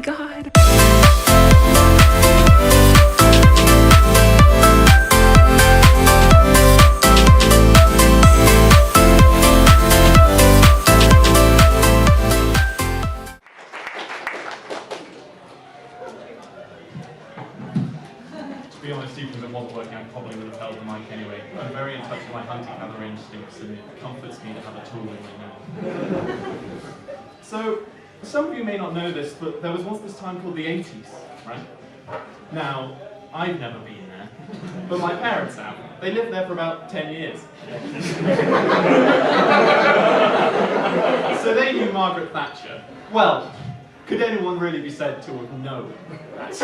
Almighty God. To be honest, even if it wasn't working, I probably would have held the mic anyway. I'm very in touch with my hunting gathering instincts, and it comforts me to have a tool in my hand. So, some of you may not know this, but there was once this time called the 80s, right? Now, I've never been there, but my parents have. They lived there for about 10 years. So they knew Margaret Thatcher. Well, could anyone really be said to have known that?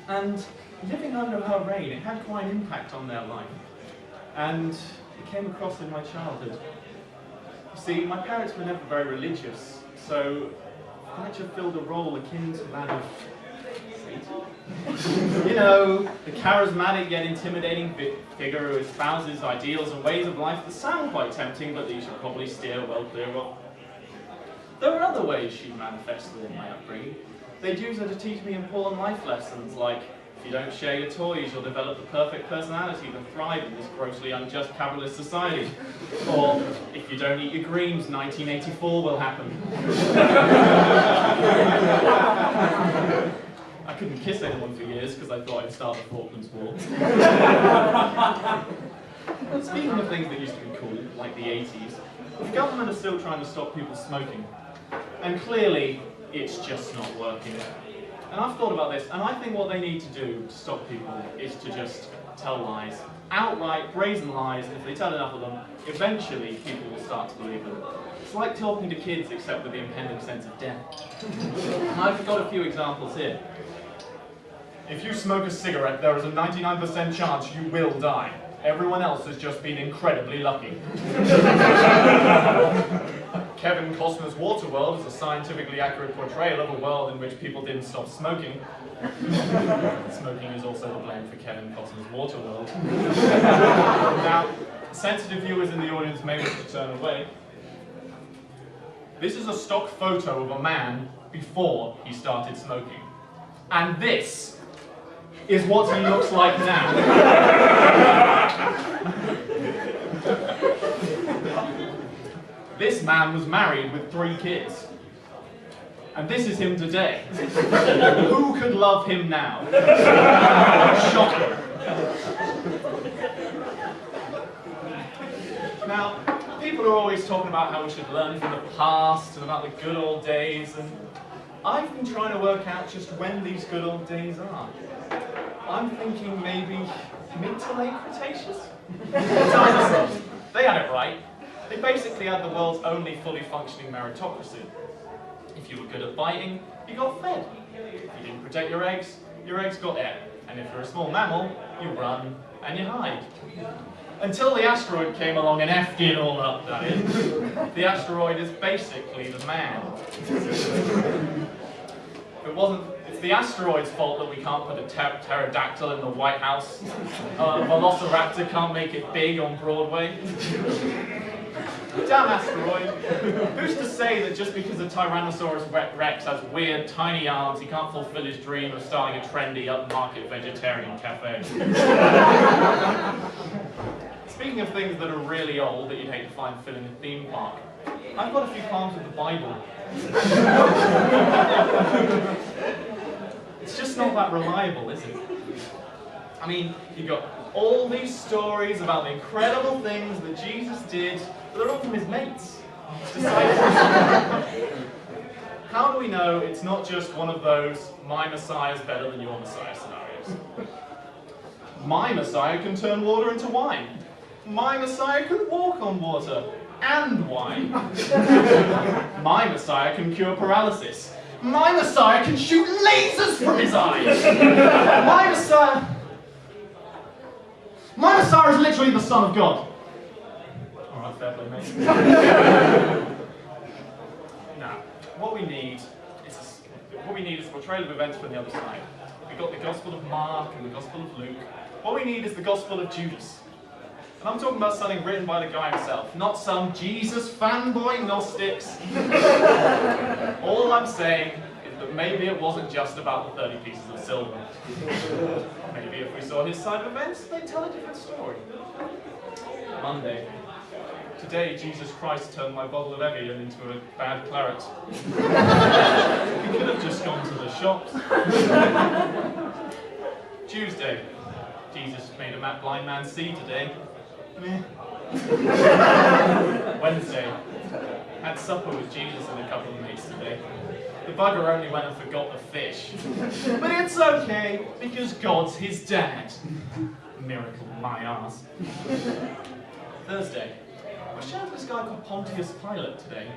And living under her reign, it had quite an impact on their life. And it came across in my childhood. You see, my parents were never very religious, so Thatcher filled a role akin to that of Satan. You know, the charismatic yet intimidating figure who espouses ideals and ways of life that sound quite tempting, but that you should probably steer well clear of. There were other ways she manifested in my upbringing. They'd use her to teach me important life lessons, like if you don't share your toys, you'll develop the perfect personality to thrive in this grossly unjust capitalist society. Or, if you don't eat your greens, 1984 will happen. I couldn't kiss anyone for years because I thought I'd start the Falklands War. Speaking of things that used to be cool, like the 80s, the government is still trying to stop people smoking. And clearly, it's just not working. And I've thought about this, and I think what they need to do to stop people is to just tell lies. Outright, brazen lies, and if they tell enough of them, eventually people will start to believe them. It's like talking to kids, except with the impending sense of death. And I've got a few examples here. If you smoke a cigarette, there is a 99% chance you will die. Everyone else has just been incredibly lucky. Kevin Costner's Waterworld is a scientifically accurate portrayal of a world in which people didn't stop smoking. Smoking is also the blame for Kevin Costner's Waterworld. Now, sensitive viewers in the audience may wish to turn away. This is a stock photo of a man before he started smoking. And this is what he looks like now. This man was married with 3 kids. And this is him today. Who could love him now? Shocking. Now, people are always talking about how we should learn from the past and about the good old days, and I've been trying to work out just when these good old days are. I'm thinking maybe mid to late Cretaceous? Dinosaurs. They had it right. They basically had the world's only fully functioning meritocracy. If you were good at biting, you got fed. If you didn't protect your eggs got ate. And if you're a small mammal, you run and you hide. Until the asteroid came along and effed it all up, that is. The asteroid is basically the man. It's the asteroid's fault that we can't put a pterodactyl in the White House. A velociraptor can't make it big on Broadway. Damn asteroid. Who's to say that just because a Tyrannosaurus Rex has weird, tiny arms, he can't fulfill his dream of starting a trendy, upmarket vegetarian cafe? Speaking of things that are really old that you'd hate to find filling a theme park, I've got a few poems of the Bible. It's just not that reliable, is it? I mean, you've got all these stories about the incredible things that Jesus did, but they're all from his mates, his disciples. How do we know it's not just one of those, my Messiah's better than your Messiah scenarios? My Messiah can turn water into wine. My Messiah can walk on water and wine. My Messiah can cure paralysis. My Messiah can shoot lasers from his eyes. My Messiah is literally the Son of God. Alright, fair play, mate. Now, what we need is a portrayal of events from the other side. We've got the Gospel of Mark and the Gospel of Luke. What we need is the Gospel of Judas. And I'm talking about something written by the guy himself, not some Jesus fanboy Gnostics. All I'm saying that maybe it wasn't just about the 30 pieces of silver. Maybe if we saw his side of events, they'd tell a different story. Monday. Today, Jesus Christ turned my bottle of Evian into a bad claret. We could have just gone to the shops. Tuesday. Jesus made a blind man see today. Meh. Wednesday. Had supper with Jesus and a couple of mates today. The bugger only went and forgot the fish. But it's okay, because God's his dad. Miracle, my ass. Thursday. I was chatting to this guy called Pontius Pilate today.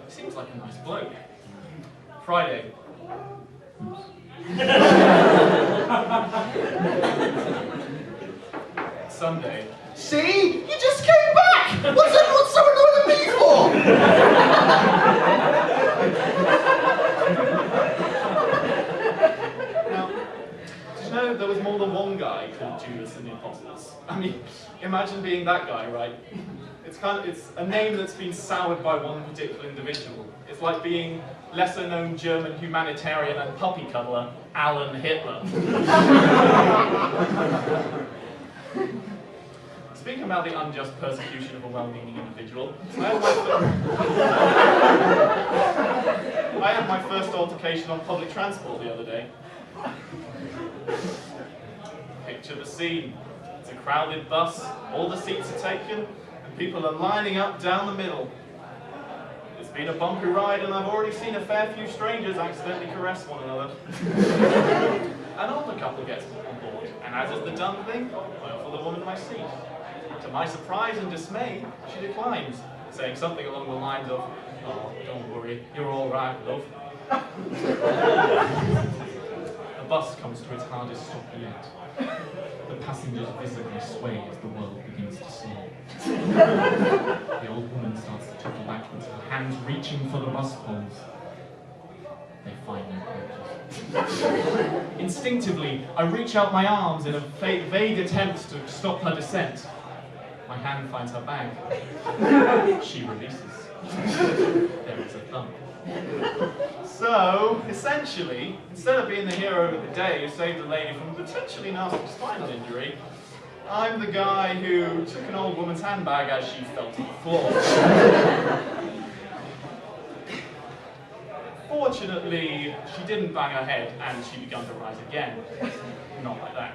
He seems like a nice bloke. Friday. Sunday. See? You just came back! What's someone going to me for? Now, did you know there was more than one guy called Judas in the Apostles? I mean, imagine being that guy, right? It's a name that's been soured by one particular individual. It's like being lesser-known German humanitarian and puppy cuddler, Alan Hitler. Speaking about the unjust persecution of a well-meaning individual, I had my first altercation on public transport the other day. Picture the scene. It's a crowded bus, all the seats are taken, and people are lining up down the middle. It's been a bumpy ride, and I've already seen a fair few strangers accidentally caress one another. An older couple gets on board, and as is the done thing, I offer the woman my seat. To my surprise and dismay, she declines, saying something along the lines of, "Oh, don't worry, you're all right, love." The bus comes to its hardest stop yet. The passengers visibly sway as the world begins to slow. The old woman starts to topple backwards, her hands reaching for the bus poles. They find no purchase. Instinctively, I reach out my arms in a vague attempt to stop her descent. My hand finds her bag. She releases. There is a thump. So, essentially, instead of being the hero of the day who saved a lady from a potentially nasty spinal injury, I'm the guy who took an old woman's handbag as she fell to the floor. Fortunately, she didn't bang her head and she began to rise again. Not like that.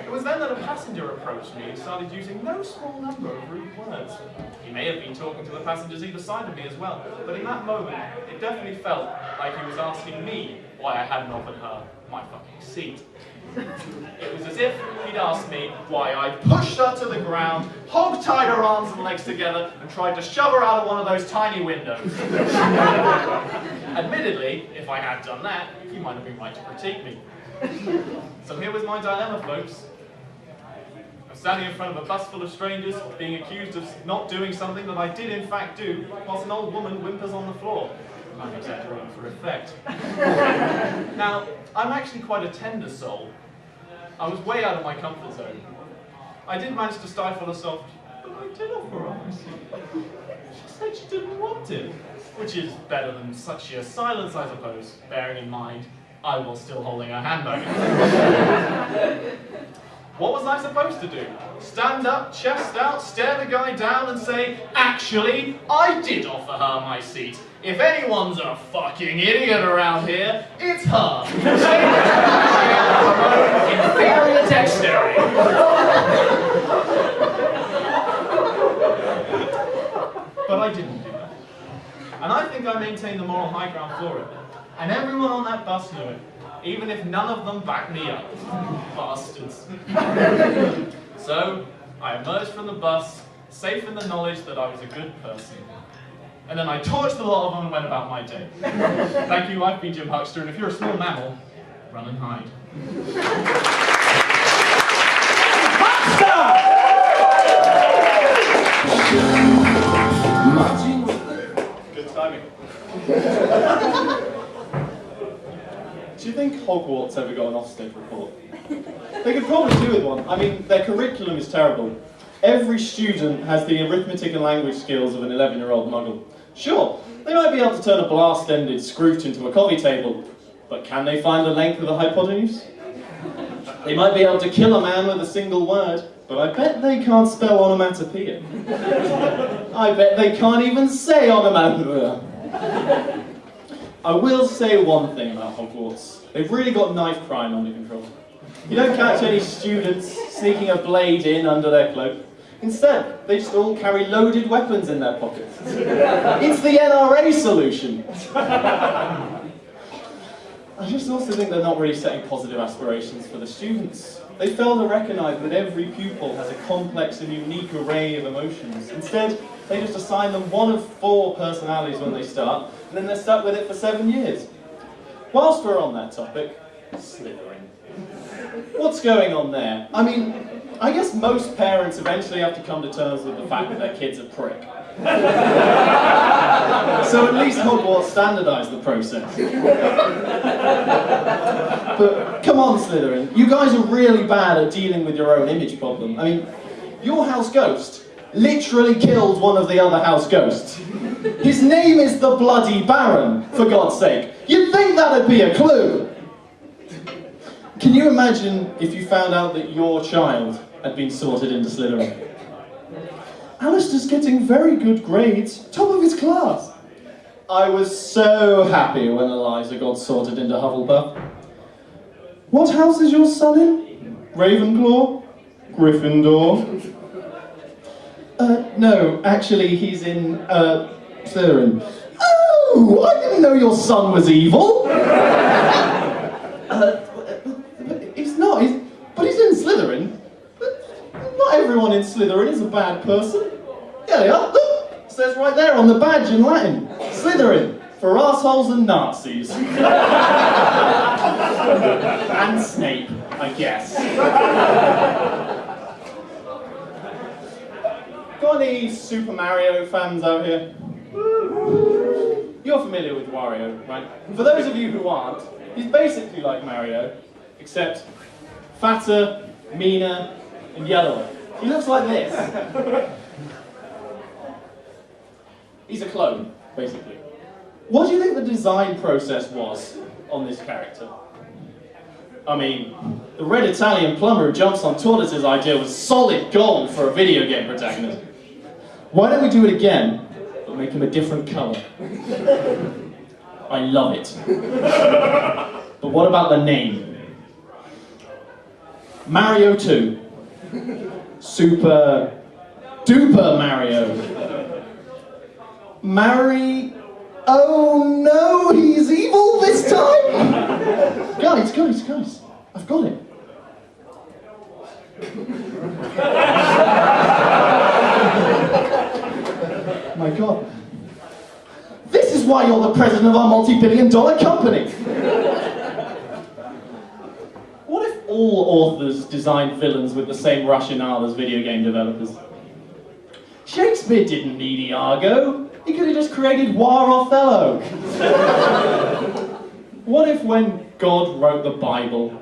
It was then that a passenger approached me and started using no small number of rude words. He may have been talking to the passengers either side of me as well, but in that moment, it definitely felt like he was asking me why I hadn't offered her my fucking seat. It was as if he'd asked me why I pushed her to the ground, hog-tied her arms and legs together, and tried to shove her out of one of those tiny windows. Admittedly, if I had done that, he might have been right to critique me. So here was my dilemma, folks. I'm standing in front of a bus full of strangers, being accused of not doing something that I did in fact do, whilst an old woman whimpers on the floor. I'm exaggerating for effect. Now, I'm actually quite a tender soul. I was way out of my comfort zone. I did manage to stifle a soft, but I did offer her my seat. She said she didn't want it, which is better than such sheer silence, I suppose, bearing in mind I was still holding her handbag. What was I supposed to do? Stand up, chest out, stare the guy down and say, "Actually, I did offer her my seat. If anyone's a fucking idiot around here, it's her." Inferior dexterity. But I didn't do that. And I think I maintained the moral high ground for it. And everyone on that bus knew it, even if none of them backed me up. Bastards. So, I emerged from the bus, safe in the knowledge that I was a good person. And then I torched the lot of them and went about my day. Thank you, I've been Jim Huckster, and if you're a small mammal, run and hide. Good timing. Do you think Hogwarts ever got an Ofsted report? They could probably do with one. I mean, their curriculum is terrible. Every student has the arithmetic and language skills of an 11-year-old muggle. Sure, they might be able to turn a blast-ended Scrooge into a coffee table, but can they find the length of the hypotenuse? They might be able to kill a man with a single word, but I bet they can't spell onomatopoeia. I bet they can't even say onomatopoeia. I will say one thing about Hogwarts. They've really got knife crime under control. You don't catch any students sneaking a blade in under their cloak. Instead, they just all carry loaded weapons in their pockets. It's the NRA solution. I just also think they're not really setting positive aspirations for the students. They fail to recognise that every pupil has a complex and unique array of emotions. Instead, they just assign them one of 4 personalities when they start, and then they're stuck with it for 7 years. Whilst we're on that topic, Slytherin. What's going on there? I mean, I guess most parents eventually have to come to terms with the fact that their kid's a prick. So at least Hogwarts standardised the process. But come on, Slytherin, you guys are really bad at dealing with your own image problem. I mean, your house ghost literally killed one of the other house ghosts. His name is the Bloody Baron, for God's sake. You'd think that'd be a clue. Can you imagine if you found out that your child had been sorted into Slytherin? Alistair's getting very good grades, top of his class. I was so happy when Eliza got sorted into Hufflepuff. What house is your son in? Ravenclaw? Gryffindor? No, actually he's in, Slytherin. Oh, I didn't know your son was evil! He's not, but he's in Slytherin. Not everyone in Slytherin is a bad person. There they are, look! It says right there on the badge in Latin. Slytherin, for arseholes and Nazis. And Snape, I guess. Got any Super Mario fans out here? You're familiar with Wario, right? For those of you who aren't, he's basically like Mario, except fatter, meaner, and yellower. He looks like this. He's a clone, basically. What do you think the design process was on this character? I mean, the red Italian plumber who jumps on tortoises idea was solid gold for a video game protagonist. Why don't we do it again, but make him a different colour? I love it. But what about the name? Mario 2. Super duper Mario. Oh no, he's evil this time! Guys, I've got it. My God. This is why you're the president of our multi-billion-dollar company. What if all authors designed villains with the same rationale as video game developers? Shakespeare didn't need Iago. He could have just created War Othello. What if when God wrote the Bible,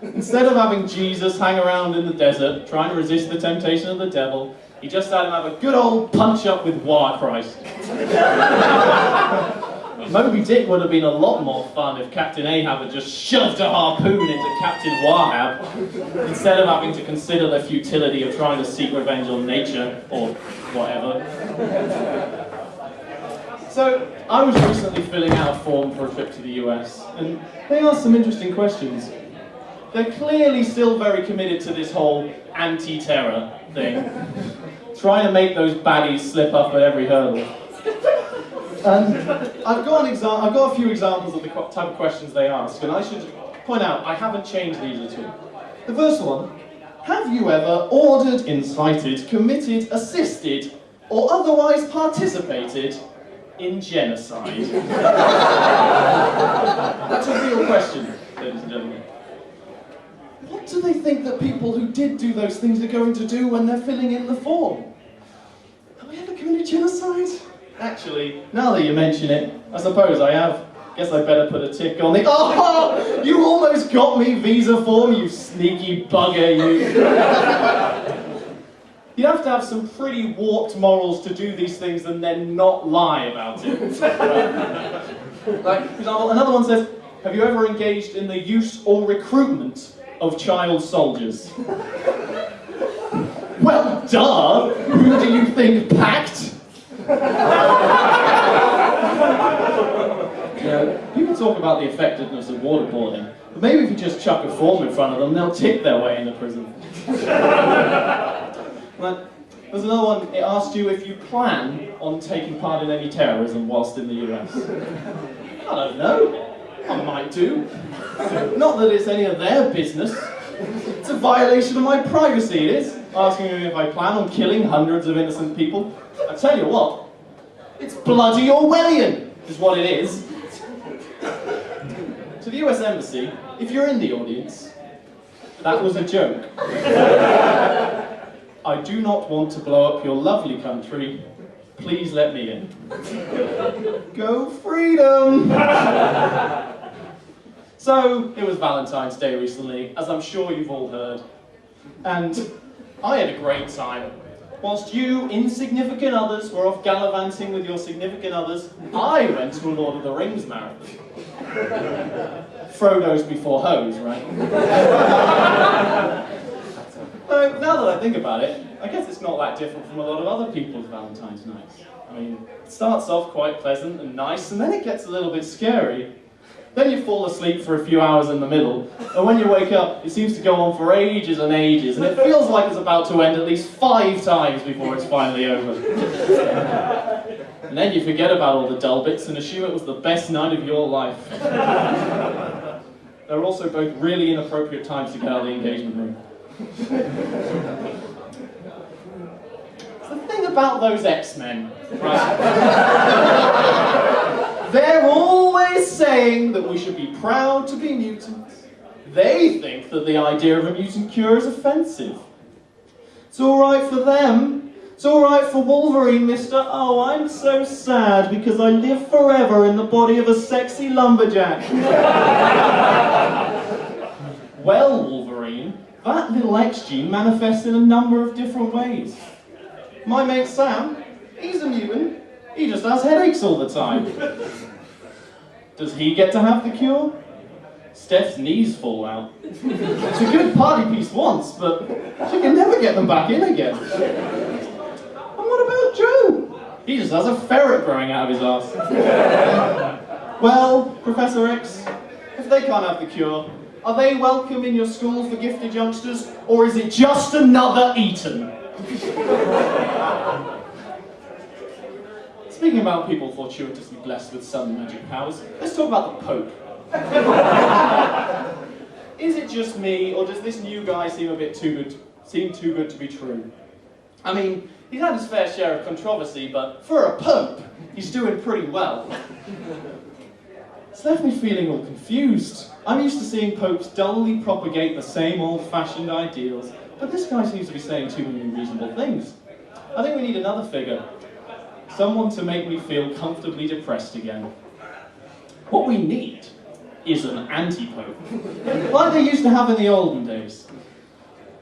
instead of having Jesus hang around in the desert trying to resist the temptation of the devil, he just had him have a good old punch-up with War Christ? Moby Dick would have been a lot more fun if Captain Ahab had just shoved a harpoon into Captain Wahab, instead of having to consider the futility of trying to seek revenge on nature, or whatever. So, I was recently filling out a form for a trip to the US, and they asked some interesting questions. They're clearly still very committed to this whole anti-terror thing, trying to make those baddies slip up at every hurdle. And I've got a few examples of the type of questions they ask, and I should point out, I haven't changed these at all. The first one, have you ever ordered, incited, committed, assisted, or otherwise participated in genocide? That's a real question, ladies and gentlemen. What do they think that people who did do those things are going to do when they're filling in the form? Have we ever committed genocide? Actually, now that you mention it, I suppose I have. Guess I better put a tick on the... Oh! You almost got me visa form, you sneaky bugger, you. You'd have to have some pretty warped morals to do these things and then not lie about it. Like, for example, another one says, have you ever engaged in the use or recruitment of child soldiers? Well, duh! Who do you think packed? People talk about the effectiveness of waterboarding, but maybe if you just chuck a form in front of them, they'll tick their way into prison. There's another one, it asked you if you plan on taking part in any terrorism whilst in the US. I don't know. I might do. Not that it's any of their business. It's a violation of my privacy, it is. Asking me if I plan on killing hundreds of innocent people. I tell you what, it's bloody Orwellian, is what it is. To the US Embassy, if you're in the audience, that was a joke. I do not want to blow up your lovely country. Please let me in. Go freedom! So, it was Valentine's Day recently, as I'm sure you've all heard. And I had a great time. Whilst you, insignificant others, were off gallivanting with your significant others, I went to a Lord of the Rings marathon. Frodo's before hoes, right? So, now that I think about it, I guess it's not that different from a lot of other people's Valentine's nights. I mean, it starts off quite pleasant and nice, and then it gets a little bit scary. Then you fall asleep for a few hours in the middle, and when you wake up, it seems to go on for ages and ages, and it feels like it's about to end at least 5 times before it's finally over. And then you forget about all the dull bits and assume it was the best night of your life. There are also both really inappropriate times to get out of the engagement room. The thing about those X-Men, right? They're always saying that we should be proud to be mutants. They think that the idea of a mutant cure is offensive. It's alright for them. It's alright for Wolverine, mister. Oh, I'm so sad because I live forever in the body of a sexy lumberjack. Well, Wolverine, that little X gene manifests in a number of different ways. My mate Sam, he's a mutant. He just has headaches all the time. Does he get to have the cure? Steph's knees fall out. It's a good party piece once, but she can never get them back in again. And what about Joe? He just has a ferret growing out of his arse. Well, Professor X, if they can't have the cure, are they welcome in your school for gifted youngsters, or is it just another Eton? Speaking about people fortuitously blessed with some magic powers, let's talk about the Pope. Is it just me, or does this new guy seem too good to be true? I mean, he's had his fair share of controversy, but for a Pope, he's doing pretty well. It's left me feeling all confused. I'm used to seeing popes dully propagate the same old-fashioned ideals, but this guy seems to be saying too many reasonable things. I think we need another figure. Someone to make me feel comfortably depressed again. What we need is an anti-pope, like they used to have in the olden days.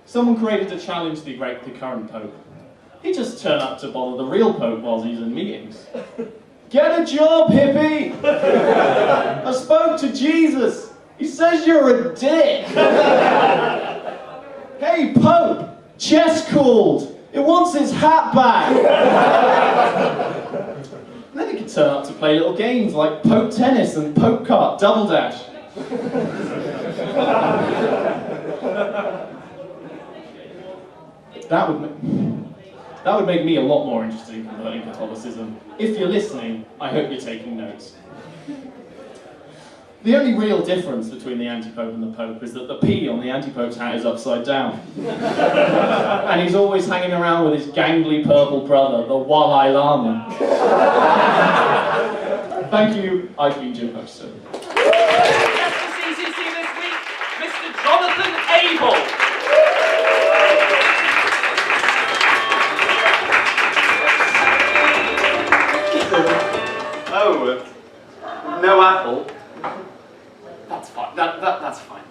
Someone created a challenge to the current pope. He just turned up to bother the real pope while he's in meetings. Get a job, hippie! I spoke to Jesus. He says you're a dick. Hey, Pope, chess called. It wants its hat back. And then he can turn up to play little games like Pope Tennis and Pope Kart Double Dash. That would make me a lot more interested in converting Catholicism. If you're listening, I hope you're taking notes. The only real difference between the anti-pope and the pope is that the P on the anti-pope's hat is upside down. And he's always hanging around with his gangly purple brother, the Dalai Lama. Thank you, I've been Jim Hoster. Guest for CCC this week, Mr. Jonathan Abel. Oh, no apple? That's fine. That's fine.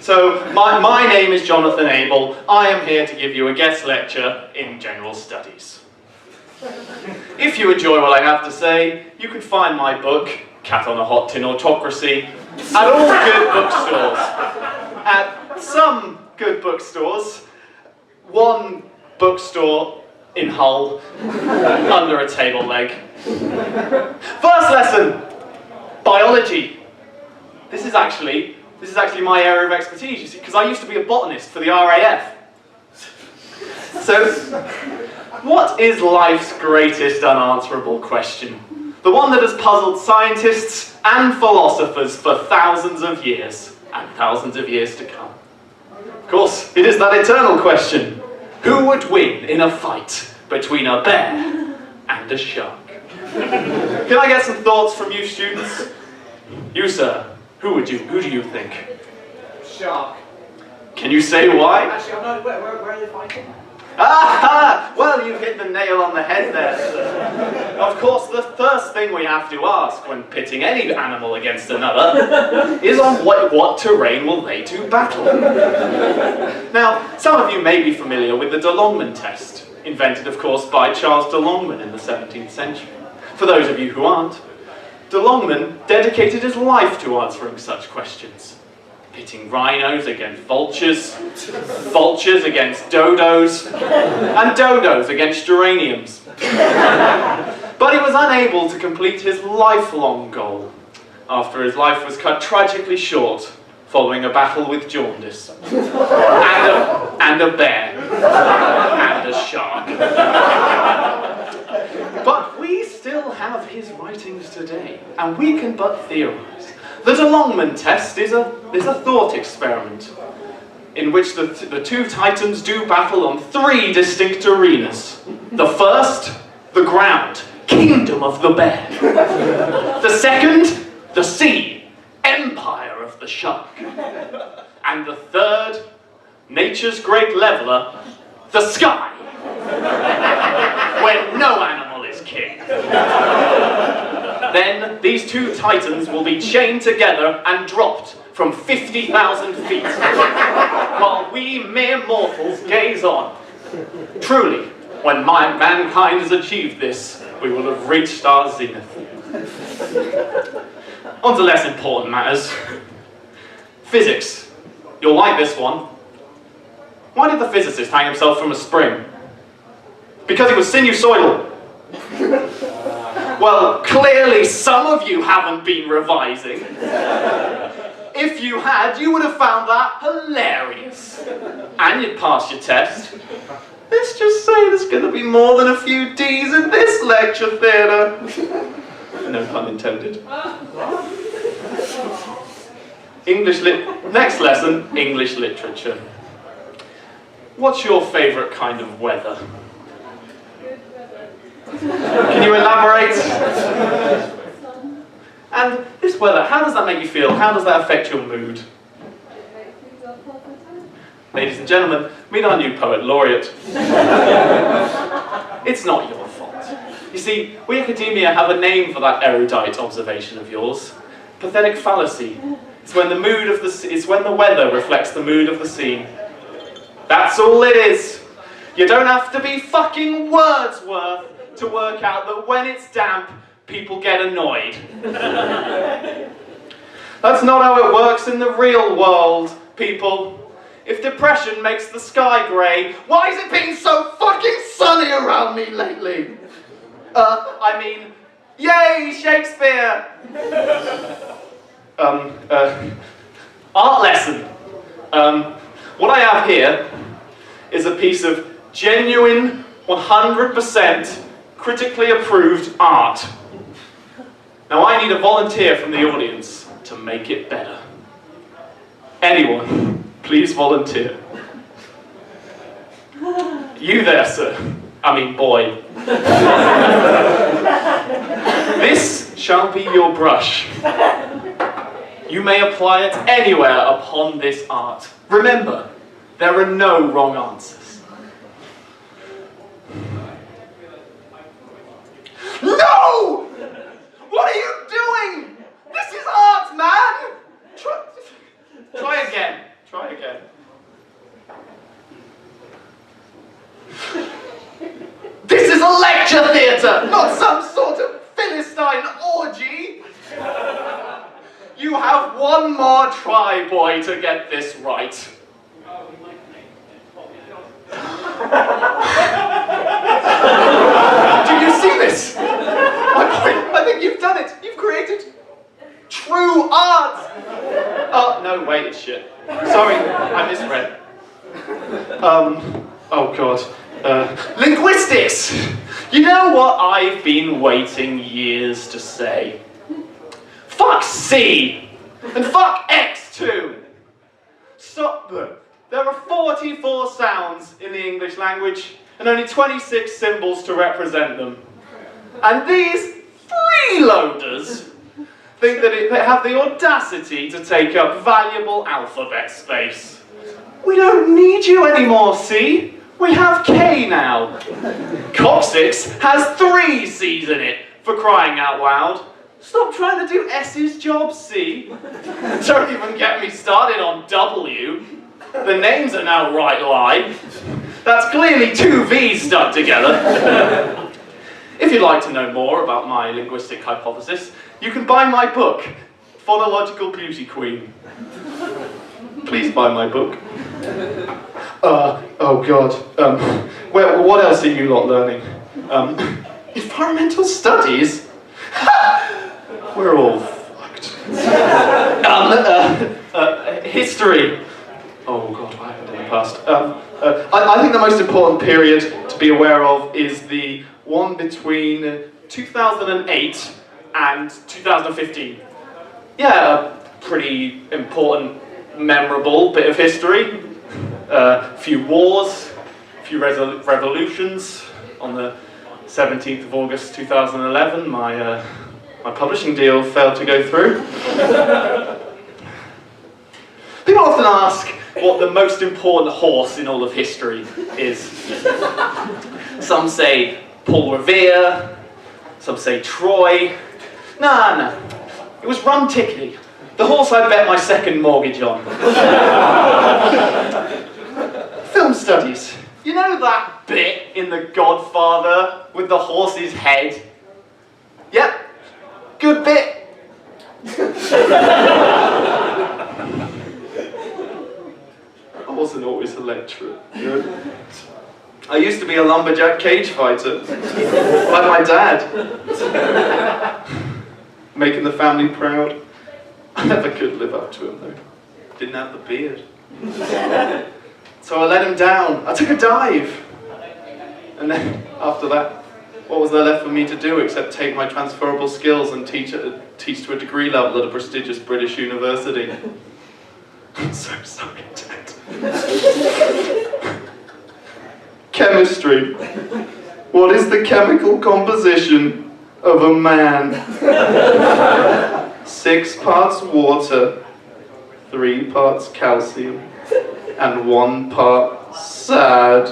So, my name is Jonathan Abel. I am here to give you a guest lecture in general studies. If you enjoy what I have to say, you can find my book, Cat on a Hot Tin Autocracy, at all good bookstores. At some good bookstores, one bookstore in Hull, under a table leg. First lesson, biology. This is actually my area of expertise, you see, because I used to be a botanist for the RAF. So, what is life's greatest unanswerable question? The one that has puzzled scientists and philosophers for thousands of years, and thousands of years to come. Of course, it is that eternal question. Who would win in a fight between a bear and a shark? Can I get some thoughts from you students? You, sir, who do you think? Shark. Can you say why? Actually, I'm not, where are they fighting? Ah! Well, you've hit the nail on the head there, sir. Of course, the first thing we have to ask when pitting any animal against another is on what terrain will they two battle? Now, some of you may be familiar with the de Longman test, invented, of course, by Charles de Longman in the 17th century. For those of you who aren't, de Longman dedicated his life to answering such questions. Pitting rhinos against vultures, vultures against dodos, and dodos against geraniums. But he was unable to complete his lifelong goal after his life was cut tragically short following a battle with jaundice, and a bear, and a shark. But we still have his writings today, and we can but theorize. The de Longman test is a thought experiment in which the two titans do battle on three distinct arenas. The first, the ground, kingdom of the bear. The second, the sea, empire of the shark. And the third, nature's great leveler, the sky, where no animal is king. Then these two titans will be chained together and dropped from 50,000 feet, while we mere mortals gaze on. Truly, when mankind has achieved this, we will have reached our zenith. On to less important matters. Physics. You'll like this one. Why did the physicist hang himself from a spring? Because he was sinusoidal. Well, clearly some of you haven't been revising. If you had, you would have found that hilarious. And you'd pass your test. Let's just say there's going to be more than a few D's in this lecture theatre. No pun intended. Next lesson, English literature. What's your favourite kind of weather? Can you elaborate? And this weather, how does that make you feel? How does that affect your mood? Ladies and gentlemen, meet our new poet laureate. It's not your fault. You see, we academia have a name for that erudite observation of yours. Pathetic fallacy. It's when the weather reflects the mood of the scene. That's all it is. You don't have to be fucking Wordsworth to work out that when it's damp, people get annoyed. That's not how it works in the real world, people. If depression makes the sky grey, why has it been so fucking sunny around me lately? I mean, yay, Shakespeare! Art lesson. What I have here is a piece of genuine, 100% critically approved art. Now I need a volunteer from the audience to make it better. Anyone, please volunteer. You there, sir. I mean, boy. This shall be your brush. You may apply it anywhere upon this art. Remember, there are no wrong answers. No! What are you doing? This is art, man! Try again. Try one more try, boy, to get this right. Do you see this? My boy, I think you've done it. You've created true art. Oh, no, wait, it's shit. Sorry, I misread. Oh God. Linguistics! You know what I've been waiting years to say? Fuck C! And fuck X too! Stop them. There are 44 sounds in the English language and only 26 symbols to represent them. And these freeloaders think that they have the audacity to take up valuable alphabet space. We don't need you anymore, C. We have K now. Coccyx has 3 C's in it, for crying out loud. Stop trying to do S's job, C. Don't even get me started on W. The names are now right lie. That's clearly 2 V's stuck together. If you'd like to know more about my linguistic hypothesis, you can buy my book, Phonological Beauty Queen. Please buy my book. Oh God. What else are you lot learning? Environmental studies? We're all fucked. History. Oh God, what happened in the past? I think the most important period to be aware of is the one between 2008 and 2015. Yeah, a pretty important, memorable bit of history. A few wars, a few revolutions. On the 17th of August 2011, my publishing deal failed to go through. People often ask what the most important horse in all of history is. Some say Paul Revere, some say Troy. Nah, it was Rum-Tickety, the horse I bet my second mortgage on. Film studies. You know that bit in The Godfather with the horse's head? Yep, good bit. I wasn't always a lecturer, you know? I used to be a lumberjack cage fighter, like my dad. Making the family proud. I never could live up to him though. Didn't have the beard. So I let him down. I took a dive. And then, after that, what was there left for me to do except take my transferable skills and teach to a degree level at a prestigious British university? I'm so sorry, Dad. Chemistry. What is the chemical composition of a man? 6 parts water, 3 parts calcium, and 1 part sad.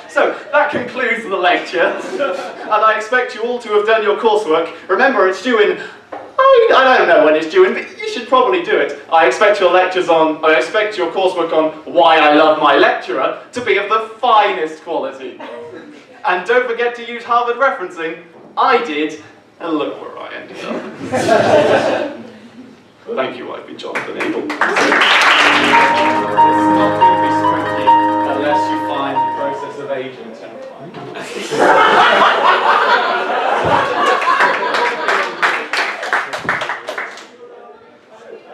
So, that concludes the lecture, and I expect you all to have done your coursework. Remember, it's due in, I don't know when it's due in, but you should probably do it. I expect your coursework on why I love my lecturer to be of the finest quality. And don't forget to use Harvard referencing. I did, and look where I ended up. Thank you, I've been Jonathan Abel. It's not going to be spooky unless you find the process of aging terrifying.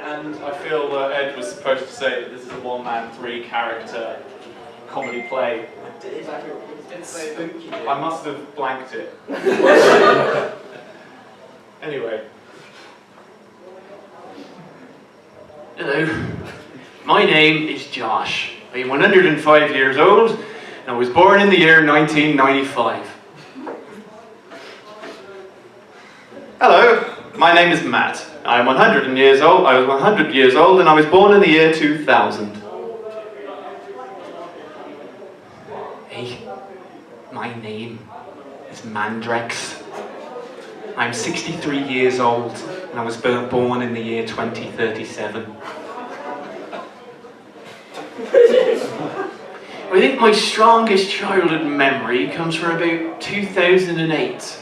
And I feel Ed was supposed to say that this is a 1-man, 3-character comedy play. It's spooky. I must have blanked it. Anyway. Hello, my name is Josh. I'm 105 years old and I was born in the year 1995. Hello, my name is Matt. I'm 100 years old. I was 100 years old and I was born in the year 2000. Hey, my name is Mandrex. I'm 63 years old and I was born in the year 2037. I think my strongest childhood memory comes from about 2008.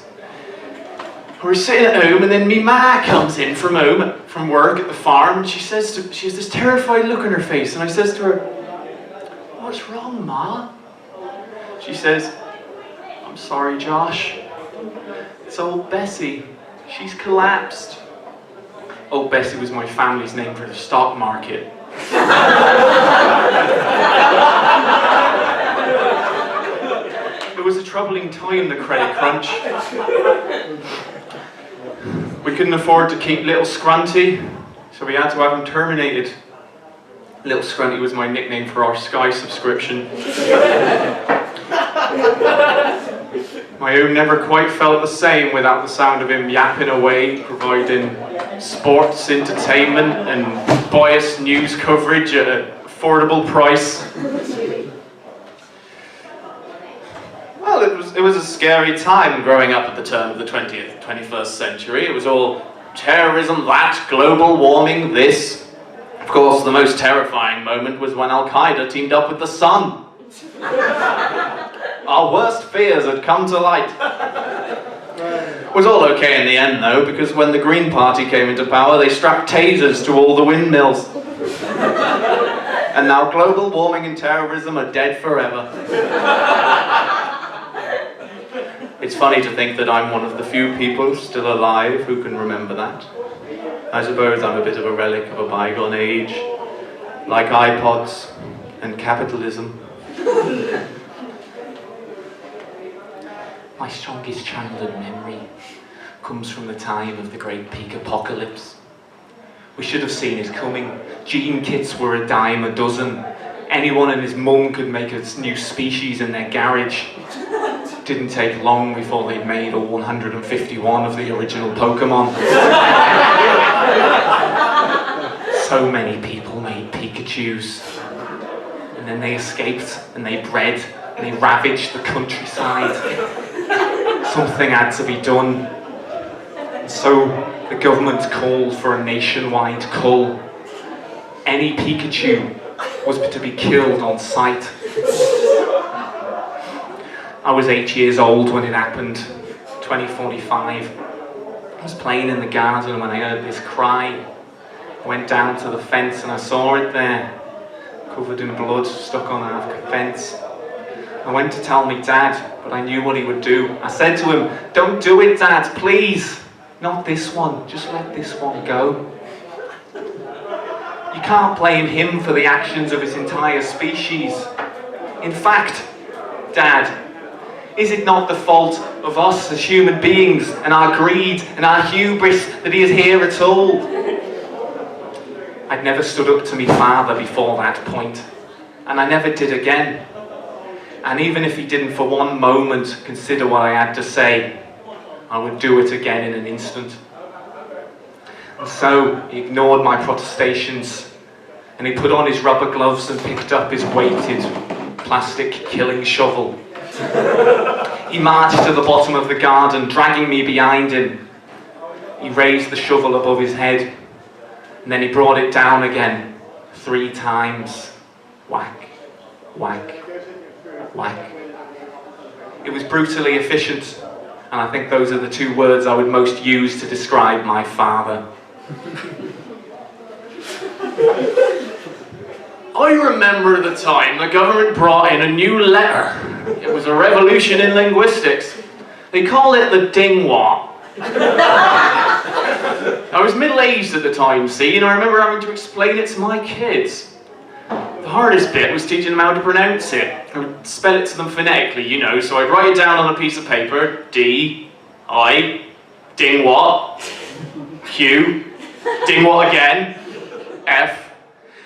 We were sitting at home, and then me ma comes in from home, from work at the farm, and she has this terrified look on her face, and I says to her, "What's wrong, Ma?" She says, "I'm sorry, Josh. It's old Bessie. She's collapsed." Old Bessie was my family's name for the stock market. It was a troubling time, the credit crunch. We couldn't afford to keep Little Scrunty, so we had to have him terminated. Little Scrunty was my nickname for our Sky subscription. My home never quite felt the same without the sound of him yapping away, providing sports, entertainment and biased news coverage at an affordable price. Well, it was a scary time growing up at the turn of the 21st century. It was all terrorism that, global warming this. Of course, the most terrifying moment was when Al-Qaeda teamed up with the sun. Our worst fears had come to light. It was all okay in the end, though, because when the Green Party came into power, they strapped tasers to all the windmills. And now global warming and terrorism are dead forever. It's funny to think that I'm one of the few people still alive who can remember that. I suppose I'm a bit of a relic of a bygone age, like iPods and capitalism. My strongest childhood memory comes from the time of the Great Peak Apocalypse. We should have seen it coming. Gene kits were a dime a dozen. Anyone and his mum could make a new species in their garage. It didn't take long before they'd made all 151 of the original Pokemon. So many people made Pikachus. And then they escaped, and they bred, and they ravaged the countryside. Something had to be done. And so the government called for a nationwide cull. Any Pikachu was to be killed on sight. I was 8 years old when it happened, 2045. I was playing in the garden when I heard this cry. I went down to the fence and I saw it there, covered in blood, stuck on half the fence. I went to tell my dad, but I knew what he would do. I said to him, "Don't do it, Dad, please. Not this one, just let this one go." You can't blame him for the actions of his entire species. In fact, Dad, is it not the fault of us as human beings and our greed and our hubris that he is here at all? I'd never stood up to my father before that point, and I never did again. And even if he didn't for one moment consider what I had to say, I would do it again in an instant. And so he ignored my protestations, and he put on his rubber gloves and picked up his weighted plastic killing shovel. He marched to the bottom of the garden, dragging me behind him. He raised the shovel above his head, and then he brought it down again 3 times. Whack, whack, whack. It was brutally efficient, and I think those are the 2 words I would most use to describe my father. I remember the time the government brought in a new letter. It was a revolution in linguistics. They call it the dingwah. I was middle-aged at the time, see, and I remember having to explain it to my kids. The hardest bit was teaching them how to pronounce it. I would spell it to them phonetically, you know, so I'd write it down on a piece of paper, D-I, dingwah, Q, dingwah again, F.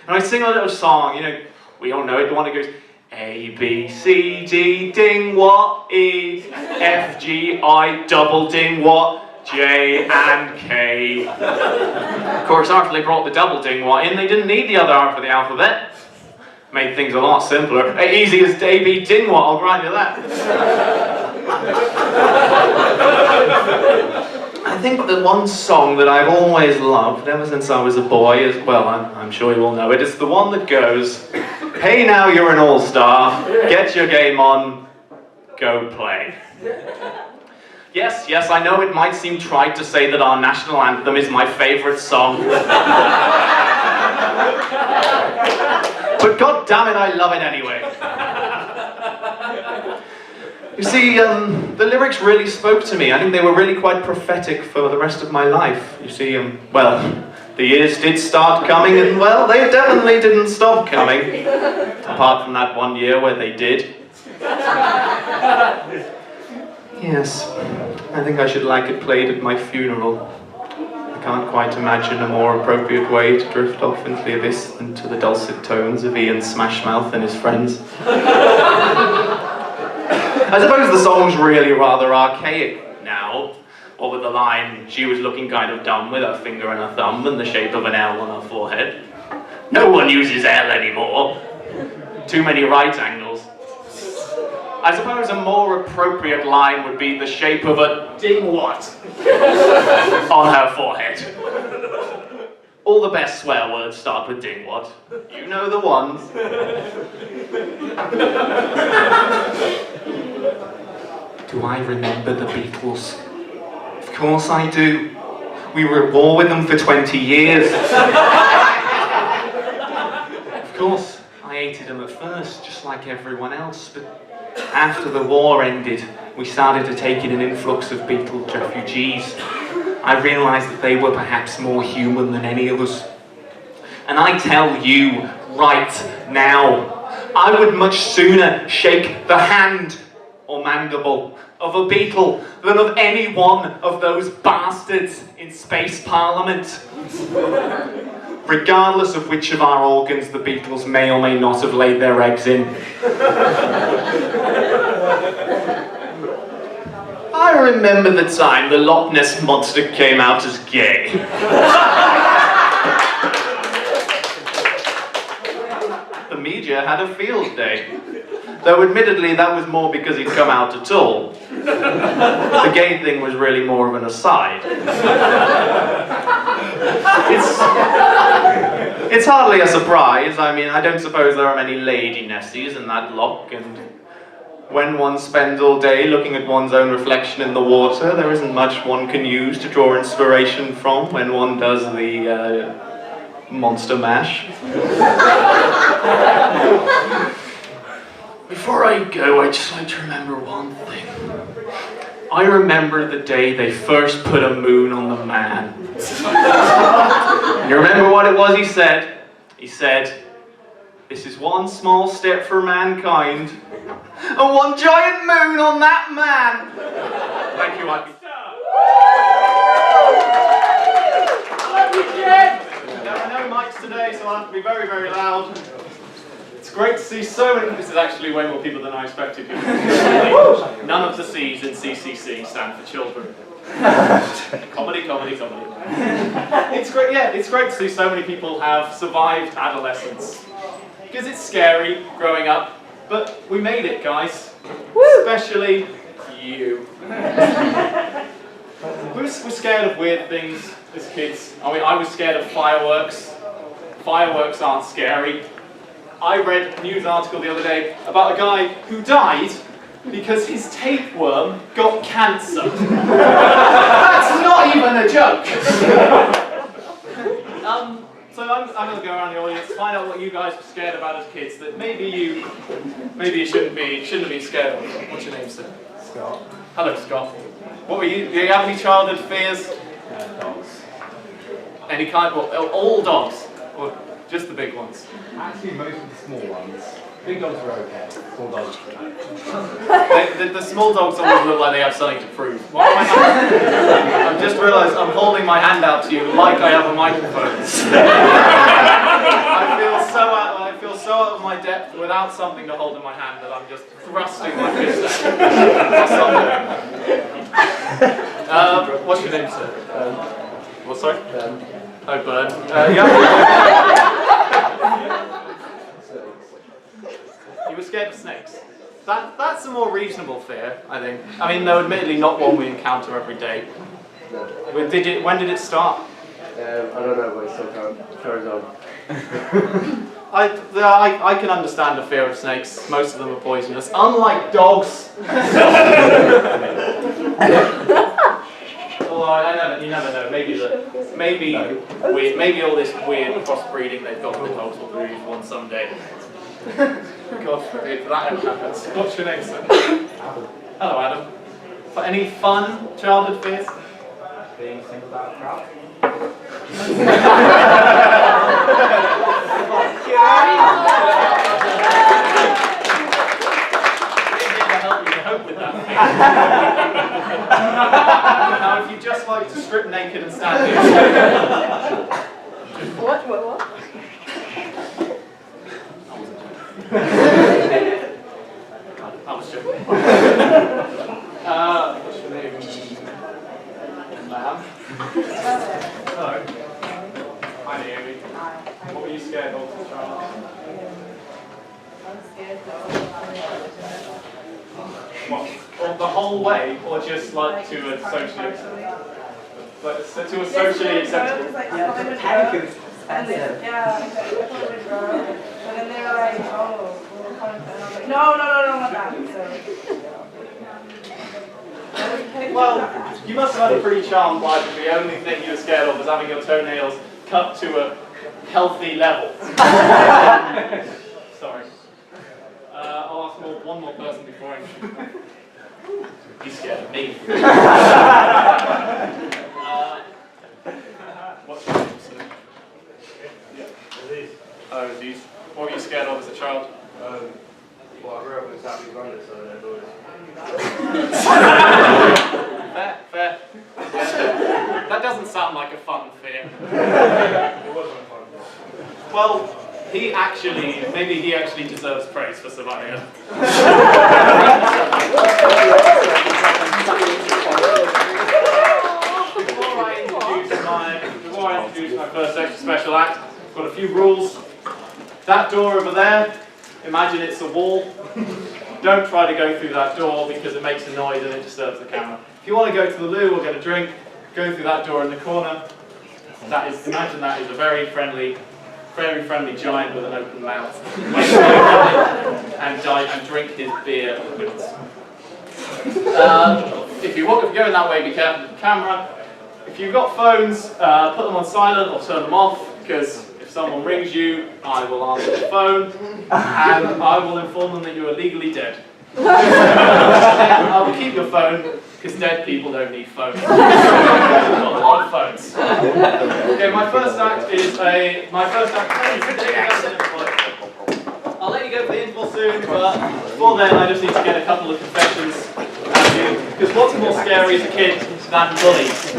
And I'd sing a little song, you know, we all know it, the one that goes A, B, C, D, ding, what, E, F, G, I, double ding, what, J, and K. Of course, after they brought the double ding, what in, they didn't need the other half of the alphabet. Made things a lot simpler. Easy as A, B, ding, what, I'll grant you that. I think the one song that I've always loved, ever since I was a boy, is, well, I'm sure you all know it, it's the one that goes, hey now you're an all-star, get your game on, go play. Yes, yes, I know it might seem trite to say that our national anthem is my favourite song. But god damn it, I love it anyway. You see, the lyrics really spoke to me. I think they were really quite prophetic for the rest of my life. You see, well, the years did start coming and, well, they definitely didn't stop coming. Apart from that one year where they did. Yes, I think I should like it played at my funeral. I can't quite imagine a more appropriate way to drift off into the abyss than to the dulcet tones of Ian Smashmouth and his friends. I suppose the song's really rather archaic now, or with the line, she was looking kind of dumb with her finger and her thumb and the shape of an L on her forehead. No one uses L anymore. Too many right angles. I suppose a more appropriate line would be the shape of a dingwat on her forehead. All the best swear words start with dingwat. You know the ones. Do I remember the Beatles? Of course I do. We were at war with them for 20 years. Of course, I hated them at first, just like everyone else, but after the war ended, we started to take in an influx of Beatles refugees. I realised that they were perhaps more human than any of us. And I tell you, right now, I would much sooner shake the hand or mandible of a Beatle than of any one of those bastards in Space Parliament. Regardless of which of our organs the Beatles may or may not have laid their eggs in. I remember the time the Loch Ness Monster came out as gay. The media had a field day. Though admittedly that was more because he'd come out at all. The gay thing was really more of an aside. It's hardly a surprise. I mean, I don't suppose there are many lady Nessies in that loch, and when one spends all day looking at one's own reflection in the water, there isn't much one can use to draw inspiration from when one does the monster mash. Before I go, I'd just like to remember one thing. I remember the day they first put a moon on the man. You remember what it was he said? He said, "This is one small step for mankind, and one giant moon on that man." Thank you, Ivy. I love you, Jen! There are no mics today, so I'll have to be very, very loud. It's great to see so many. This is actually way more people than I expected. None of the C's in CCC stand for children. Comedy, comedy, comedy. It's great, yeah, it's great to see so many people have survived adolescence. Because it's scary growing up, but we made it, guys. Especially you. We're scared of weird things as kids. I mean, I was scared of fireworks. Fireworks aren't scary. I read a news article the other day about a guy who died because his tapeworm got cancer. That's not even a joke. So I'm going to go around the audience, find out what you guys were scared about as kids that maybe you shouldn't be scared of. What's your name, sir? Scott. Hello, Scott. What were you? Do you have any childhood fears? Dogs. Any kind? Well, all dogs, or just the big ones? Actually, most of the small ones. Big dogs are okay. Small dogs are okay. The small dogs always look like they have something to prove. Why am I not? I've just realised I'm holding my hand out to you like I have a microphone. I feel so out of my depth without something to hold in my hand that I'm just thrusting my fist at. What's your name, sir? What, sorry? Oh, Bern. Yeah. You were scared of snakes. That's a more reasonable fear, I think. I mean, though admittedly not one we encounter every day. No. When did it start? I don't know, but it still carries on. I can understand the fear of snakes. Most of them are poisonous, unlike dogs. maybe all this weird crossbreeding they've got with dogs will prove one someday. God forbid that ever happens. What's your name, sir? Hello, Adam. For any fun childhood fears? Being singled out of crowd. Now, if you just like to strip naked and stand here. What? I was joking. What's your name? Ma'am? Hello. Hi, Naomi. What were you scared of as a child? I'm scared What? Well, the whole way, or just like to a socially acceptable? Like, to a socially acceptable. And then they were like, oh, we'll come and I was like, no, not that. Well, you must have had a pretty charmed life if the only thing you were scared of was having your toenails cut to a healthy level. Sorry. I'll ask one more person before I introduce them. He's scared of me. What's your name, sir? Oh, Aziz. What were you scared of as a child? Well, I grew up in South East London, so there's always... Fair. Yeah. That doesn't sound like a fun fear. It wasn't fun. Well, maybe he actually deserves praise for surviving it. Before I introduce my first extra special act, I've got a few rules. That door over there, imagine it's a wall. Don't try to go through that door because it makes a noise and it disturbs the camera. If you want to go to the loo or get a drink, go through that door in the corner. Imagine that is a very friendly giant with an open mouth. and drink his beer with if you go in that way, be careful with the camera. If you've got phones, put them on silent or turn them off, because if someone rings you, I will answer the phone, and I will inform them that you are legally dead. I will keep your phone, because dead people don't need phones. We've got a lot of phones. Okay, my first act is I'll let you go for the interval soon, but before then I just need to get a couple of confessions out of you, because what's more scary as a kid than bullies?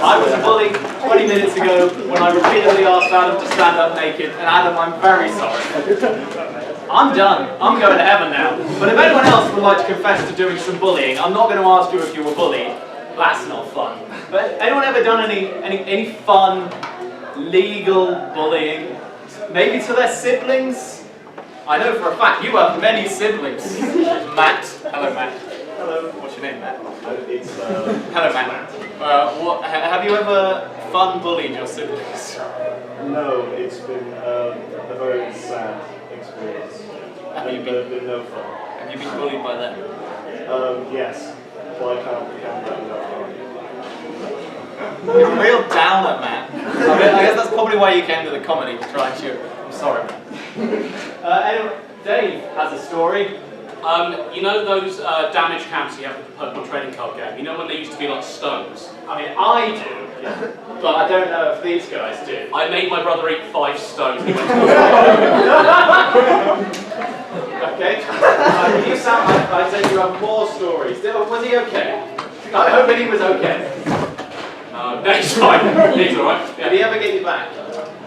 I was a bully 20 minutes ago when I repeatedly asked Adam to stand up naked, and Adam, I'm very sorry. I'm done. I'm going to heaven now. But if anyone else would like to confess to doing some bullying, I'm not going to ask you if you were bullied. That's not fun. But anyone ever done any fun, legal bullying? Maybe to their siblings? I know for a fact you have many siblings. Matt. Hello, Matt. Hello. What's your name, Matt? Hello, Matt. Have you ever fun bullied your siblings? No, it's been a very sad experience. Have you been no fun? Have you been bullied by them? Yes. Well, I can't remember that You're a real downer, man. I guess that's probably why you came to the comedy, to try and cheer. I'm sorry, man. Anyway, Dave has a story. You know those damage camps you have with the Pokemon trading card game? You know when they used to be like stones? I mean, I do, but I don't know if these guys do. I made my brother eat 5 stones. He went Okay. You sound like I said you have more stories. Was he okay? I'm hoping he was okay. no, he's fine. He's alright. Yeah. Did he ever get you back?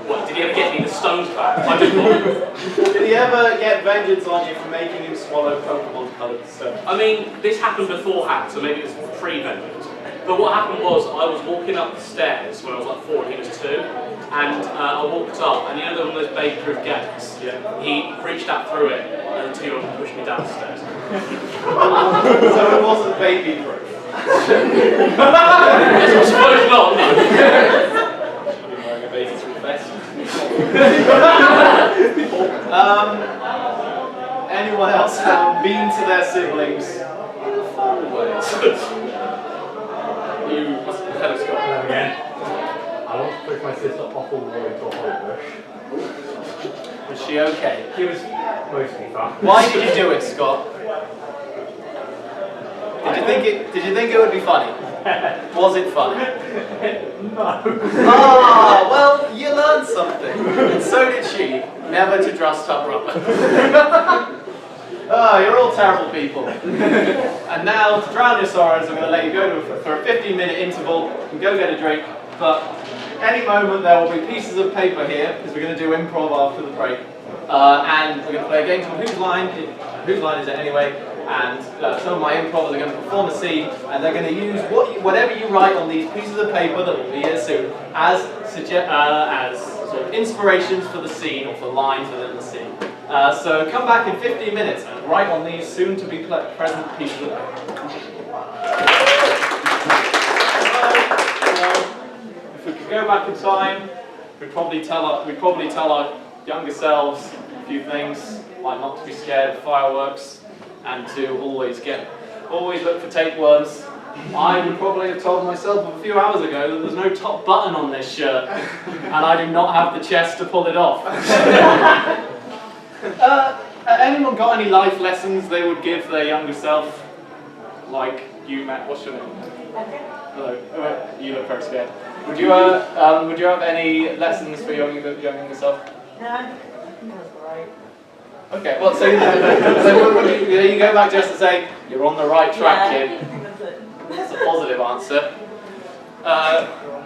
What, did he ever get me the stones back? I did not. Did he ever get vengeance on you for making him swallow Pokemon coloured stones? I mean, this happened beforehand, so maybe it was pre-vengeance. But what happened was, I was walking up the stairs when I was like 4 and he was 2, and I walked up, and you know there were those baby-proof gates? Yeah. He reached out through it, and the 2-year-old pushed me down the stairs. So it wasn't baby-proof? Yes, I suppose not, no. Should be wearing a baby-proof vest. Anyone else have been to their siblings in a fun way? You must have Scott. Again. I not fall into a hollow bush. Was she okay? She was mostly fun. Why did you do it, Scott? Did you think it would be funny? Was it funny? No. Ah, well, you learned something. And so did she. Never to trust her brother. Ah, you're all terrible people. And now, to drown your sorrows, I'm going to let you go for a 15-minute interval and go get a drink. But any moment there will be pieces of paper here, because we're going to do improv after the break. And we're going to play a game called Whose Line Is It Anyway? And some of my improvers are going to perform a scene, and they're going to use whatever you write on these pieces of paper that will be here soon as sort of inspirations for the scene, or for lines within the scene. So come back in 15 minutes and write on these soon-to-be present pieces of paper. If we could go back in time, we'd probably tell our younger selves a few things, like not to be scared of fireworks, and to always look for tapeworms. I would probably have told myself a few hours ago that there's no top button on this shirt, and I do not have the chest to pull it off. Anyone got any life lessons they would give their younger self? Like you, Matt, what's your name? Hello. You look very scared. Would you have any lessons for your younger self? No, I think that's right. Okay, well, so you go back just to say, you're on the right track, kid. That's it. That's a positive answer.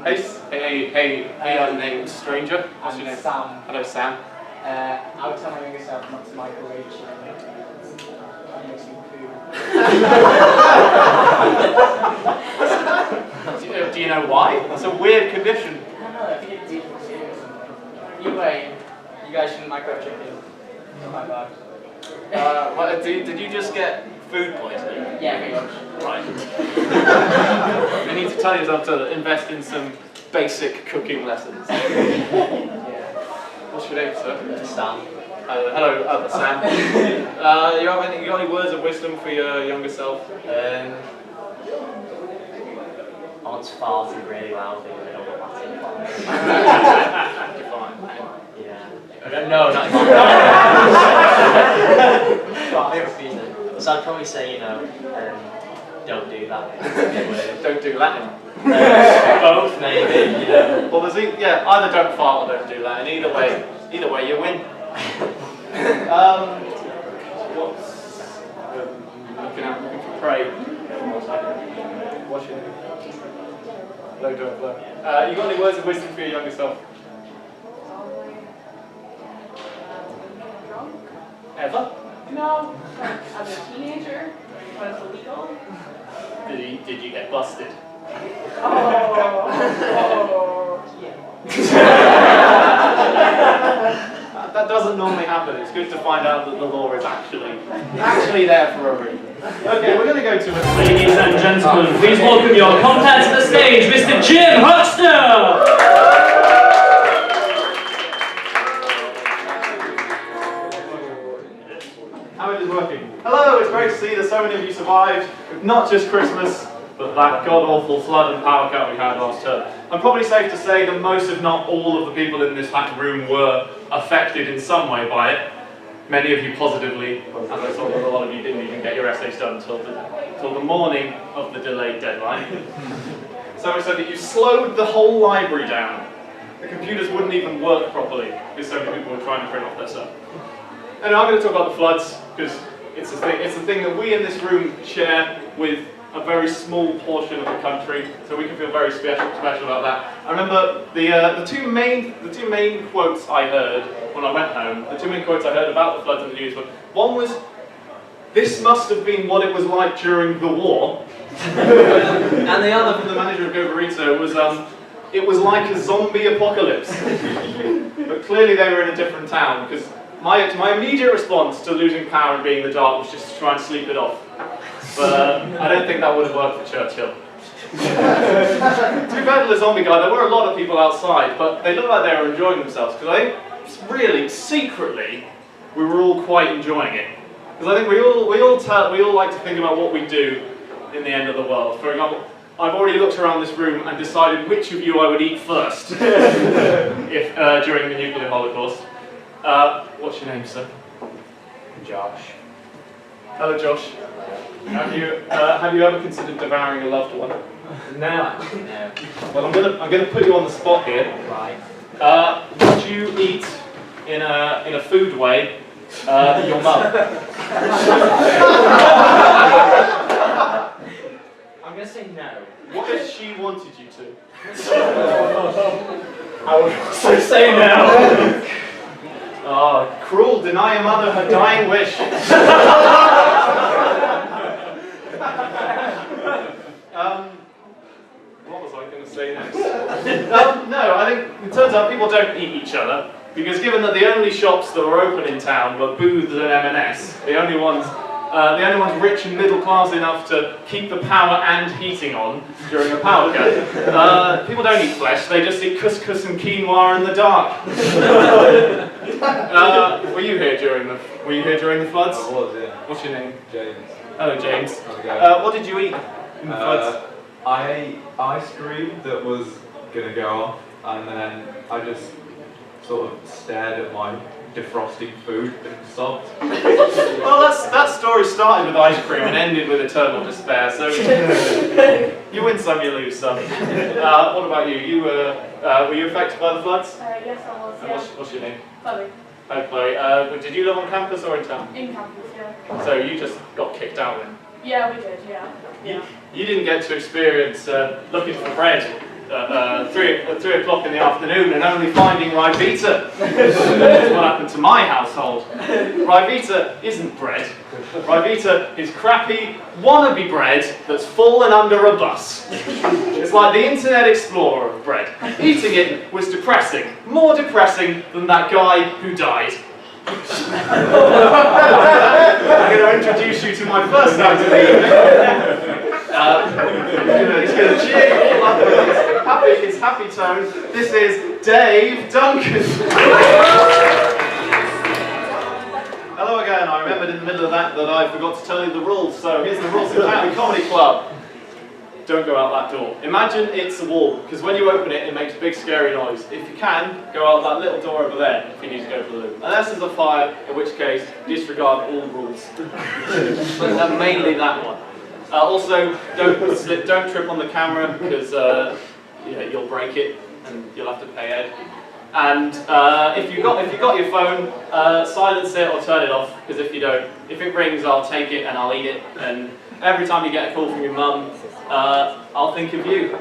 Hey, unnamed stranger. What's your name? Sam. Hello, Sam. I would tell my younger self not to microwave and make some food. Do you know why? It's a weird condition. I don't know, I think it's deep. Either way, you guys shouldn't microwave chicken. Not my bad. Did you just get food poisoning? Yeah, pretty much. Right. You need to tell yourself to invest in some basic cooking lessons. What's your name, sir? Sam. Hello, Sam. You got any words of wisdom for your younger self? I want to fart really loudly, but I don't want that You're fine. Yeah. No, not So I'd probably say, don't do that. Don't do Latin. Both, maybe, Well, either don't fart or don't do Latin. Either way, you win. Looking for prey. What's your name? Hello, don't blow. You got any words of wisdom for your younger self? Ever? No, as a teenager, when it's illegal. Did you get busted? That doesn't normally happen. It's good to find out that the law is actually there for a reason. Okay, we're going to go to it. Ladies and gentlemen, please welcome your Compère to the stage, Mr. Jim Huckster! How it is working. Hello, it's great to see that so many of you survived, not just Christmas, but that god-awful flood and power cut we had last term. I'm probably safe to say that most, if not all, of the people in this room were affected in some way by it. Many of you positively, and I saw that a lot of you didn't even get your essays done until the morning of the delayed deadline. So much so that you slowed the whole library down. The computers wouldn't even work properly because so many people were trying to print off their stuff. And I'm going to talk about the floods because it's a thing that we in this room share with a very small portion of the country, so we can feel very special about that. I remember the two main quotes I heard when I went home. The two main quotes I heard about the floods in the news were, one was, "This must have been what it was like during the war," and the other from the manager of Gogarito was, "It was like a zombie apocalypse." But clearly they were in a different town because my immediate response to losing power and being in the dark was just to try and sleep it off. But I don't think that would have worked for Churchill. To be fair to the zombie guy, there were a lot of people outside, but they looked like they were enjoying themselves, because I think, really, secretly, we were all quite enjoying it. Because I think we all like to think about what we do in the end of the world. For example, I've already looked around this room and decided which of you I would eat first if during the nuclear holocaust. What's your name, sir? Josh. Hello, Josh. Have you ever considered devouring a loved one? No. Well, I'm gonna put you on the spot here. Right. Would you eat in a food way your mum? I'm gonna say no. What if she wanted you to? I would also say no. Oh, cruel! Deny your mother her dying wish. What was I going to say next? No, I think it turns out people don't eat each other because given that the only shops that were open in town were booths and M&S, the only ones rich and middle class enough to keep the power and heating on during a power cut. People don't eat flesh; they just eat couscous and quinoa in the dark. Were you here during the floods? I was, yeah. What's your name? James. Hello, James. How's it going? What did you eat in the floods? I ate ice cream that was gonna go off, and then I just sort of stared at my defrosting food and sobbed. Well, that story started with ice cream and ended with eternal despair. So you win some, you lose some. What about you? Were you affected by the floods? Yes, I was, yeah. What's your name? Chloe. Hi, Chloe. Did you live on campus or in town? In campus, yeah. So you just got kicked out then? Yeah, we did, yeah. You didn't get to experience looking for bread at 3 o'clock in the afternoon and only finding Ribena. That's what happened to my household. Ribena isn't bread. Ribena is crappy wannabe bread that's fallen under a bus. It's like the Internet Explorer of bread. Eating it was depressing, more depressing than that guy who died. I'm going to introduce you to my first act of the evening. He's going to cheer you all up with his happy tone. This is Dave Duncan. Hello again. I remembered in the middle of that I forgot to tell you the rules. So here's the rules of the Comedy Club. Don't go out that door. Imagine it's a wall, because when you open it, it makes a big scary noise. If you can, go out that little door over there if you need to go to the loo. Unless there's a fire, in which case, disregard all rules. But mainly that one. Also, don't trip on the camera, because you'll break it and you'll have to pay Ed. And if you got your phone, silence it or turn it off, because if you don't, if it rings, I'll take it and I'll eat it. And every time you get a call from your mum, I'll think of you.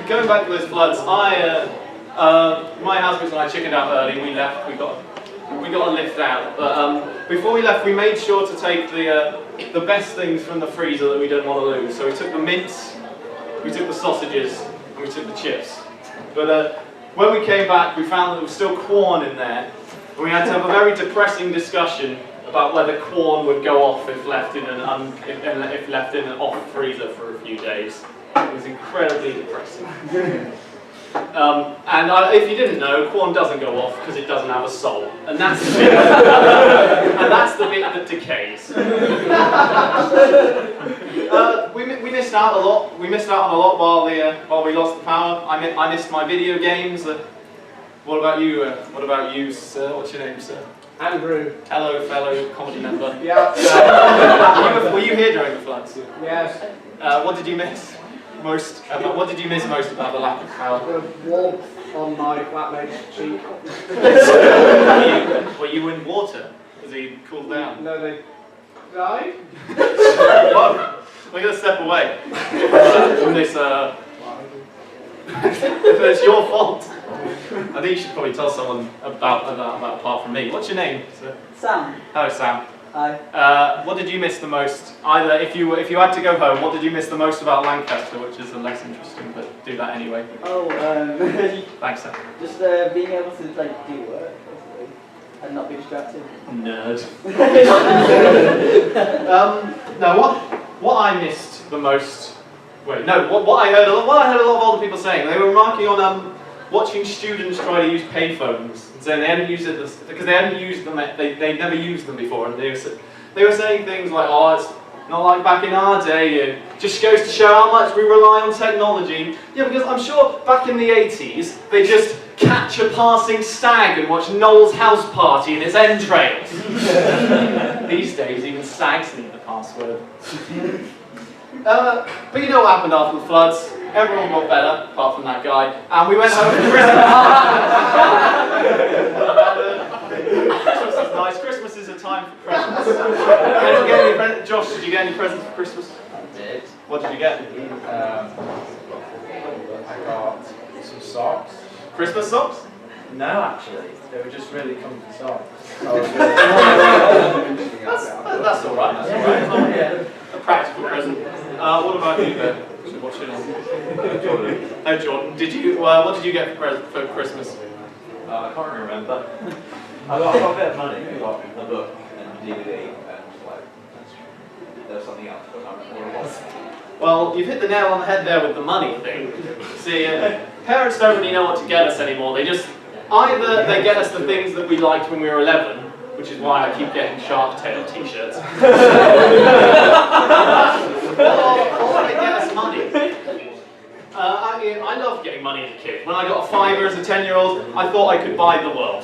Going back to those floods, my housemates and I chickened out early. We left. We got a lift out. But before we left, we made sure to take the best things from the freezer that we didn't want to lose. So we took the mince, we took the sausages, and we took the chips. But when we came back, we found that there was still corn in there, and we had to have a very depressing discussion about whether corn would go off if left in an off freezer for a few days. It was incredibly depressing. If you didn't know, corn doesn't go off because it doesn't have a soul, and that's the bit, that decays. We missed out a lot. We missed out on a lot while we lost the power. I missed my video games. What about you? Sir? What's your name, sir? Andrew. Hello, fellow comedy member. Yeah. Were you here during the floods? Yes. What did you miss most? What did you miss most about the lack of power? The warmth on my flatmate's cheek. Were you in water? Has he cooled down? No, they died. Whoa. We're going to step away from this. It's your fault. I think you should probably tell someone about apart from me. What's your name, sir? Sam. Hello, Sam. Hi. What did you miss the most? Either if you had to go home, what did you miss the most about Lancaster, which is less interesting, but do that anyway. Oh, Thanks, Sam. just being able to do work, basically, and not be distracted. Nerd. No, what I missed the most. Wait, no. What I heard a lot of older people saying. They were remarking on watching students try to use payphones and saying they hadn't used it because they hadn't used them. They'd never used them before, and they were saying things like, "Oh, Not like back in our day. It just goes to show how much we rely on technology. Yeah, because I'm sure back in the 80s, they just catch a passing stag and watch Noel's house party in its entrails. These days, even stags need the password. But you know what happened after the floods? Everyone got better, apart from that guy, and we went home for Christmas. Christmas is nice. Christmas is a time for presents. Anyone get any presents? Josh, did you get any presents for Christmas? I did. What did you get? I got some socks. Christmas socks? No, actually, they were just really comfy socks. That's all right. That's all right. Yeah. A practical present. What about you, Ben? Watching on. Jordan. Oh, Jordan. Did you? What did you get for Christmas? I can't remember. I got a bit of money. I got a book and DVD and like there was something else, but I don't remember what it was. Well, you've hit the nail on the head there with the money thing. See, parents don't really know what to get us anymore. They just either they get us the things that we liked when we were 11, which is why I keep getting Shark Tale t-shirts. Or they get us money. I loved getting money as a kid. When I got a fiver as a 10-year-old, I thought I could buy the world.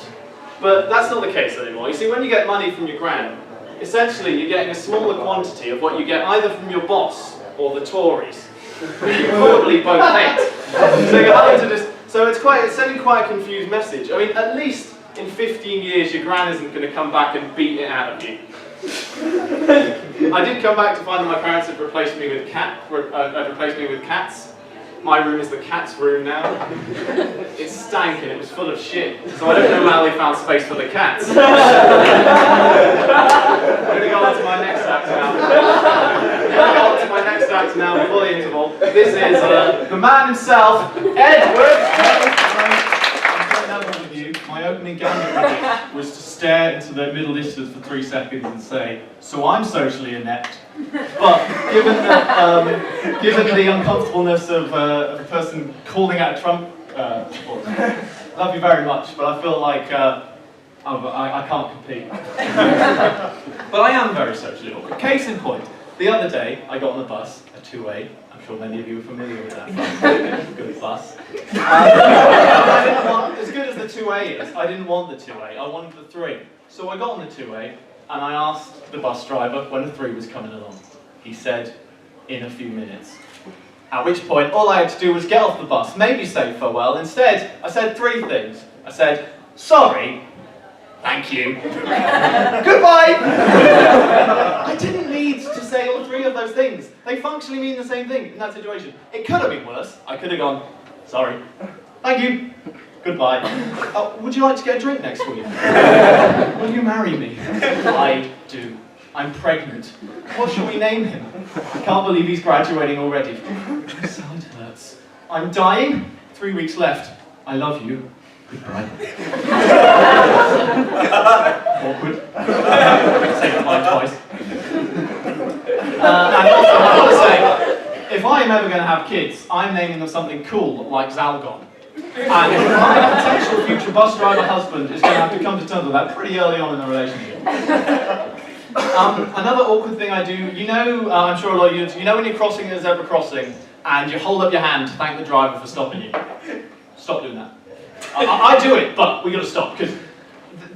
But that's not the case anymore. You see, when you get money from your gran, essentially you're getting a smaller quantity of what you get either from your boss or the Tories, who you probably both hate. So you're having to just, so it's sending quite a confused message. I mean, at least in 15 years, your gran isn't going to come back and beat it out of you. I did come back to find that my parents had replaced me with cats. My room is the cat's room now. It stank and it was full of shit, so I don't know how they found space for the cats. I'm going to go on to my next act now. Before the interval. This is the man himself, Edward. My opening gambit was to stare into the middle distance for 3 seconds and say, "So I'm socially inept." But given the uncomfortableness of a person calling out Trump, love you very much, but I feel like I can't compete. But I am very socially awkward. Case in point, the other day I got on the bus, a 2A. I'm sure many of you are familiar with that. Good bus. I didn't want, as good as the 2A is, I didn't want the 2A, I wanted the 3. So I got on the 2A, and I asked the bus driver when the 3 was coming along. He said, in a few minutes. At which point, all I had to do was get off the bus, maybe say farewell. Instead, I said 3 things. I said, sorry, thank you, goodbye! I didn't need to say all 3 of those things. They functionally mean the same thing in that situation. It could have been worse. I could have gone, sorry, thank you, goodbye. Would you like to get a drink next week? Will you marry me? I do. I'm pregnant. What shall we name him? I can't believe he's graduating already. My side hurts. I'm dying. 3 weeks left. I love you. Goodbye. Awkward. Say goodbye twice. And also, I want to say, if I am ever going to have kids, I'm naming them something cool like Zalgon. And my potential future bus driver husband is going to have to come to terms with that pretty early on in the relationship. Another awkward thing I do, you know, I'm sure a lot of you know when you're crossing a zebra crossing and you hold up your hand to thank the driver for stopping you. Stop doing that. I do it, but we got to stop because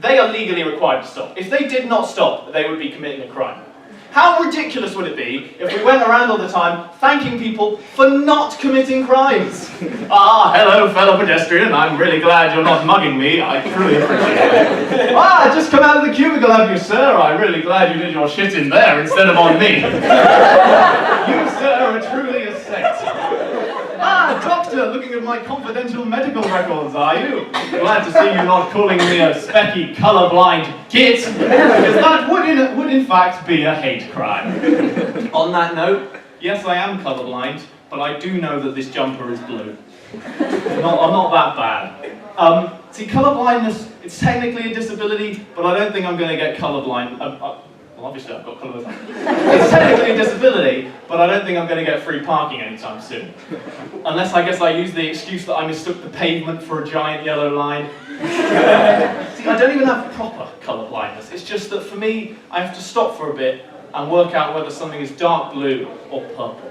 they are legally required to stop. If they did not stop, they would be committing a crime. How ridiculous would it be if we went around all the time thanking people for not committing crimes? Hello, fellow pedestrian. I'm really glad you're not mugging me. I truly appreciate it. Just come out of the cubicle, have you, sir? I'm really glad you did your shit in there instead of on me. You, sir, are truly a saint. Doctor, looking at my confidential medical records, are you? Glad to see you not calling me a specky, colourblind git, because that would in fact be a hate crime. On that note, yes, I am colourblind, but I do know that this jumper is blue. I'm not that bad. See, colourblindness, it's technically a disability, but I don't think I'm going to get colourblind. Well, obviously I've got colours. It's technically a disability, but I don't think I'm going to get free parking anytime soon. Unless I guess I use the excuse that I mistook the pavement for a giant yellow line. See, I don't even have proper colour blindness. It's just that for me, I have to stop for a bit and work out whether something is dark blue or purple.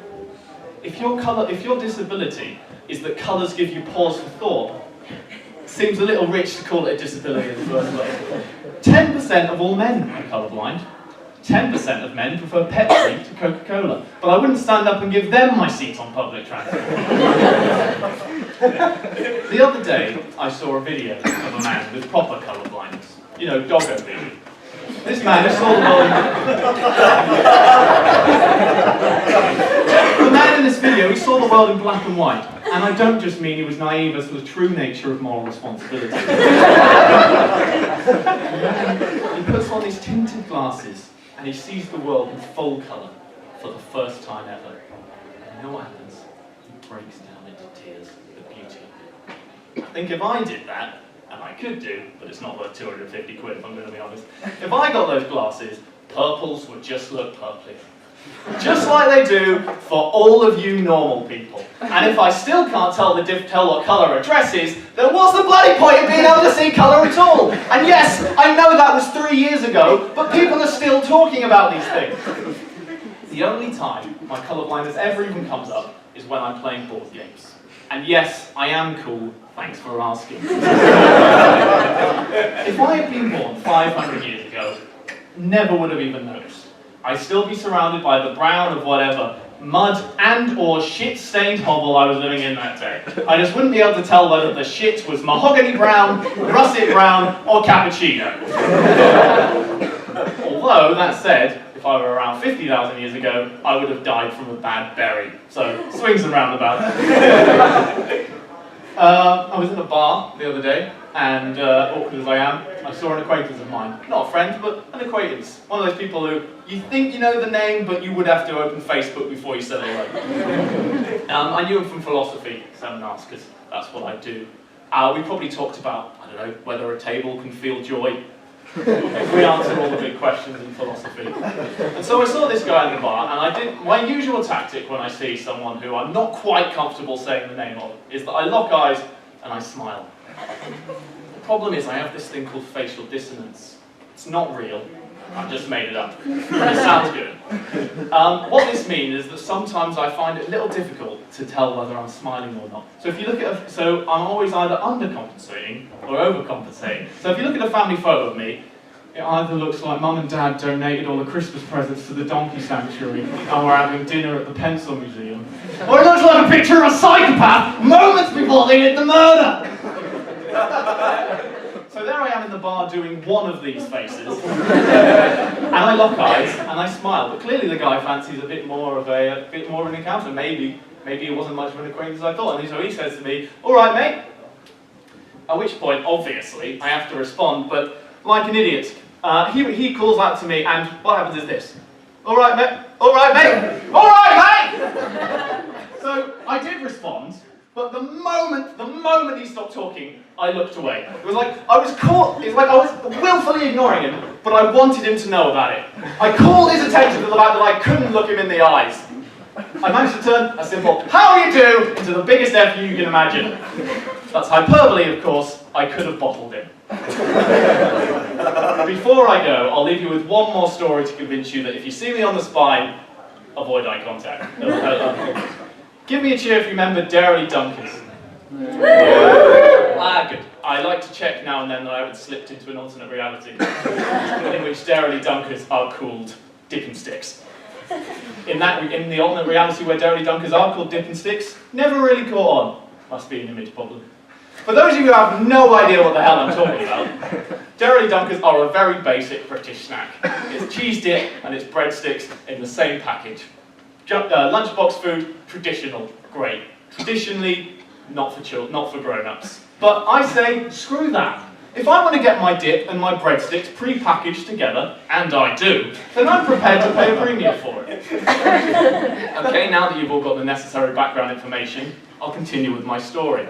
If your disability is that colours give you pause for thought, it seems a little rich to call it a disability in the first place. 10% of all men are colourblind. 10% of men prefer Pepsi to Coca-Cola, but I wouldn't stand up and give them my seat on public transport. The other day, I saw a video of a man with proper colour blindness. You know, doggo vision. This man who saw the world the man in this video, he saw the world in black and white. And I don't just mean he was naive as to the true nature of moral responsibility. He puts on these tinted glasses and he sees the world in full colour for the first time ever. And you know what happens? He breaks down into tears at the beauty of it. I think if I did that, and I could do, but it's not worth 250 quid if I'm going to be honest, if I got those glasses, purples would just look purpley. Just like they do for all of you normal people. And if I still can't tell what colour a dress is, then what's the bloody point of being able to see colour at all? And yes, I know that was 3 years ago, but people are still talking about these things. The only time my colour blindness ever even comes up is when I'm playing board games. And yes, I am cool, thanks for asking. If I had been born 500 years ago, never would have even noticed. I'd still be surrounded by the brown of whatever mud and or shit-stained hovel I was living in that day. I just wouldn't be able to tell whether the shit was mahogany brown, russet brown, or cappuccino. Although, that said, if I were around 50,000 years ago, I would have died from a bad berry. So, swings and roundabouts. I was in a bar the other day, and awkward as I am, I saw an acquaintance of mine. Not a friend, but an acquaintance. One of those people who you think you know the name, but you would have to open Facebook before you said hello. I knew him from philosophy seminars, because that's what I do. We probably talked about, I don't know, whether a table can feel joy. We answer all the big questions in philosophy. And so I saw this guy in the bar, and I did my usual tactic when I see someone who I'm not quite comfortable saying the name of, is that I lock eyes and I smile. The problem is I have this thing called facial dissonance. It's not real. I've just made it up. It sounds good. What this means is that sometimes I find it a little difficult to tell whether I'm smiling or not. So if you look at so I'm always either undercompensating or overcompensating. So if you look at a family photo of me, it either looks like Mum and Dad donated all the Christmas presents to the Donkey Sanctuary and we're having dinner at the Pencil Museum. Or it looks like a picture of a psychopath moments before they did the murder! So there I am in the bar doing one of these faces, and I lock eyes and I smile. But clearly the guy fancies a bit more of an encounter. Maybe it wasn't much of an acquaintance as I thought. And so he says to me, "All right, mate." At which point, obviously, I have to respond, but like an idiot, he calls out to me, and what happens is this: "All right, mate. All right, mate. All right, mate." So I did respond. But the moment he stopped talking, I looked away. It was like I was willfully ignoring him, but I wanted him to know about it. I called his attention to the fact that I couldn't look him in the eyes. I managed to turn a simple "how you do" into the biggest F you can imagine. That's hyperbole, of course. I could have bottled him. Before I go, I'll leave you with one more story to convince you that if you see me on the spine, avoid eye contact. Give me a cheer if you remember Derely Dunkers. Good. I like to check now and then that I haven't slipped into an alternate reality in which Derely Dunkers are called Dippin' Sticks. In the alternate reality where Derely Dunkers are called Dippin' Sticks, never really caught on. Must be an image problem. For those of you who have no idea what the hell I'm talking about, Derely Dunkers are a very basic British snack. It's cheese dip and it's breadsticks in the same package. Lunchbox food, traditional, great. Traditionally, not for grown-ups. But I say, screw that. If I want to get my dip and my breadsticks pre-packaged together, and I do, then I'm prepared to pay a premium for it. Okay, now that you've all got the necessary background information, I'll continue with my story.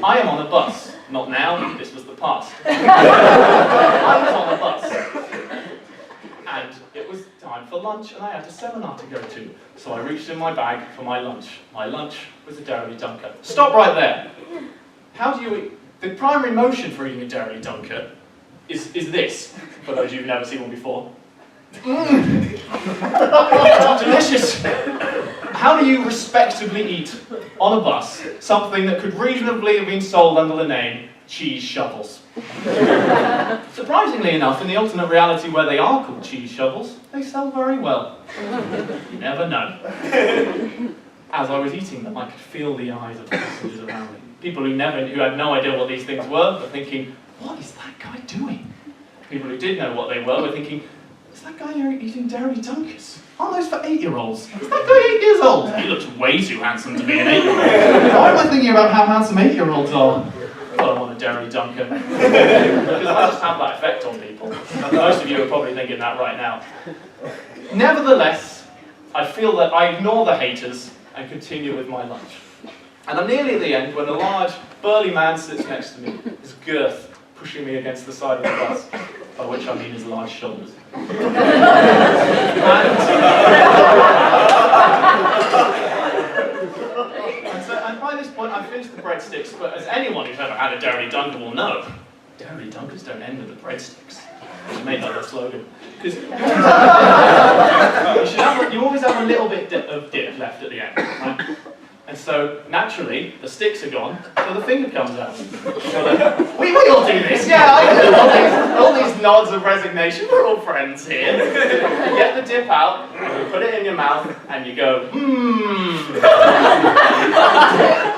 I am on a bus. Not now, this was the past. I was on a bus. And it was time for lunch, and I had a seminar to go to. So I reached in my bag for my lunch. My lunch was a Derely Dunker. Stop right there. How do you eat? The primary motion for eating a Derely Dunker is this, for those of you who've never seen one before. Delicious. How do you respectably eat on a bus something that could reasonably have been sold under the name cheese shovels? Surprisingly enough, in the alternate reality where they are called cheese shovels, they sell very well. You never know. As I was eating them, I could feel the eyes of the passengers around me. People who had no idea what these things were thinking, what is that guy doing? People who did know what they were thinking, is that guy eating dairy dunkers? Aren't those for 8-year-olds? Is that guy 8 years old? He looks way too handsome to be an 8-year-old. Why am I thinking about how handsome 8-year-olds are? Well, I want a dairy dunker. Because I just have that effect on people. Most of you are probably thinking that right now. Nevertheless, I feel that I ignore the haters and continue with my lunch. And I'm nearly at the end when a large, burly man sits next to me, his girth pushing me against the side of the bus, by which I mean his large shoulders. And by this point, I've finished the breadsticks, but as anyone who's ever had a dairy dunker will know, dairy dunkers don't end with the breadsticks. It's made like a slogan. Because you always have a little bit of dip left at the end, right? And so, naturally, the sticks are gone, so the finger comes out. We all do this, yeah, I do. All these nods of resignation, we're all friends here. You get the dip out, you put it in your mouth, and you go,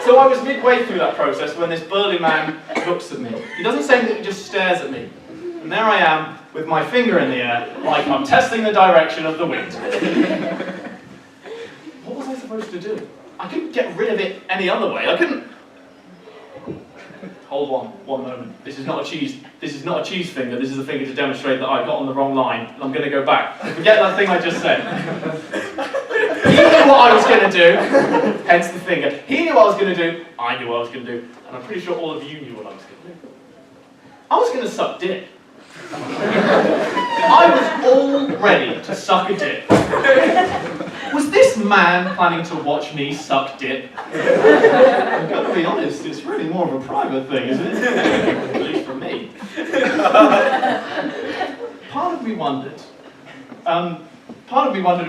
So I was midway through that process when this burly man looks at me. He doesn't say anything, he just stares at me. And there I am, with my finger in the air, like I'm testing the direction of the wind. What was I supposed to do? I couldn't get rid of it any other way. I couldn't. Hold on, one moment. This is not a cheese finger. This is a finger to demonstrate that I got on the wrong line, and I'm going to go back. Forget that thing I just said. He knew what I was going to do, hence the finger. He knew what I was going to do. I knew what I was going to do, and I'm pretty sure all of you knew what I was going to do. I was going to suck dick. I was all ready to suck a dick. Was this man planning to watch me suck dip? I've got to be honest, it's really more of a private thing, isn't it? At least for me. Part of me wondered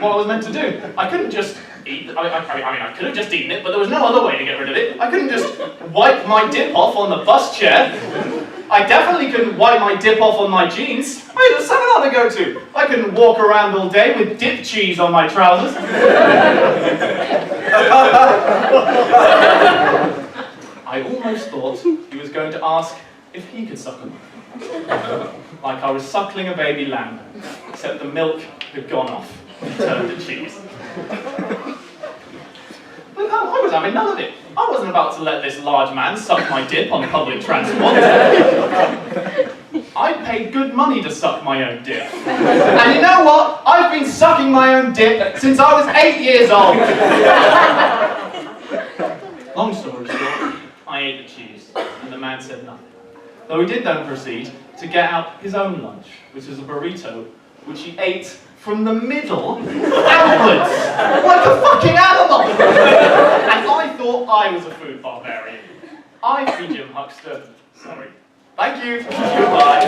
what I was meant to do. I couldn't just eat, I could have just eaten it, but there was no other way to get rid of it. I couldn't just wipe my dip off on the bus chair. I definitely couldn't wipe my dip off on my jeans. I had a seminar to go to. I couldn't walk around all day with dip cheese on my trousers. I almost thought he was going to ask if he could suckle me. Like I was suckling a baby lamb, except the milk had gone off and turned to cheese. But I was having none of it. I wasn't about to let this large man suck my dip on public transport. I paid good money to suck my own dip. And you know what? I've been sucking my own dip since I was 8 years old. Long story short, I ate the cheese, and the man said nothing. Though he did then proceed to get out his own lunch, which was a burrito, which he ate from the middle outwards, like a fucking animal! And I thought I was a food barbarian. I've been Jim Huckster. Sorry. Thank you. Goodbye.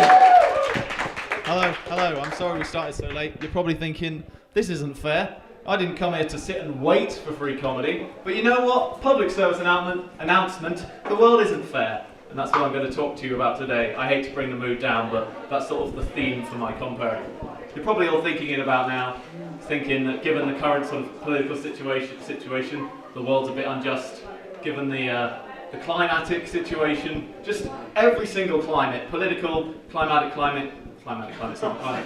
Hello, I'm sorry we started so late. You're probably thinking, this isn't fair. I didn't come here to sit and wait for free comedy. But you know what? Public service announcement, the world isn't fair. And that's what I'm going to talk to you about today. I hate to bring the mood down, but that's sort of the theme for my Compère. You're probably all thinking it about now, thinking that given the current sort of political situation, the world's a bit unjust. Given the climatic situation, just every single climate, political, climatic's not climate.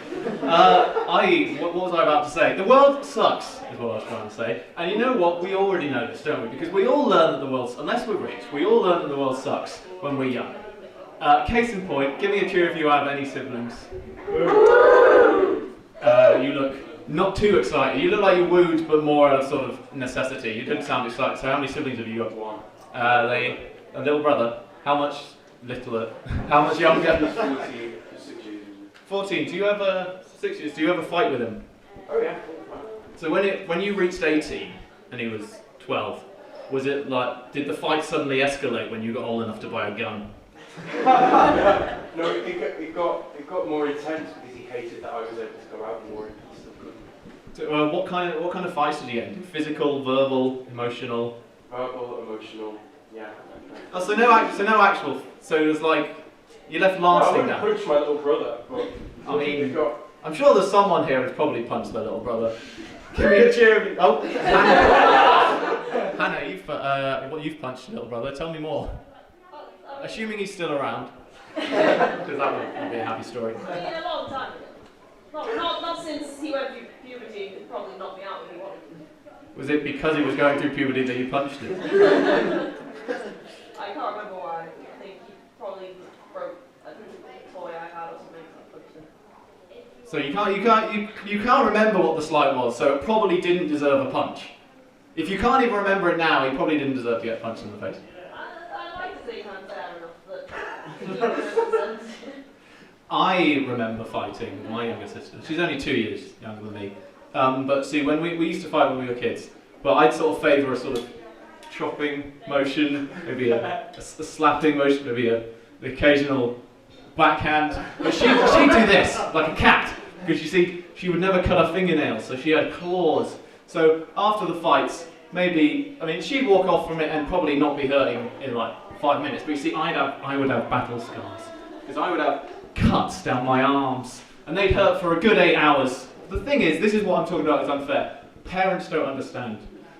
What was I about to say? The world sucks, is what I was trying to say. And you know what? We already know this, don't we? Because we all learn that the world, unless we're rich, we all learn that the world sucks when we're young. Case in point, give me a cheer if you have any siblings. You look not too excited. You look like you wooed, but more out of sort of necessity. You didn't sound excited. So how many siblings have you got? One. A little brother. How much littler? How much younger? 14. Do you ever 6 years? Do you ever fight with him? Oh yeah. So when you reached 18 and he was 12, was it like, did the fight suddenly escalate when you got old enough to buy a gun? No, it got more intense because he hated that I was able to go out more. What kind of fights did you get into? Physical, verbal, emotional? Verbal, emotional, yeah. Oh, so no actual. So it was like you left lasting I damage. punched my little brother, but I mean, I'm sure there's someone here who's probably punched their little brother. Give me a cheer. Oh, Hannah, you've punched your little brother. Tell me more. Assuming he's still around, because that would be a happy story. I mean, a long time ago. Not since he went through puberty. He could probably knock me out if he wanted. Was it because he was going through puberty that you punched him? I can't remember why. I think he probably broke a toy I had or something. So you can't remember what the slight was. So it probably didn't deserve a punch. If you can't even remember it now, he probably didn't deserve to get punched in the face. I like to think I'm fair enough that he remembers. I remember fighting with my younger sister. She's only 2 years younger than me. But see, when we used to fight when we were kids, but I'd sort of favour a sort of chopping motion, maybe a slapping motion, maybe the occasional backhand. But she'd do this, like a cat, because you see, she would never cut her fingernails, so she had claws. So after the fights, she'd walk off from it and probably not be hurting in like 5 minutes. But you see, I would have battle scars, because I would have cuts down my arms, and they'd hurt for a good 8 hours. The thing is, this is what I'm talking about is unfair. Parents don't understand.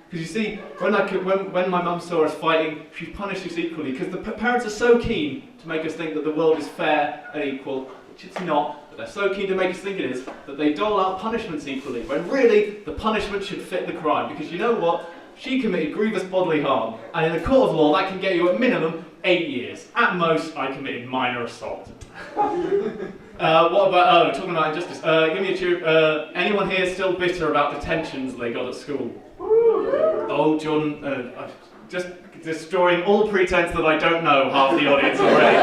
Because you see, when my mum saw us fighting, she punished us equally, because the parents are so keen to make us think that the world is fair and equal, which it's not, but they're so keen to make us think it is, that they dole out punishments equally, when really the punishment should fit the crime. Because you know what? She committed grievous bodily harm, and in the court of law that can get you at minimum 8 years. At most, I committed minor assault. What about, talking about injustice, give me a cheer. Anyone here still bitter about detentions they got at school? Oh, Jordan, just destroying all pretense that I don't know half the audience already.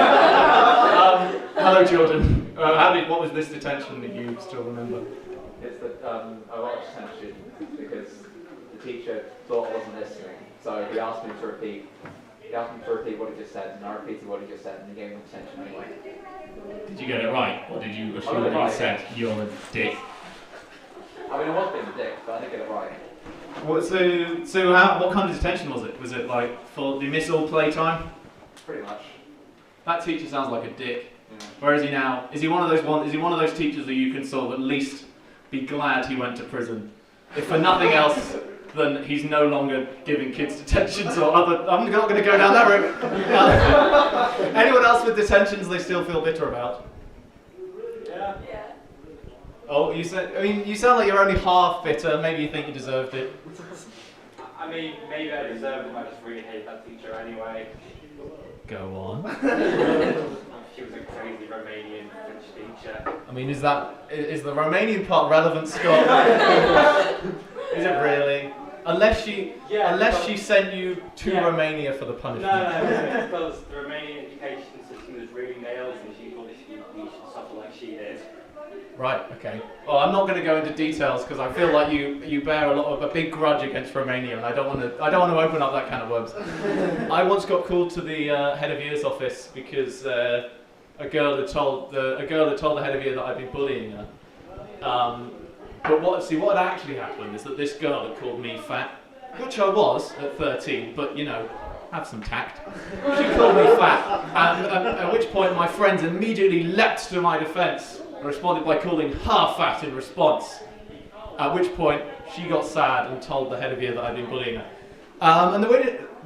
Hello, Jordan. What was this detention that you still remember? It's that I got detention because the teacher thought I wasn't listening, so he asked me to repeat. He asked me to repeat what he just said, and I repeated what he just said, and he gave me detention anyway. Did you get it right, or did you assume that he said you're a dick? I mean, I was being a dick, but I didn't get it right. What kind of detention was it? Was it like for the miss all playtime? Pretty much. That teacher sounds like a dick. Yeah. Where is he now? Is he one of those teachers that you can sort of at least be glad he went to prison? If for nothing else, then he's no longer giving kids detentions or other. I'm not going to go down that route. Anyone else with detentions they still feel bitter about? Yeah. Oh, you sound like you're only half bitter. Maybe you think you deserved it. I mean, maybe I deserved it. I just really hate that teacher anyway. Go on. She was a crazy Romanian French teacher. I mean, is the Romanian part relevant, Scott? Is it really? Unless she sent you to Romania for the punishment. No, because the Romanian education system is really nailed, and she thought you should suffer like she did. Right. Okay. Well, I'm not going to go into details because I feel like you bear a big grudge against Romania, and I don't want to open up that kind of worms. I once got called to the head of year's office because a girl had told the head of year that I'd been bullying her. But what had actually happened is that this girl had called me fat, which I was at 13, but have some tact. She called me fat, and at which point my friends immediately leapt to my defence and responded by calling her fat in response. At which point she got sad and told the head of year that I'd been bullying her. And the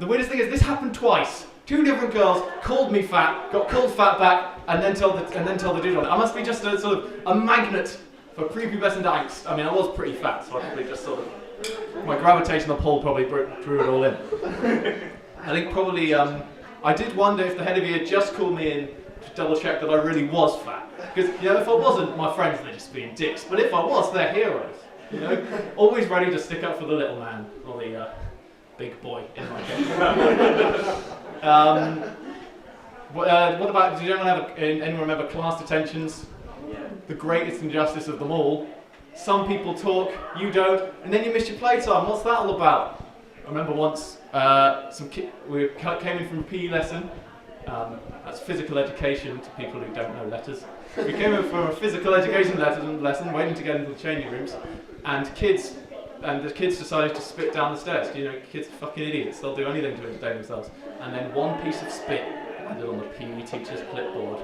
weirdest thing is this happened twice. 2 different girls called me fat, got called fat back, and then told the dude on it. I must be just a sort of a magnet for prepubescent angst. I mean, I was pretty fat, so I probably just sort of my gravitational pull probably drew it all in. I think probably I did wonder if the head of year just called me in to double check that I really was fat. Because if I wasn't, my friends they're just being dicks. But if I was, they're heroes. Always ready to stick up for the little man or the big boy in my case. What about? Did anyone remember class detentions? Yeah. The greatest injustice of them all. Some people talk, you don't, and then you miss your playtime. What's that all about? I remember once we came in from a PE lesson. That's physical education to people who don't know letters. We came in for a physical education lesson, waiting to get into the changing rooms, And the kids decided to spit down the stairs. You know, kids are fucking idiots. They'll do anything to entertain themselves. And then one piece of spit landed on the PE teacher's clipboard.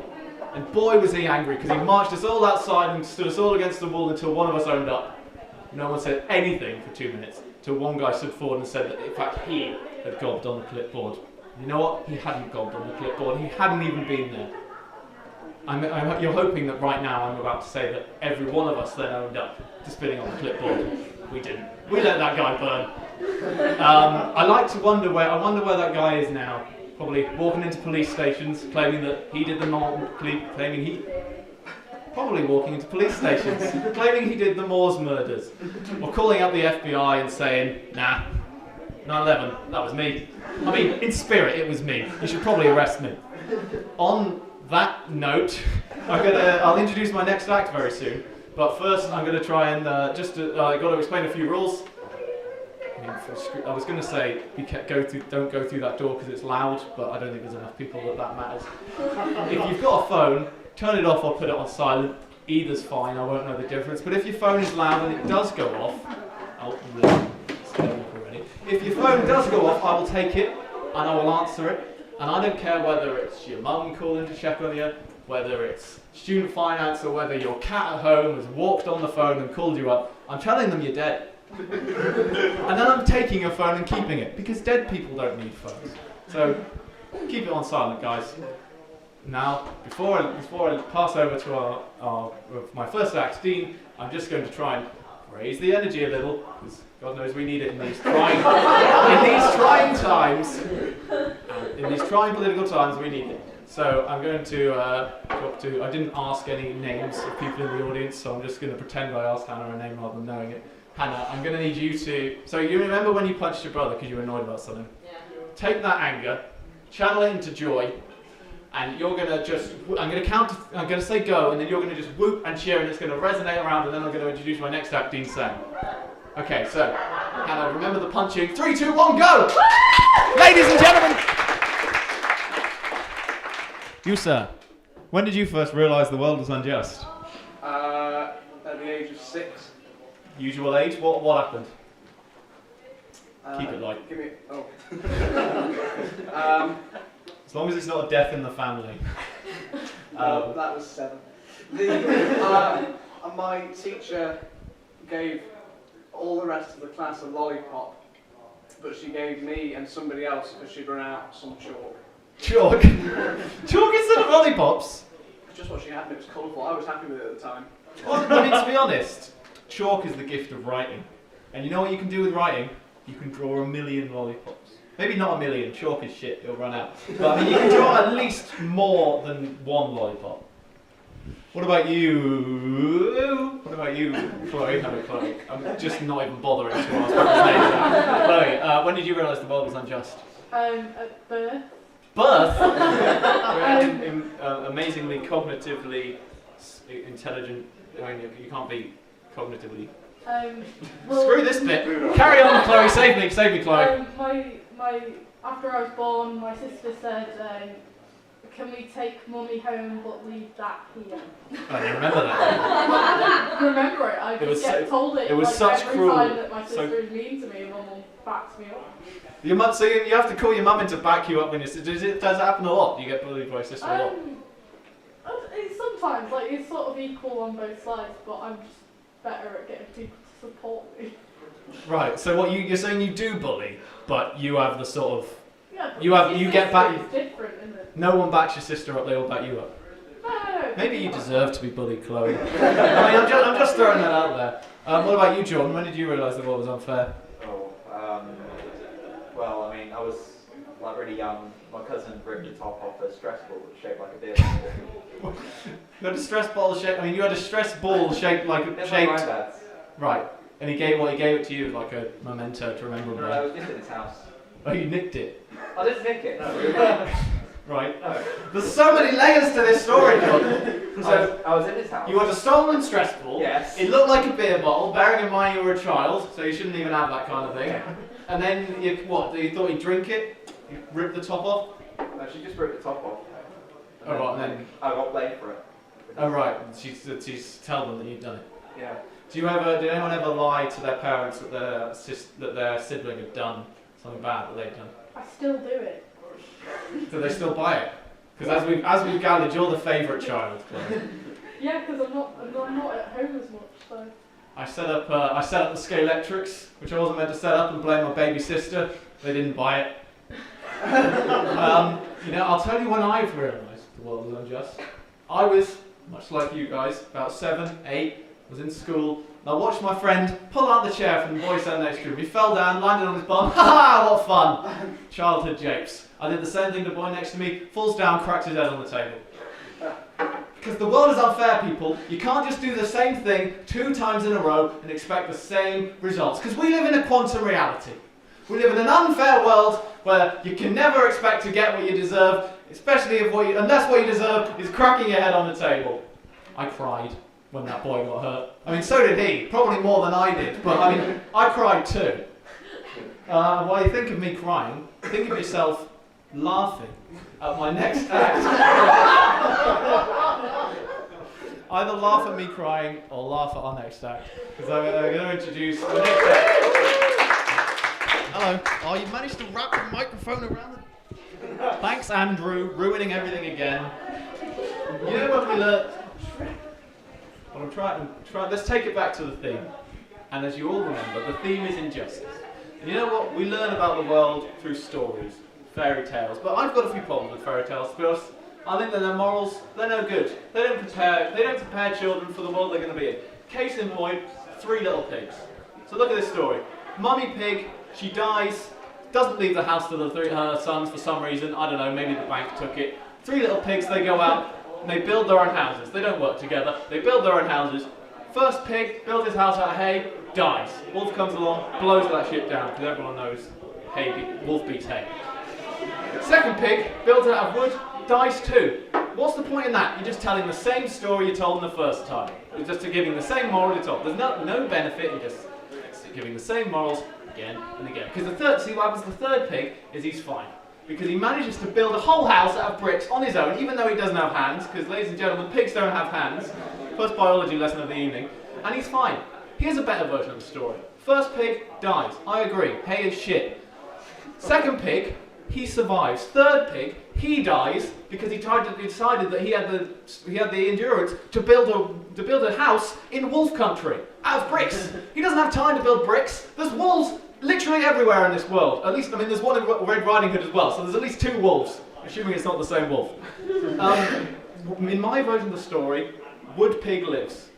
And boy was he angry, because he marched us all outside and stood us all against the wall until one of us owned up. No one said anything for 2 minutes, till one guy stood forward and said that in fact he had gobbed on the clipboard. You know what? He hadn't gobbed on the clipboard. He hadn't even been there. You're hoping that right now I'm about to say that every one of us then owned up to spitting on the clipboard. We didn't. We let that guy burn. I wonder where that guy is now. Probably walking into police stations, claiming that he did the probably walking into police stations, claiming he did the Moors murders, or calling up the FBI and saying, nah, 9/11, that was me. I mean, in spirit, it was me. You should probably arrest me. On that note, I'll introduce my next act very soon. But first, I'm going to try and I got to explain a few rules. I was going to say don't go through that door because it's loud, but I don't think there's enough people that matters. If you've got a phone, turn it off or put it on silent. Either's fine. I won't know the difference. But if your phone is loud and it does go off, if your phone does go off, I will take it and I will answer it. And I don't care whether it's your mum calling to check on you, whether it's student finance, or whether your cat at home has walked on the phone and called you up. I'm telling them you're dead. And then I'm taking your phone and keeping it, because dead people don't need phones. So keep it on silent, guys. Now, before I pass over to my first act, Dean, I'm just going to try and raise the energy a little, because God knows we need it in these trying times. In these trying political times, we need it. So I'm going to talk to. I didn't ask any names of people in the audience, so I'm just going to pretend I asked Hannah a name rather than knowing it. Hannah, I'm going to need you to. So you remember when you punched your brother because you were annoyed about something? Yeah. Take that anger, channel it into joy, and you're going to just. I'm going to say go, and then you're going to just whoop and cheer, and it's going to resonate around, and then I'm going to introduce my next act, Dean Sang. Okay, so Hannah, remember the punching. 3, 2, 1, go! Ladies and gentlemen. You, sir, when did you first realise the world was unjust? At the age of 6. Usual age? What happened? Keep it light. Give me. Oh. As long as it's not a death in the family. No, that was 7. My teacher gave all the rest of the class a lollipop, but she gave me and somebody else because she'd run out some chalk. Chalk? Chalk instead of lollipops? It's just what she had, and it was colourful. I was happy with it at the time. Well, I mean, to be honest, chalk is the gift of writing. And you know what you can do with writing? You can draw 1,000,000 lollipops. Maybe not 1,000,000, chalk is shit, it'll run out. But I mean, you can draw at least more than one lollipop. What about you? Chloe? Hello, Chloe. I'm just not even bothering to ask people's names. Chloe, when did you realise the world was unjust? At birth. Birth? Amazingly cognitively intelligent. I mean, you can't be cognitively. Well, screw this bit. Carry on, Chloe. Save me, Chloe. After I was born, my sister said, "Can we take Mummy home but leave that here?" I didn't remember that. I didn't remember it. I just get told it. It was like, such every cruel. time that my sister is mean to me, and Mum backs me up. Your mum, so you have to call your mum in to back you up when you. Does it happen a lot? Do you get bullied by your sister a lot? It's sometimes it's sort of equal on both sides, but I'm just better at getting people to support me. Right. So what you're saying you do bully, but you have the sort of. Yeah. You get back. It's different, isn't it? No one backs your sister up. They all back you up. No. Maybe you deserve to be bullied, Chloe. I mean, I'm just throwing that out there. What about you, John? When did you realise the world was unfair? Well, I mean, I was really young. My cousin ripped the top off a stress ball shaped like a beer bottle. You had a stress ball shaped. I mean, you had a stress ball shaped like a shaped. Right, and he gave it to you as like a memento to remember him. No, I was just in his house. Oh, you nicked it. I didn't nick it. No. Right. No. There's so many layers to this story, John. So I was in his house. You had a stolen stress ball. Yes. It looked like a beer bottle. Bearing in mind you were a child, so you shouldn't even have that kind of thing. And then you thought he'd drink it? You ripped the top off? No, she just ripped the top off. And then I got blamed for it. Oh right, she's tell them that you've done it. Yeah. Did anyone ever lie to their parents that their sibling had done something bad that they'd done? I still do it. Do they still buy it? Because as we've gathered, you're the favourite child, Claire. Yeah, because I'm not at home as much, so. I set up the Scalextrics, which I wasn't meant to set up, and blame my baby sister. They didn't buy it. I'll tell you when I've realised the world was unjust. I was, much like you guys, about 7, 8, was in school, and I watched my friend pull out the chair from the boy sat next to him. He fell down, landed on his bum. Ha ha! What fun! Childhood japes. I did the same thing to the boy next to me. Falls down, cracks his head on the table. Because the world is unfair, people. You can't just do the same thing 2 times in a row and expect the same results. Because we live in a quantum reality. We live in an unfair world where you can never expect to get what you deserve, especially unless what you deserve is cracking your head on the table. I cried when that boy got hurt. I mean, so did he. Probably more than I did. But I mean, I cried too. While you think of me crying, think of yourself laughing at my next act. Either laugh at me crying or laugh at our next act. Because I'm going to introduce the next act. Hello. Oh, you managed to wrap the microphone around the... Thanks, Andrew. Ruining everything again. You know what we learned? Well, I'm trying. Let's take it back to the theme. And as you all remember, the theme is injustice. And you know what? We learn about the world through stories, fairy tales. But I've got a few problems with fairy tales because I think that their morals, they're no good. They don't prepare children for the world they're going to be in. Case in point, 3 little pigs. So look at this story. Mummy pig, she dies, doesn't leave the house to her sons for some reason. I don't know, maybe the bank took it. 3 little pigs, they go out and they build their own houses. They don't work together. They build their own houses. First pig builds his house out of hay, dies. Wolf comes along, blows that shit down because everyone knows wolf beats hay. Second pig builds it out of wood, dies too. What's the point in that? You're just telling the same story you told them the first time. You're just giving the same moral you told. There's no benefit in just giving the same morals again and again. Because what happens to the third pig is he's fine. Because he manages to build a whole house out of bricks on his own, even though he doesn't have hands, because ladies and gentlemen, pigs don't have hands. First biology lesson of the evening. And he's fine. Here's a better version of the story. First pig dies. I agree. Hay is shit. Second pig, he survives. Third pig, he dies because he decided that he had the endurance to build a house in wolf country out of bricks. He doesn't have time to build bricks. There's wolves literally everywhere in this world. At least, I mean, there's one in Red Riding Hood as well. So there's at least 2 wolves, assuming it's not the same wolf. In my version of the story, Wood Pig lives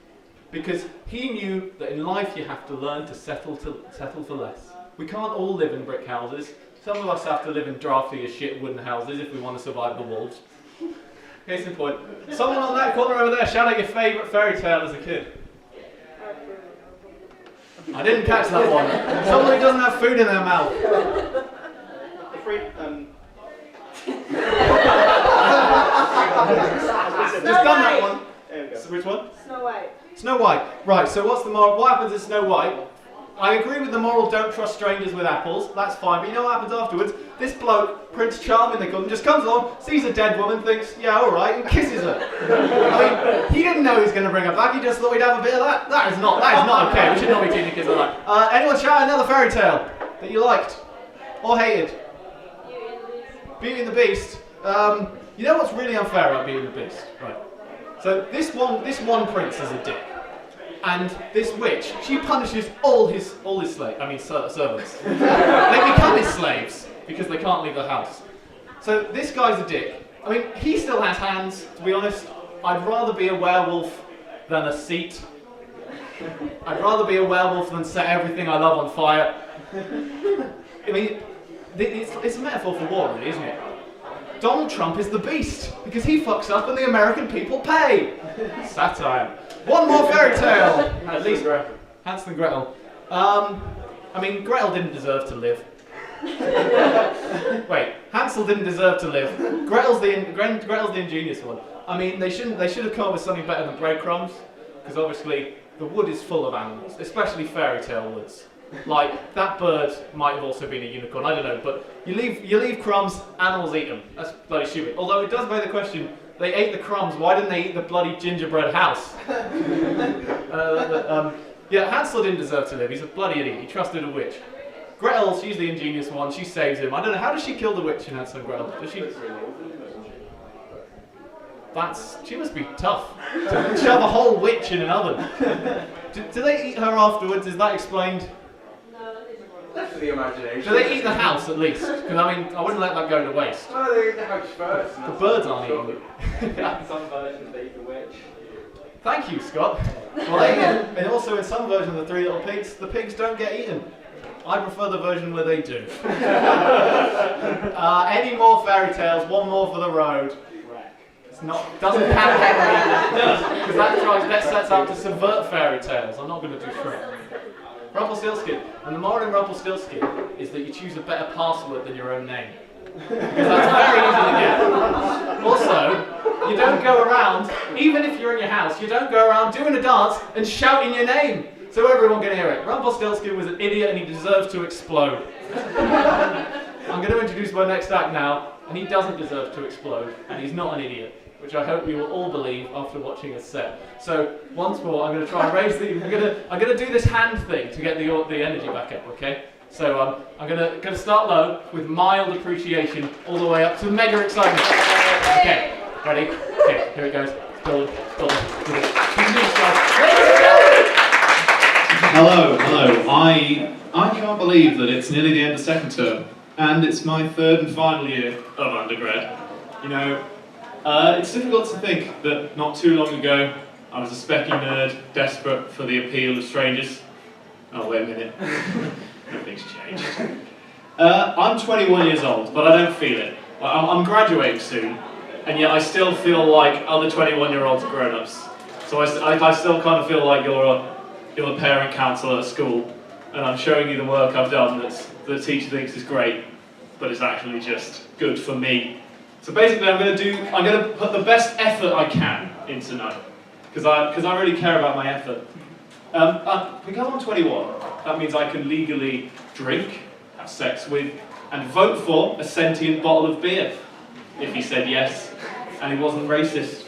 because he knew that in life you have to learn to settle for less. We can't all live in brick houses. Some of us have to live in drafty as shit wooden houses if we want to survive the wolves. Case in point. Someone on that corner over there, shout out your favourite fairy tale as a kid. I didn't catch that one. Someone who doesn't have food in their mouth. Just done that one. There we go. So which one? Snow White. Snow White. Right, so what's the moral? What happens in Snow White? I agree with the moral, don't trust strangers with apples. That's fine, but you know what happens afterwards? This bloke, Prince Charming they call him, just comes along, sees a dead woman, thinks, yeah, alright, and kisses her. I mean, he didn't know he was going to bring her back, he just thought he'd have a bit of that. That is not okay, we should not be teaching kids like that. Anyone shout another fairy tale that you liked? Or hated? Beauty and the Beast. You know what's really unfair about Beauty and the Beast? Right. So this one prince is a dick. And this witch, she punishes all his servants. They become his slaves because they can't leave the house. So this guy's a dick. I mean, he still has hands, to be honest. I'd rather be a werewolf than a seat. I'd rather be a werewolf than set everything I love on fire. I mean, it's a metaphor for war, really, isn't it? Donald Trump is the beast because he fucks up and the American people pay. Satire. One more fairy tale. At least Hansel and Gretel. I mean, Gretel didn't deserve to live. Wait, Hansel didn't deserve to live. Gretel's the ingenious one. I mean, they should have come up with something better than breadcrumbs, because obviously the wood is full of animals, especially fairy tale woods. Like, that bird might have also been a unicorn, I don't know, but you leave crumbs, animals eat them. That's bloody stupid. Although it does beg the question, they ate the crumbs, why didn't they eat the bloody gingerbread house? Yeah, Hansel didn't deserve to live. He's a bloody idiot. He trusted a witch. Gretel, she's the ingenious one. She saves him. I don't know, how does she kill the witch in Hansel and Gretel? Does she? She must be tough. To shove a whole witch in an oven. Do they eat her afterwards? Is that explained? Left to the imagination. Do they eat the house at least? Because I mean, I wouldn't let that go to waste. Oh, they eat the house first. The birds aren't eating it. In some versions they eat the witch. Thank you, Scott. Well, and also in some version of the Three Little Pigs, the pigs don't get eaten. I prefer the version where they do. Any more fairy tales? One more for the road. Doesn't count Henry, because that sets out to subvert fairy tales. I'm not going to do Shrek. Rumpelstiltskin. And the moral in Rumpelstiltskin is that you choose a better password than your own name. Because that's very easy to get. Also, you don't go around, even if you're in your house, you don't go around doing a dance and shouting your name so everyone can hear it. Rumpelstiltskin was an idiot and he deserves to explode. I'm going to introduce my next act now, and he doesn't deserve to explode, and he's not an idiot, which I hope you will all believe after watching a set. So once more, I'm going to try and raise the. I'm going to do this hand thing to get the energy back up. Okay. So I'm going to start low with mild appreciation all the way up to mega excitement. Okay. Ready? Okay. Here it goes. Build. Hello. I can't believe that it's nearly the end of second term, and it's my third and final year of undergrad. You know. It's difficult to think that not too long ago I was a specky nerd, desperate for the appeal of strangers. Oh, wait a minute. Nothing's changed. I'm 21 years old, but I don't feel it. I'm graduating soon, and yet I still feel like other 21-year-olds are grown-ups. So I still kind of feel like you're the parent counsellor at school, and I'm showing you the work I've done that the teacher thinks is great, but it's actually just good for me. So basically, I'm going to put the best effort I can in tonight, because I really care about my effort. Because I'm 21, that means I can legally drink, have sex with, and vote for a sentient bottle of beer, if he said yes, and he wasn't racist.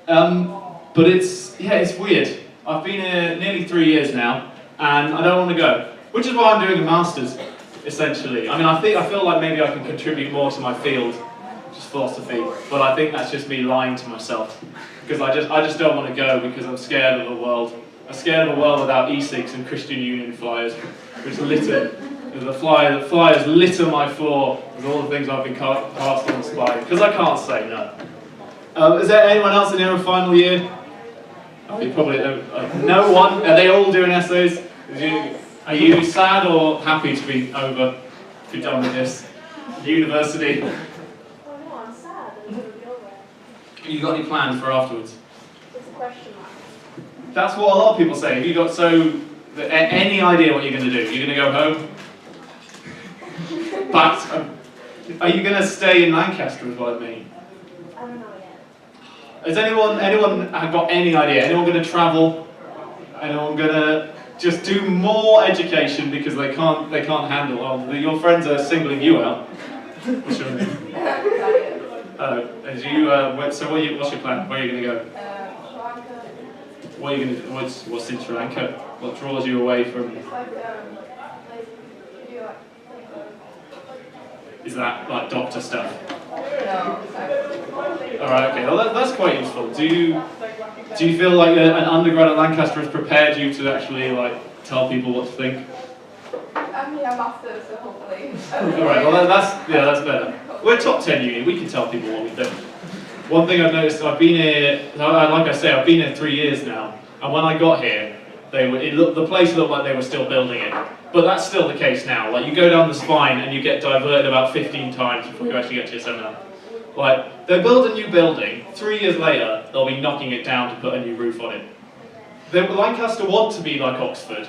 But it's weird. I've been here nearly 3 years now, and I don't want to go, which is why I'm doing a master's. Essentially, I mean, I feel like maybe I can contribute more to my field, which is philosophy. But I think that's just me lying to myself, because I just don't want to go because I'm scared of the world. I'm scared of a world without e-cigs and Christian Union flyers, which litter the flyers litter my floor with all the things I've been cast on the spine. Because I can't say no. Is there anyone else in here in final year? You probably no one. Are they all doing essays? Are you sad or happy to be over, to be done with this? University? Oh no, I'm sad. You got any plans for afterwards? It's a question mark. That's what a lot of people say. Have you got any idea what you're going to do? You're going to go home? But are you going to stay in Lancaster as well as me? I don't know yet. Has anyone got any idea? Anyone going to travel? Anyone going to just do more education because they can't handle? Oh, your friends are singling you out. What's your name? So what's your plan? Where are you going to go? Sri Lanka. What are you going to? What's in Sri Lanka? What draws you away from? It's like you like. Is that like doctor stuff? No. All right. Okay. Well, that's quite useful. Do you feel like an undergrad at Lancaster has prepared you to actually like tell people what to think? I mean, I'm master's, so hopefully. All right. Well, that's better. We're top 10 uni. We can tell people what we think. One thing I've noticed, I've been here. Like I say, I've been here 3 years now. And when I got here, the place looked like they were still building it. But that's still the case now. Like you go down the spine and you get diverted about 15 times before you actually get to your seminar. Like they build a new building. 3 years later, they'll be knocking it down to put a new roof on it. Lancaster want to be like Oxford,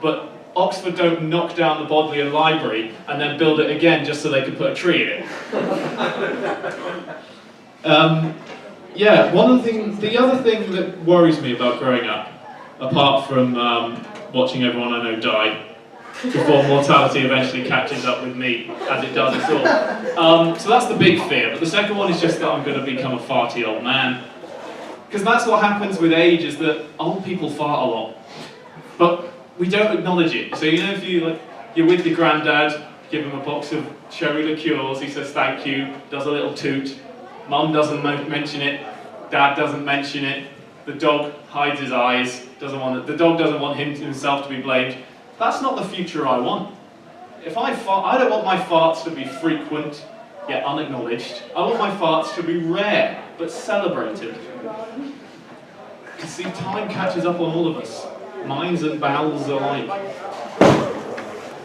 but Oxford don't knock down the Bodleian Library and then build it again just so they can put a tree in it. Yeah, the other thing that worries me about growing up, apart from watching everyone I know die before mortality eventually catches up with me, as it does us all. So that's the big fear, but the second one is just that I'm going to become a farty old man. Because that's what happens with age, is that old people fart a lot. but we don't acknowledge it. So you know, if you're with your granddad, give him a box of cherry liqueurs, he says thank you, does a little toot. Mum doesn't mention it, Dad doesn't mention it. The dog hides his eyes, the dog doesn't want himself to be blamed. That's not the future I want. If I don't want my farts to be frequent, yet unacknowledged. I want my farts to be rare, but celebrated. Because see, time catches up on all of us, minds and bowels alike.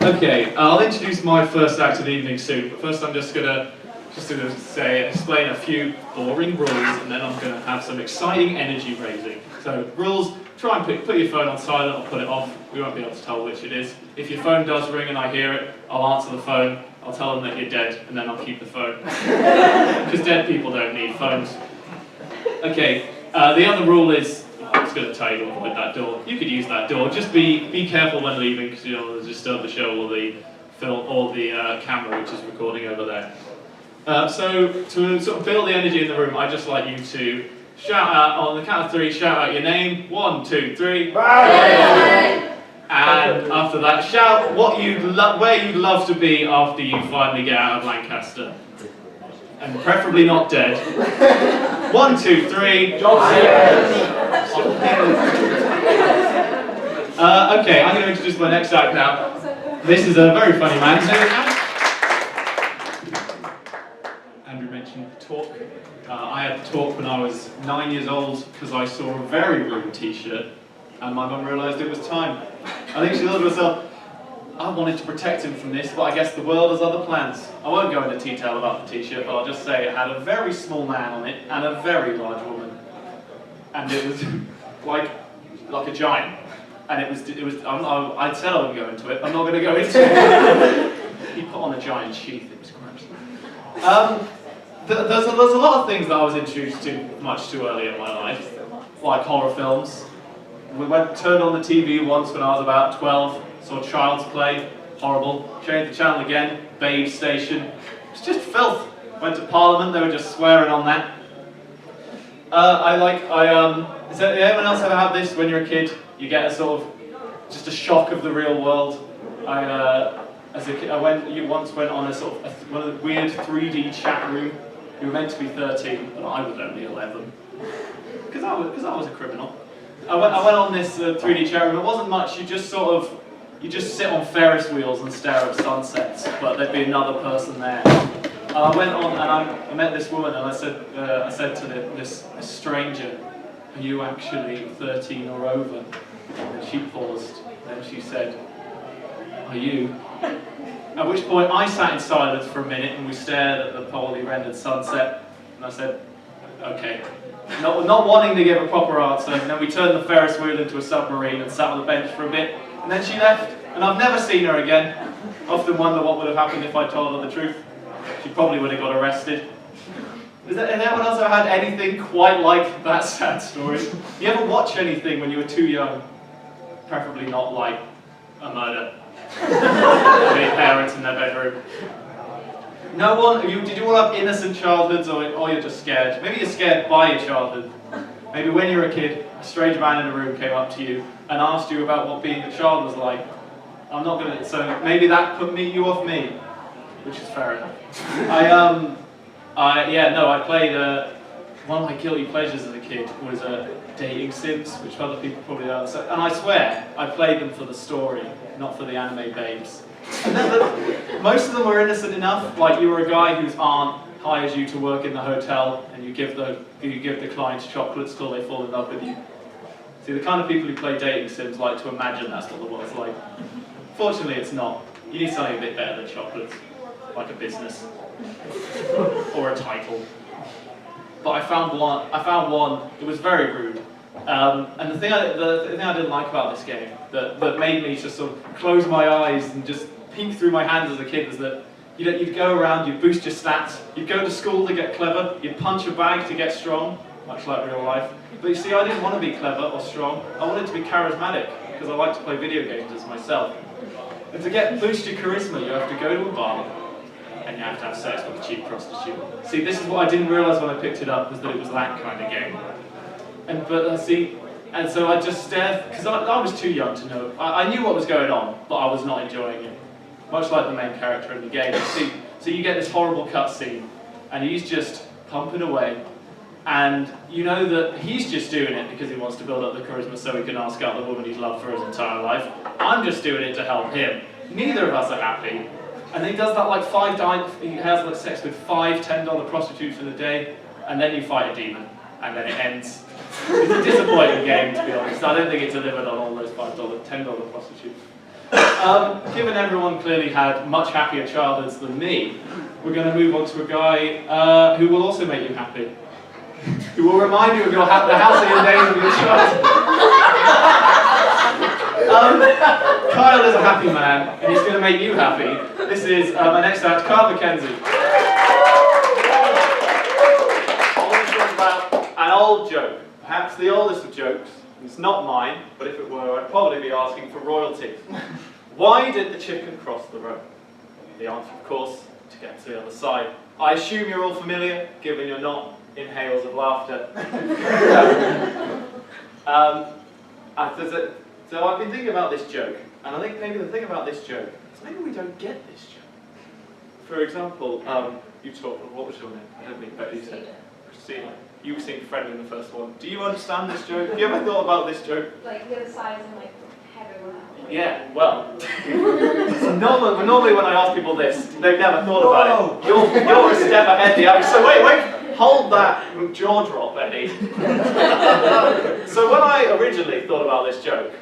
Okay, I'll introduce my first act of the evening soon, but first I'm just gonna explain a few boring rules, and then I'm gonna have some exciting energy raising. So rules: try and put your phone on silent or put it off. We won't be able to tell which it is. If your phone does ring and I hear it, I'll answer the phone. I'll tell them that you're dead, and then I'll keep the phone. Because dead people don't need phones. Okay, the other rule is, I was going to tell you to avoid that door. You could use that door. Just be careful when leaving, because you don't want to disturb the show or the film or the camera which is recording over there. So to sort of build the energy in the room, I'd just like you to shout out on the count of 3. Shout out your name. 1, 2, 3. Bye. And after that, shout where you'd love to be after you finally get out of Lancaster, and preferably not dead. 1, 2, 3. Okay, I'm going to introduce my next act now. This is a very funny man. His name is Andrew mentioned talk. I had the talk when I was 9 years old because I saw a very rude T-shirt, and my mum realised it was time. I think she thought to herself, I wanted to protect him from this, but I guess the world has other plans. I won't go into detail about the T-shirt, but I'll just say it had a very small man on it and a very large woman, and it was like a giant. And it was. I said I wouldn't go into it. I'm not going to go into it. He put on a giant sheath. It was gross. There's a lot of things that I was introduced to much too early in my life, like horror films. We turned on the TV once when I was about 12, saw Child's Play, horrible. Changed the channel again, Babe Station. It's just filth. Went to Parliament, they were just swearing on that. Has anyone else ever had this when you're a kid? You get a sort of, just a shock of the real world. As a kid, you once went on a sort of, one of the weird 3D chat room. You were meant to be 13, but I was only 11. Because I was a criminal. I went on this 3D chat room. It wasn't much. You just sit on Ferris wheels and stare at sunsets, but there'd be another person there. I went on and I met this woman, and I said to this stranger, "Are you actually 13 or over?" And she paused. Then she said, "Are you?" At which point I sat in silence for a minute, and we stared at the poorly rendered sunset. And I said, "Okay." Not wanting to give a proper answer, and then we turned the Ferris wheel into a submarine and sat on the bench for a bit, and then she left, and I've never seen her again. Often wonder what would have happened if I told her the truth. She probably would have got arrested. Has anyone else ever had anything quite like that sad story? You ever watch anything when you were too young? Preferably not like a murder. Your parents in their bedroom. No one, did you all have innocent childhoods, or you're just scared? Maybe you're scared by your childhood. Maybe when you were a kid, a strange man in a room came up to you and asked you about what being a child was like. So maybe that put you off me, which is fair enough. I played, one of my guilty pleasures as a kid was dating sims, which other people probably don't. And I swear, I played them for the story, not for the anime babes. And then most of them were innocent enough, like you were a guy whose aunt hires you to work in the hotel, and you give the clients chocolates till they fall in love with you. See, the kind of people who play dating sims like to imagine that's what the world's like. Fortunately, it's not. You need something a bit better than chocolates, like a business or a title. But I found one. It was very rude. And the thing I didn't like about this game that made me just sort of close my eyes and just peek through my hands as a kid was that you'd go around, you'd boost your stats, you'd go to school to get clever, you'd punch a bag to get strong, much like real life. But you see, I didn't want to be clever or strong. I wanted to be charismatic because I like to play video games as myself. And to boost your charisma, you have to go to a bar and you have to have sex with a cheap prostitute. See, this is what I didn't realise when I picked it up, was that it was that kind of game. But see, And so I just stared, because I was too young to know. I knew what was going on, but I was not enjoying it. Much like the main character in the game. So you get this horrible cutscene, and he's just pumping away, and you know that he's just doing it because he wants to build up the charisma so he can ask out the woman he's loved for his entire life. I'm just doing it to help him. Neither of us are happy. And then he does that like he has like sex with 5 $10 prostitutes in a day, and then you fight a demon, and then it ends. It's a disappointing game, to be honest. I don't think it delivered on all those $5, $10 prostitutes. Given everyone clearly had much happier childhoods than me, we're going to move on to a guy who will also make you happy. Who will remind you of the halcyon days of your childhood. Kyle is a happy man, and he's going to make you happy. This is my next act, Kyle McKenzie. I want to talk about an old joke, perhaps the oldest of jokes. It's not mine, but if it were, I'd probably be asking for royalties. Why did the chicken cross the road? The answer, of course, to get to the other side. I assume you're all familiar, given you're not in hails of laughter. So I've been thinking about this joke, and I think maybe the thing about this joke is maybe we don't get this joke. For example, you talked, what was your name? I don't think Betty said. Christina. You seemed friendly in the first one. Do you understand this joke? Have you ever thought about this joke? Like the other side and like heaven. Yeah, well, normally when I ask people this, they've never thought about it. You're a step ahead the average. So wait, hold that jaw drop, Eddie. So when I originally thought about this joke,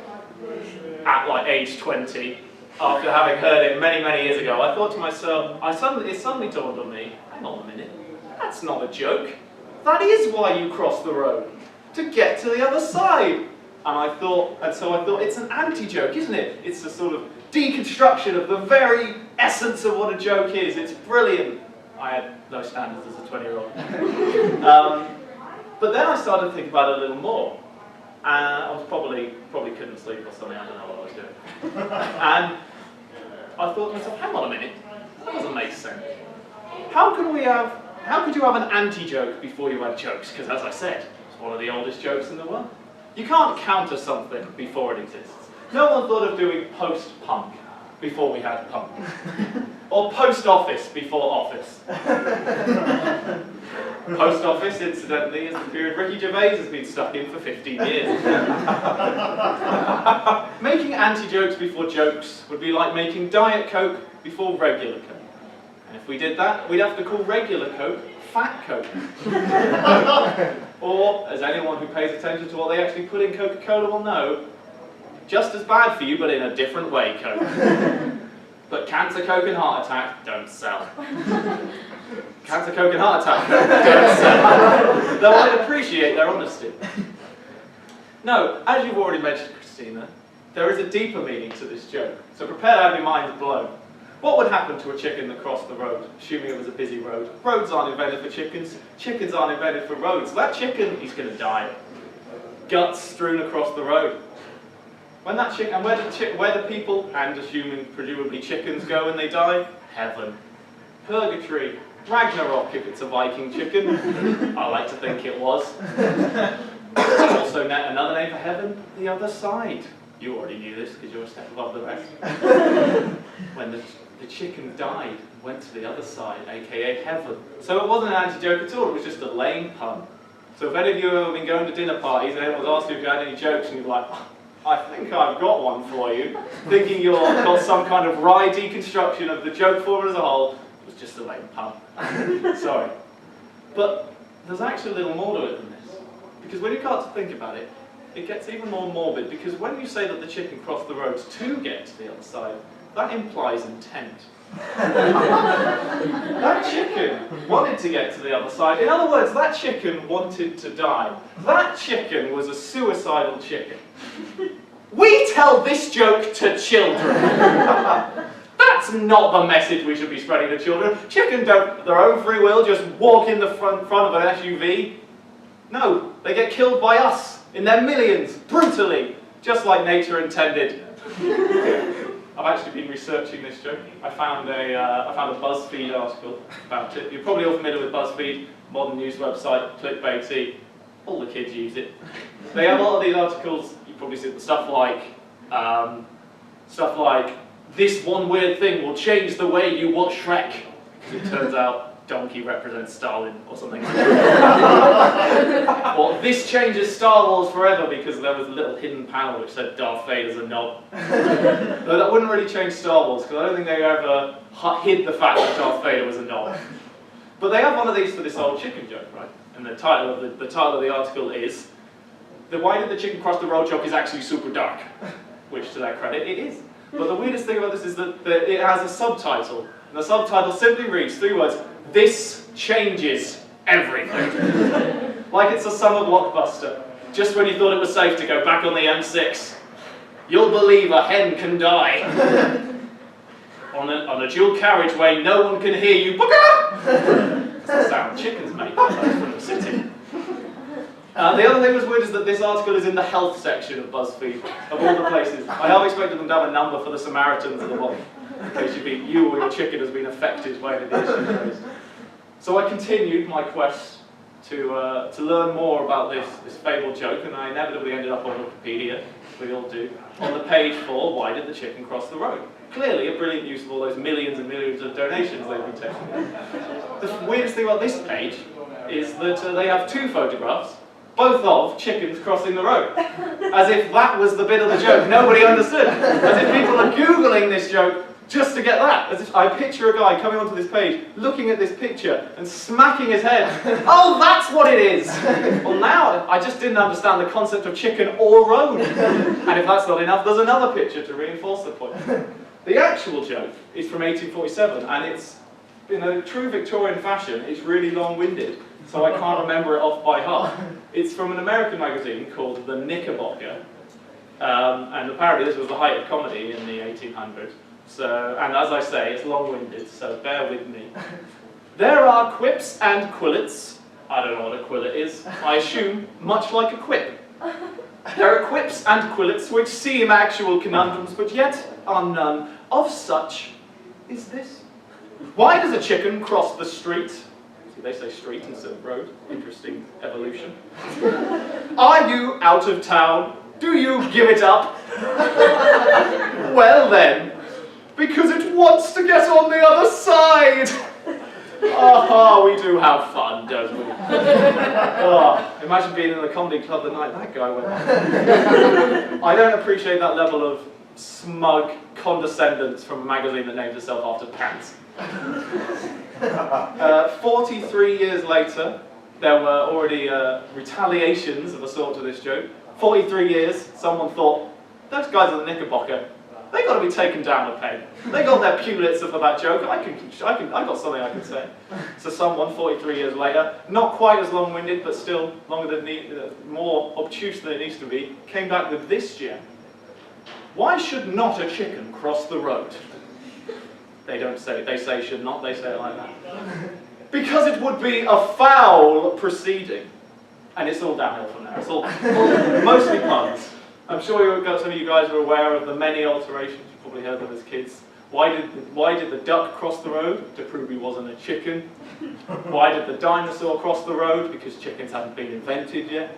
at like age 20, after having heard it many, many years ago, I thought to myself, it suddenly dawned on me, hang on a minute, that's not a joke. That is why you cross the road, to get to the other side. So I thought, it's an anti-joke, isn't it? It's a sort of deconstruction of the very essence of what a joke is. It's brilliant. I had no standards as a 20-year-old. But then I started to think about it a little more. And I was probably couldn't sleep or something, I don't know what I was doing. And I thought to myself, hang on a minute, that doesn't make sense. How could you have an anti-joke before you had jokes? Because as I said, it's one of the oldest jokes in the world. You can't counter something before it exists. No one thought of doing post-punk before we had punk. Or post-office before office. Post-office, incidentally, is the period Ricky Gervais has been stuck in for 15 years. Making anti-jokes before jokes would be like making Diet Coke before regular Coke. And if we did that, we'd have to call regular Coke Fat Coke. Or, as anyone who pays attention to what they actually put in Coca-Cola will know, just as bad for you, but in a different way, Coke. But Cancer Coke and Heart Attack don't sell. Cancer Coke and Heart Attack don't sell. Though I'd appreciate their honesty. No, as you've already mentioned, Christina, there is a deeper meaning to this joke. So prepare to have your minds blown. What would happen to a chicken that crossed the road, assuming it was a busy road? Roads aren't invented for chickens. Chickens aren't invented for roads. That chicken, he's going to die. Guts strewn across the road. When that chicken, and where the people, and assuming presumably chickens, go when they die? Heaven. Purgatory. Ragnarok, if it's a Viking chicken. I like to think it was. Also another name for heaven, the other side. You already knew this because you're a step above the rest. When the chicken died and went to the other side, aka heaven. So it wasn't an anti-joke at all, it was just a lame pun. So if any of you have ever been going to dinner parties and everyone's asked you if you had any jokes and you're like, I think I've got one for you, thinking you've got some kind of wry deconstruction of the joke form as a whole, it was just a lame pun. Sorry. But there's actually a little more to it than this. Because when you start to think about it, it gets even more morbid, because when you say that the chicken crossed the roads to get to the other side, that implies intent. That chicken wanted to get to the other side. In other words, that chicken wanted to die. That chicken was a suicidal chicken. We tell this joke to children. That's not the message we should be spreading to children. Chickens don't, their own free will, just walk in the front of an SUV. No, they get killed by us. In their millions, brutally, just like nature intended. I've actually been researching this joke. I found a BuzzFeed article about it. You're probably all familiar with BuzzFeed, modern news website, clickbaity. All the kids use it. They have a lot of these articles, you probably see stuff like, this one weird thing will change the way you watch Shrek. Because it turns out donkey represents Stalin or something. Or this changes Star Wars forever because there was a little hidden panel which said Darth Vader's a knob. Though that wouldn't really change Star Wars because I don't think they ever hid the fact that Darth Vader was a knob. But they have one of these for this old chicken joke, right? And the title of the article is, Why Did the Chicken Cross the Road joke is actually super dark. Which, to their credit, it is. But the weirdest thing about this is that it has a subtitle. And the subtitle simply reads 3 words, this changes everything. Like it's a summer blockbuster. Just when you thought it was safe to go back on the M6. You'll believe a hen can die. On a dual carriageway, no one can hear you. That's the sound chickens make from the city. The other thing that was weird is that this article is in the health section of BuzzFeed, of all the places. I half expected them to have a number for the Samaritans at the bottom, in case you or your chicken has been affected by any of the issues raised. So I continued my quest to learn more about this fabled joke, and I inevitably ended up on Wikipedia, we all do, on the page for Why Did the Chicken Cross the Road? Clearly a brilliant use of all those millions and millions of donations they've been taking. The weirdest thing about this page is that they have 2 photographs, both of chickens crossing the road. As if that was the bit of the joke nobody understood. As if people are Googling this joke just to get that. As if I picture a guy coming onto this page, looking at this picture and smacking his head. Oh, that's what it is! Well now, I just didn't understand the concept of chicken or road. And if that's not enough, there's another picture to reinforce the point. The actual joke is from 1847, and it's, in a true Victorian fashion, it's really long-winded. So I can't remember it off by heart. It's from an American magazine called The Knickerbocker, and apparently this was the height of comedy in the 1800s. So, and as I say, it's long-winded, so bear with me. There are quips and quillets. I don't know what a quillet is. I assume much like a quip. There are quips and quillets which seem actual conundrums, but yet are none. Of such is this. Why does a chicken cross the street? They say street instead of road. Interesting evolution. Are you out of town? Do you give it up? Well then, because it wants to get on the other side. Ah, we do have fun, don't we? Oh, imagine being in the comedy club the night that guy went. I don't appreciate that level of smug condescendence from a magazine that names itself after pants. 43 years later, there were already retaliations of a sort to this joke. 43 years, someone thought, those guys at the Knickerbocker, they got to be taken down a peg. They got their Pulitzer for that joke. I got something I can say. So someone, 43 years later, not quite as long-winded, but still longer than more obtuse than it needs to be, came back with this gem. Why should not a chicken cross the road? They don't say, they say should not, they say it like that. Because it would be a foul proceeding. And it's all downhill from there. It's all mostly puns. I'm sure some of you guys are aware of the many alterations, you've probably heard them as kids. Why did the duck cross the road? To prove he wasn't a chicken. Why did the dinosaur cross the road? Because chickens hadn't been invented yet.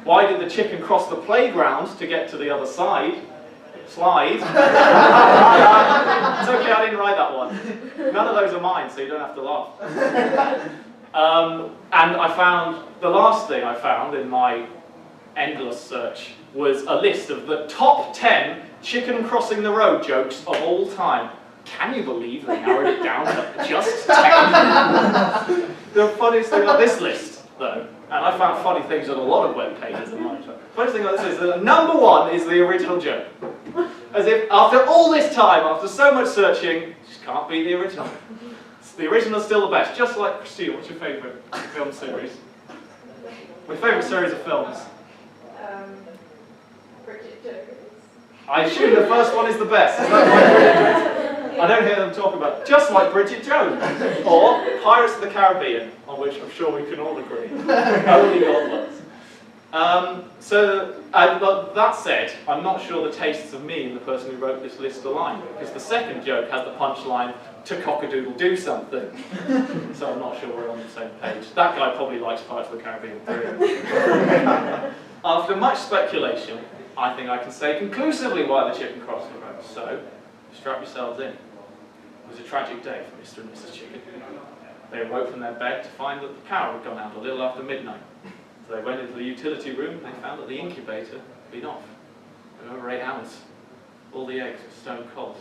Why did the chicken cross the playground? To get to the other side. Slide. It's okay, I didn't write that one. None of those are mine, so you don't have to laugh. And I found, the last thing I found in my endless search was a list of the top 10 chicken crossing the road jokes of all time. Can you believe they narrowed it down to just 10? The funniest thing about this list, though, and I found funny things on a lot of web pages in my time. The funniest thing about this is that number 1 is the original joke. As if after all this time, after so much searching, you just can't beat the original. The original's still the best. Just like Christine, what's your favourite film series? My favourite series of films? Bridget Jones. I assume the first one is the best. Is that why Bridget Jones? I don't hear them talk about just like Bridget Jones. Or Pirates of the Caribbean, on which I'm sure we can all agree. Only God loves. But that said, I'm not sure the tastes of me and the person who wrote this list align, because the second joke has the punchline, to cock-a-doodle-do something. So I'm not sure we're on the same page. That guy probably likes Pirates of the Caribbean 3. After much speculation, I think I can say conclusively why the chicken crossed the road. So, strap yourselves in. It was a tragic day for Mr. and Mrs. Chicken. They awoke from their bed to find that the power had gone out a little after midnight. So they went into the utility room and they found that the incubator had been off for over 8 hours. All the eggs were stone cold.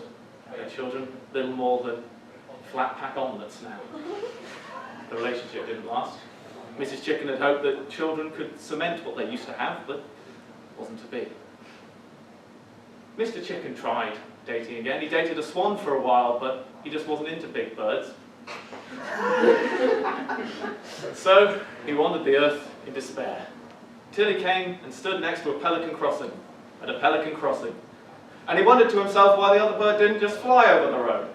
Their children, little more than flat pack omelettes now. The relationship didn't last. Mrs. Chicken had hoped that children could cement what they used to have, but it wasn't to be. Mr. Chicken tried dating again. He dated a swan for a while, but he just wasn't into big birds. So he wandered the earth in despair, till he came and stood next to a pelican crossing, at a pelican crossing. And he wondered to himself why the other bird didn't just fly over the road.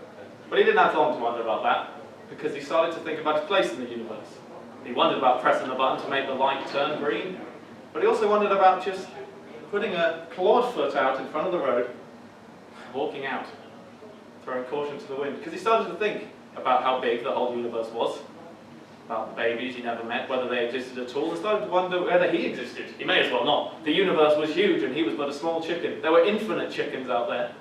But he didn't have long to wonder about that, because he started to think about his place in the universe. He wondered about pressing the button to make the light turn green, but he also wondered about just putting a clawed foot out in front of the road, walking out, throwing caution to the wind, because he started to think about how big the whole universe was, about the babies he never met, whether they existed at all, and started to wonder whether he existed. He may as well not. The universe was huge and he was but a small chicken. There were infinite chickens out there.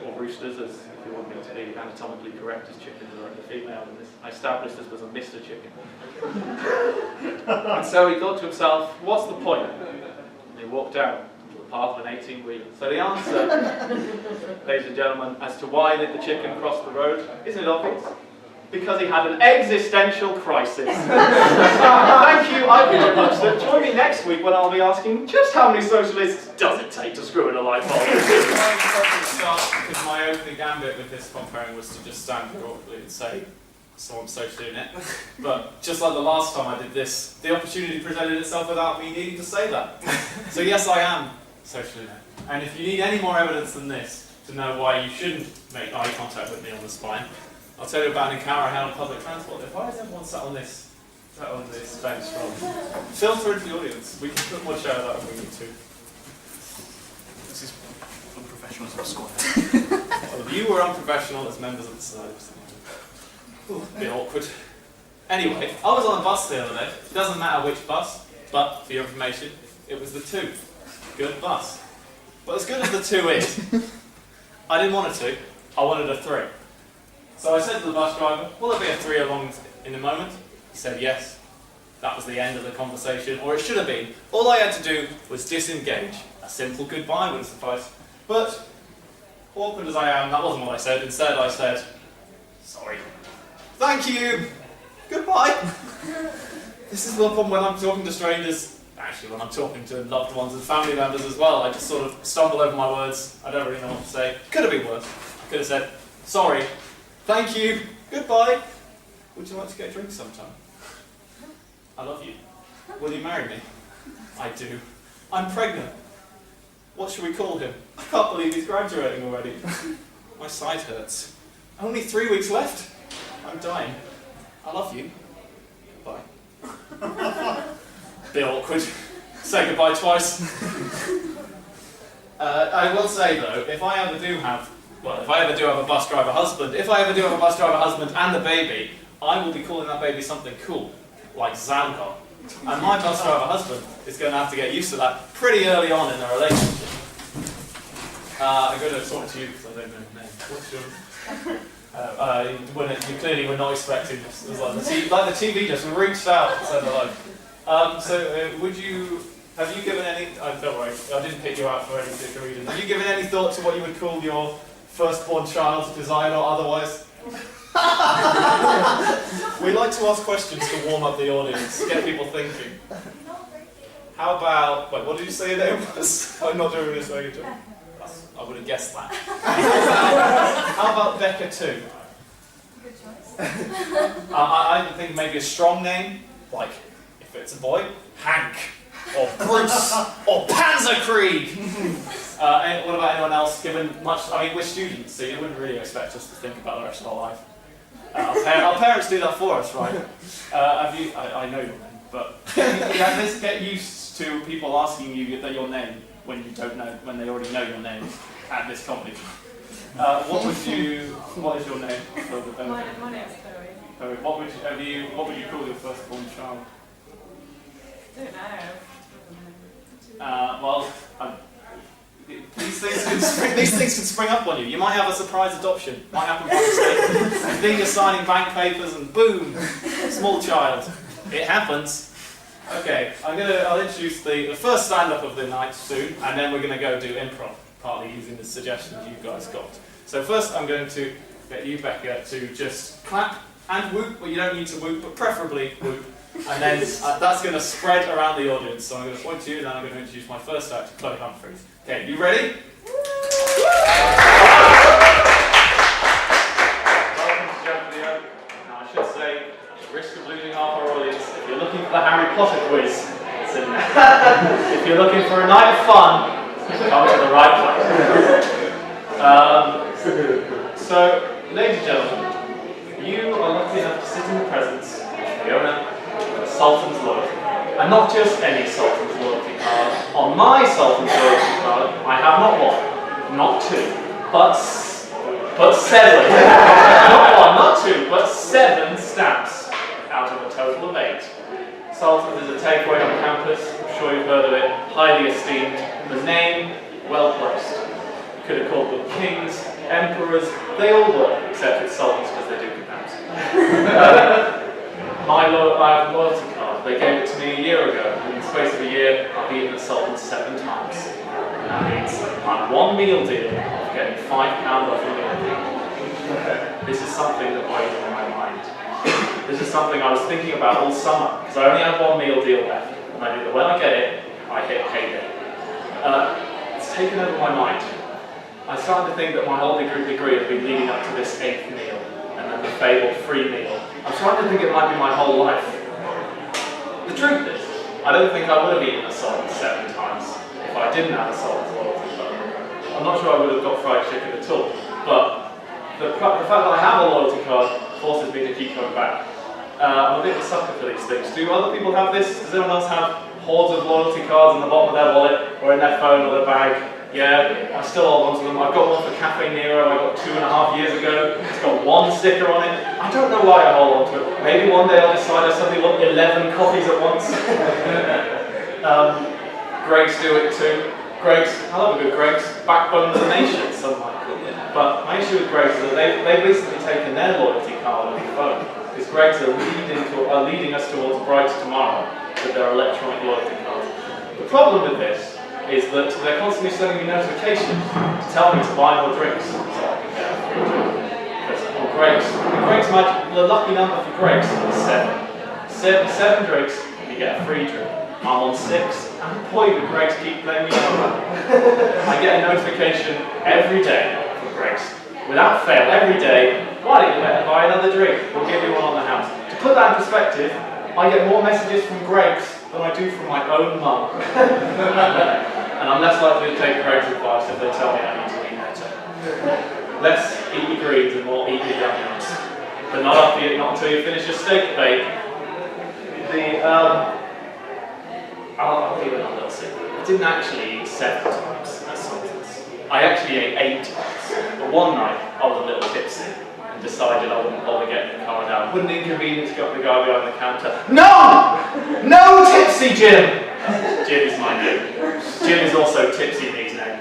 Or roosters, as if you want me to be anatomically correct, as chickens are only female in this. I established this was a Mr. Chicken. And so he thought to himself, what's the point? And he walked out to the path of an 18-wheeler. So the answer, ladies and gentlemen, as to why did the chicken cross the road, isn't it obvious? Because he had an existential crisis. Thank you, I've been a Munster. Join me next week when I'll be asking just how many socialists does it take to screw in a light bulb? Because my opening gambit with this comparing was to just stand awkwardly and say, so I'm socially inept. But just like the last time I did this, the opportunity presented itself without me needing to say that. So yes, I am socially inept. And if you need any more evidence than this to know why you shouldn't make eye contact with me on the spine, I'll tell you about an encounter I had on public transport. Why is everyone sat on this bench from? Filter into the audience. We can put more share of that if we need to. This is unprofessionalism squad. Well, you were unprofessional as members of the society. A bit awkward. Anyway, I was on a bus the other day. It doesn't matter which bus, but for your information, it was the 2. Good bus. But as good as the 2 is, I didn't want a 2. I wanted a 3. So I said to the bus driver, will there be a 3 along in a moment? He said yes. That was the end of the conversation, or it should have been. All I had to do was disengage. A simple goodbye would have sufficed. But, awkward as I am, that wasn't what I said. Instead I said, sorry. Thank you! Goodbye! This is the problem when I'm talking to strangers. Actually, when I'm talking to loved ones and family members as well, I just sort of stumble over my words. I don't really know what to say. Could have been worse. I could have said, sorry. Thank you. Goodbye. Would you like to get a drink sometime? I love you. Will you marry me? I do. I'm pregnant. What should we call him? I can't believe he's graduating already. My side hurts. Only 3 weeks left. I'm dying. I love you. Goodbye. Bit awkward. Say goodbye twice. I will say though, if I ever do have a bus driver husband, and a baby, I will be calling that baby something cool, like Zamgar. And my bus driver husband is going to have to get used to that pretty early on in the relationship. I'm going to talk to you because I don't know your name. What's your... you clearly were not expecting this. It was like the TV just reached out and said hello. Have you given any... don't worry, I didn't pick you out for any particular reason. Have you given any thought to what you would call your firstborn child, design or otherwise? We like to ask questions to warm up the audience, get people thinking. How about... Wait, what did you say your name was? I'm not doing this way. I would have guessed that. How about Becca 2? Good choice. I think maybe a strong name, like, if it's a boy, Hank, or Bruce, or Panzerkrieg. And what about anyone else? Given much, I mean, we're students, so you wouldn't really expect us to think about the rest of our life. Our parents do that for us, right? I know your name, but get used to people asking you your name when you don't know, when they already know your name at this comedy club. What is your name? For the benefit? My name's Chloe. Chloe, what would you call your firstborn child? I don't know. These things can spring up on you. You might have a surprise adoption. Might happen by mistake. You think you're signing bank papers and boom, small child. It happens. Okay, I'll introduce the first stand-up of the night soon, and then we're going to go do improv, partly using the suggestions you guys got. So first I'm going to get you, Becca, to just clap and whoop. Well, you don't need to whoop, but preferably whoop. And then that's going to spread around the audience. So I'm going to point to you, and then I'm going to introduce my first act, Chloe Humphries. Okay, you ready? Welcome to Jeopardy. Now I should say, at the risk of losing half our audience, if you're looking for the Harry Potter quiz, it's in there. If you're looking for a night of fun, come to the right place. So, ladies and gentlemen, you are lucky enough to sit in the presence of the owner of the Sultan's Loyalty. And not just any Sultan's Loyalty card. On my Sultan's Loyalty card, I have not one, not two, but seven. Not one, not two, but 7 stamps out of a total of 8. Sultan's is a takeaway on campus. I'm sure you've heard of it. Highly esteemed. The name, well placed. You could have called them kings, emperors. They all work, except it's Sultans because they do compounds. I have a loyalty card. They gave it to me a year ago. In the space of a year, I've eaten at Sultan's 7 times. That means I'm one meal deal of getting £5 off a meal deal. This is something that weighs on my mind. This is something I was thinking about all summer, because I only have one meal deal left. And I knew that when I get it, I hit payday. It's taken over my mind. I started to think that my whole degree has been leading up to this 8th meal, and then the fabled free meal. I'm starting to think it might be my whole life. The truth is, I don't think I would have eaten a Sultan 7 times if I didn't have a Sultan's Loyalty card. I'm not sure I would have got fried chicken at all, but the fact that I have a loyalty card forces me to keep coming back. I'm a bit of a sucker for these things. Do other people have this? Does anyone else have hordes of loyalty cards in the bottom of their wallet or in their phone or their bag? Yeah, I still hold on to them. I've got one for Cafe Nero I got 2.5 years ago. It's got 1 sticker on it. I don't know why I hold on to it. Maybe one day I'll decide I suddenly want 11 copies at once. Greggs do it too. Greggs, I love a good Greggs. Backbone of the nation, some might call it. But my issue with Greggs is that they've recently taken their loyalty card on the phone. Because Greggs are leading us towards a brighter tomorrow with their electronic loyalty cards. The problem with this is that they're constantly sending me notifications to tell me to buy more drinks so I can get a free drink. Because on Greggs, the lucky number for Greggs is 7. 7 drinks, you get a free drink. I'm on 6, and boy, do Greggs keep playing me over. I get a notification every day from Greggs, without fail, every day. Why don't you better buy another drink? We'll give you one on the house. To put that in perspective, I get more messages from Greggs than I do from my own mum. And I'm less likely to take Greg's advice if they tell me I need to eat better. Less eat your greens and more eat your yum yums. But not until you finish your steak bake. I'll give it a little secret. I didn't actually eat 7 times at Sultan's. I actually ate 8 times. But one night I was a little tipsy and decided I wouldn't bother getting the card out. Wouldn't inconvenience the guy behind the counter. No! No tipsy Jim! Jim is my name. Jim is also Tipsy Me's name.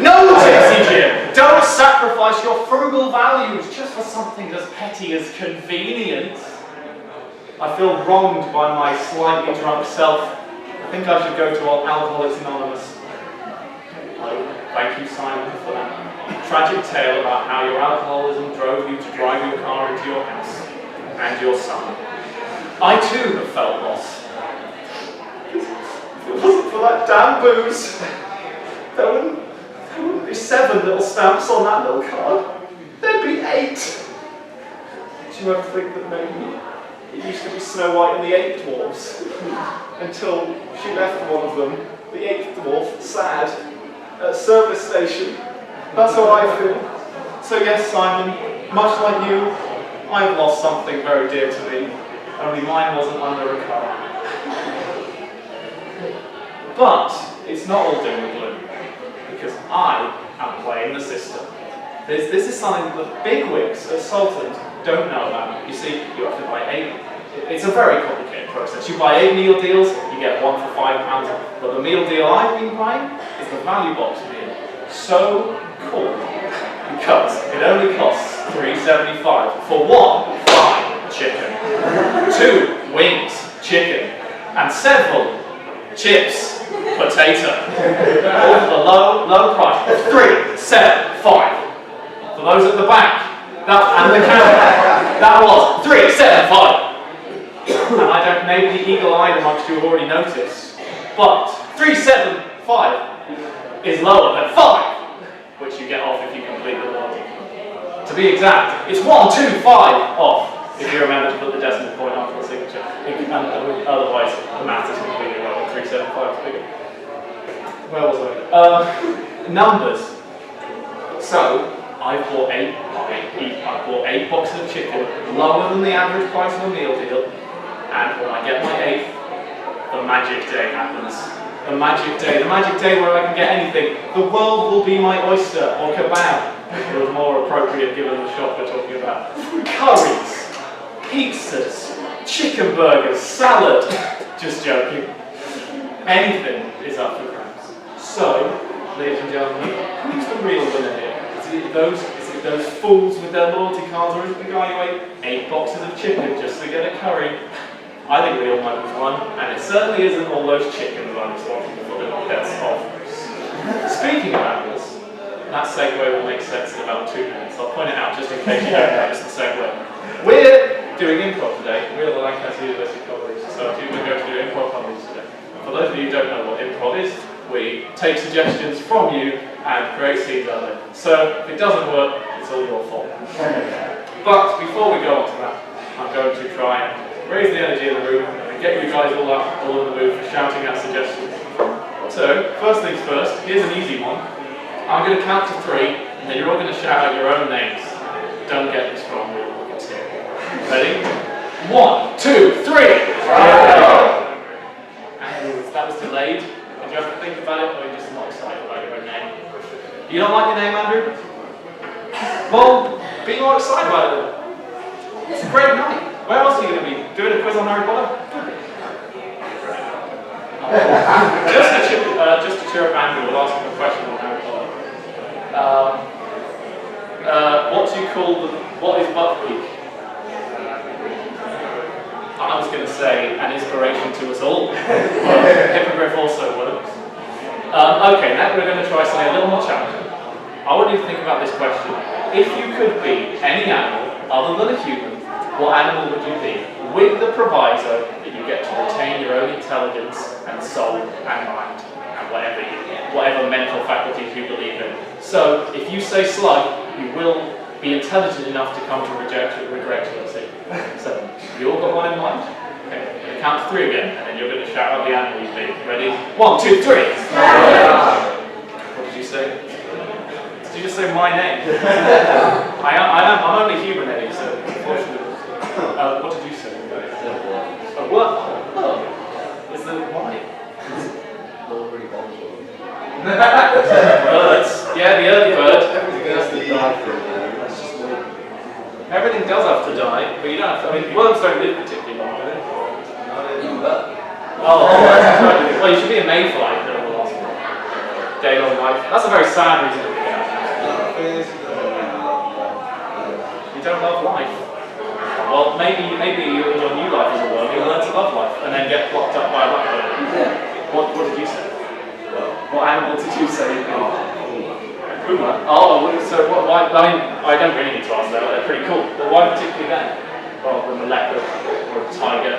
No Tipsy Jim! Don't sacrifice your frugal values just for something as petty as convenience. I feel wronged by my slightly drunk self. I think I should go to Alcoholics Anonymous. Oh, thank you, Simon, for that tragic tale about how your alcoholism drove you to drive your car into your house and your son. I too have felt loss. If it wasn't for that damn booze, there wouldn't be 7 little stamps on that little card. There'd be 8. Did you ever think that maybe it used to be Snow White and the 8 dwarfs? Until she left one of them, the 8th dwarf, sad, at a service station. That's how I feel. So yes, Simon, much like you, I have lost something very dear to me. Only mine wasn't under a car. But it's not all doom and gloom, because I am playing the system. This is something that the bigwigs at Salton don't know about. You see, you have to buy 8. It's a very complicated process. You buy 8 meal deals, you get 1 for £5. But the meal deal I've been buying is the value box meal. So cool, because it only costs $3.75 for 1 fried chicken, 2 wings chicken, and several chips potato. All for the low price of $3.75. For those at the back, and the camera, that was $3.75. And I don't, maybe the eagle-eyed amongst you have already noticed, but $3.75 is lower than 5, which you get off if you complete the loyalty. To be exact, it's 125 off if you remember to put the decimal point after the signature. Otherwise, the math is completely wrong. 375 is bigger. Where was I? Numbers. So I bought 8 boxes of chicken, lower than the average price of a meal deal. And when I get my 8th, the magic day happens. The magic day where I can get anything. The world will be my oyster or kebab. It was more appropriate given the shop we're talking about. Curries, pizzas, chicken burgers, salad. Just joking. Anything is up for grabs. So, ladies and gentlemen, who's the real winner here? Is it those fools with their loyalty cards, or is it the guy who ate 8 boxes of chicken just to get a curry? I think the Almighty's won, and it certainly isn't all those chickens I'm responsible for the deaths of. Speaking of animals, that segue will make sense in about 2 minutes. I'll point it out just in case you don't notice the segue. We're doing improv today. We're the Lancaster University Comedy Society. We're going to do improv comedies today. For those of you who don't know what improv is, we take suggestions from you and create scenes out of it. So if it doesn't work, it's all your fault. But before we go on to that, I'm going to try and raise the energy in the room and get you guys all in the mood for shouting out suggestions. So, first things first, here's an easy one. I'm going to count to 3, and then you're all going to shout out your own names. Don't get this wrong, we'll look at it. Ready? 1, 2, 3! And that was delayed. Did you have to think about it, or are you just not excited about your own name? You don't like your name, Andrew? Well, be more excited about it then. It's a great night. Where else are you going to be? Doing a quiz on Harry Potter? Just to cheer up Andrew, we'll ask him a question on Harry Potter. What is buckwheat? I was going to say an inspiration to us all. Hippogriff also works. Okay, now we're going to try something a little more challenging. I want you to think about this question. If you could be any animal other than a human, what animal would you be? With the proviso that you get to retain your own intelligence and soul and mind and whatever mental faculties you believe in. So if you say slug, you will be intelligent enough to come to regret your decision. So you all got one in mind? Okay, I'm going to count to 3 again, and then you're going to shout out the animal you be. Ready? 1, 2, 3. What did you say? Did you just say my name? I'm only human, Eddie, so unfortunately. What did you say? A what? Oh. Is the why? Birds. Yeah, the early bird. Everything does have to die, but you don't have to. I mean, worms don't live particularly long, do they? Oh, well, you should be a mayfly if they're all day long life. That's a very sad reason to be out. You don't love life. Well, maybe in your new life as a worm, you'll learn to love life and then get blocked up by a blackbird. What did you say? What animal did you say you'd be? Puma. Oh, so why? I mean, I don't really need to ask that. They're pretty cool. But why particularly them, rather than a leopard or a tiger?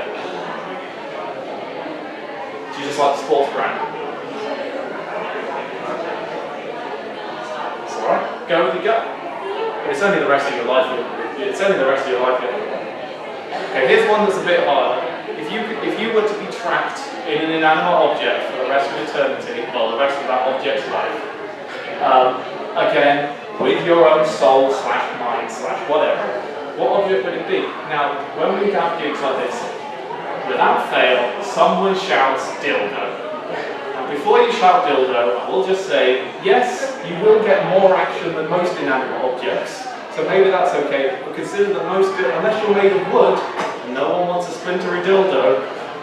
Do you just like the sports brand? It's alright. Go with your gut. But it's only the rest of your life. Okay, here's one that's a bit harder. If you were to be trapped in an inanimate object for the rest of eternity, well, the rest of that object's life, again, with your own soul / mind / whatever, what object would it be? Now, when we have gigs like this, without fail, someone shouts dildo. And before you shout dildo, I will just say, yes, you will get more action than most inanimate objects, so maybe that's okay, but consider that unless you're made of wood, and no one wants a splintery dildo,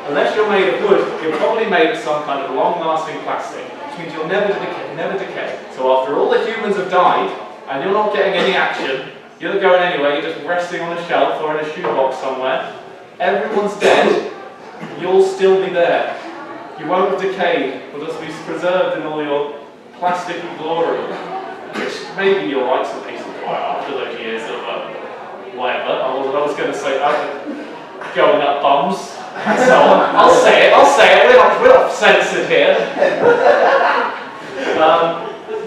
unless you're made of wood, you're probably made of some kind of long-lasting plastic, which means you'll never decay. So after all the humans have died, and you're not getting any action, you're not going anywhere, you're just resting on a shelf or in a shoebox somewhere, everyone's dead, you'll still be there. You won't have decayed, you'll just be preserved in all your plastic glory. Which maybe you'll like some peace and quiet after those years of whatever. I was going to say going up bums and so on. I'll say it, we're not censored here.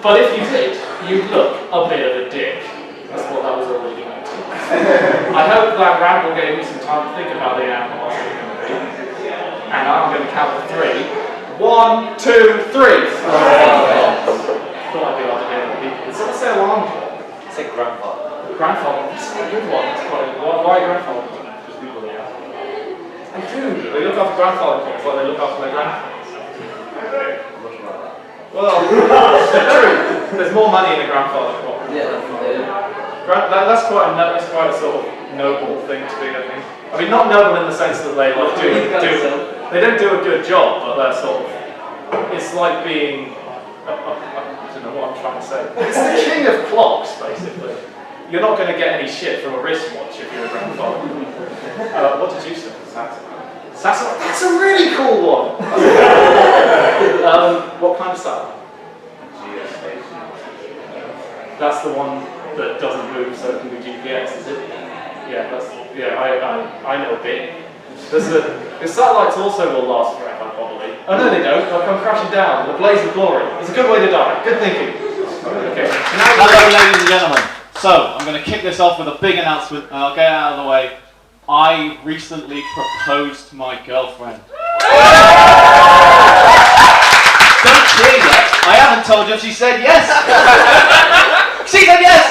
But if you did, you'd look a bit of a dick. That's what that was all leading up to. I hope that ramble gave you some time to think about the animals you're going to be. And I'm going to count to 3. 1, 2, 3. Thought I'd be able to hear the people. Did someone say alarm clock? Say grandfather. Grandfather. That's a good one. That's quite a good one. Why grandfather? Just Google it out. They do. They look after grandfather clocks like they look after their grandfathers. Well, true. There's more money in a grandfather clock. Yeah. That's quite a sort of noble thing to be, I think. I mean, not noble in the sense that they like they don't do a good job, but they're sort of, it's like being, I don't know what I'm trying to say. It's the king of clocks, basically. You're not going to get any shit from a wristwatch if you're a grandfather. What did you say? Satellite. That's a really cool one. What kind of satellite? That's the one that doesn't move, so it can be GPS, is it? Yeah, I know a bit. The satellites also will last forever, probably. Oh no, they don't. They'll come crashing down. The blaze of glory. It's a good way to die. Good thinking. Okay. Hello, ladies and gentlemen. So, I'm going to kick this off with a big announcement, and I'll get it out of the way. I recently proposed to my girlfriend. Don't cheer yet. I haven't told you if she said yes. She said yes.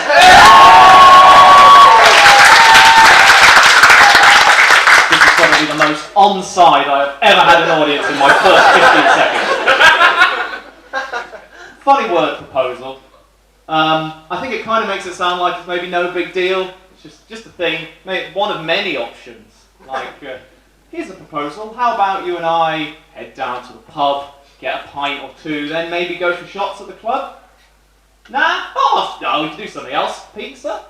This is probably the most on-side I've ever had an audience in my first 15 seconds. Funny word, proposal. I think it kind of makes it sound like it's maybe no big deal. It's just a thing, maybe one of many options. Like, here's a proposal. How about you and I head down to the pub, get a pint or two, then maybe go for shots at the club? Nah? Oh, no, we can do something else. Pizza?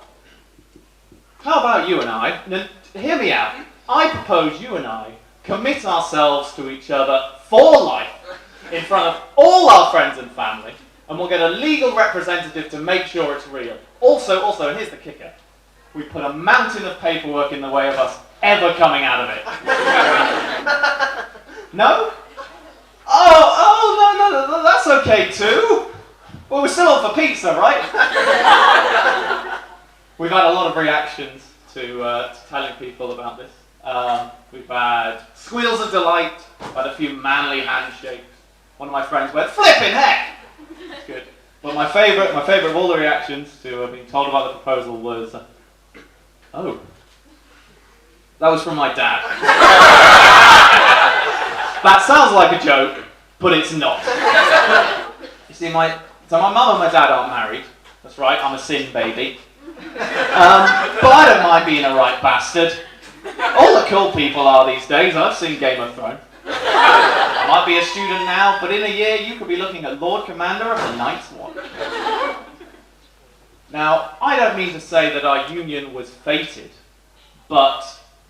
How about you and I, hear me out, I propose you and I commit ourselves to each other for life in front of all our friends and family, and we'll get a legal representative to make sure it's real. Also, and here's the kicker, we put a mountain of paperwork in the way of us ever coming out of it. No? Oh, no, that's okay too. Well, we're still on for pizza, right? We've had a lot of reactions to telling people about this. We've had squeals of delight, we've had a few manly handshakes. One of my friends went, flipping heck! It's good. But my favourite of all the reactions to being told about the proposal was, oh, that was from my dad. That sounds like a joke, but it's not. You see, my mum and my dad aren't married. That's right, I'm a sin baby. But I don't mind being a right bastard. All the cool people are these days. I've seen Game of Thrones. I might be a student now, but in a year you could be looking at Lord Commander of the Night's Watch. Now, I don't mean to say that our union was fated, but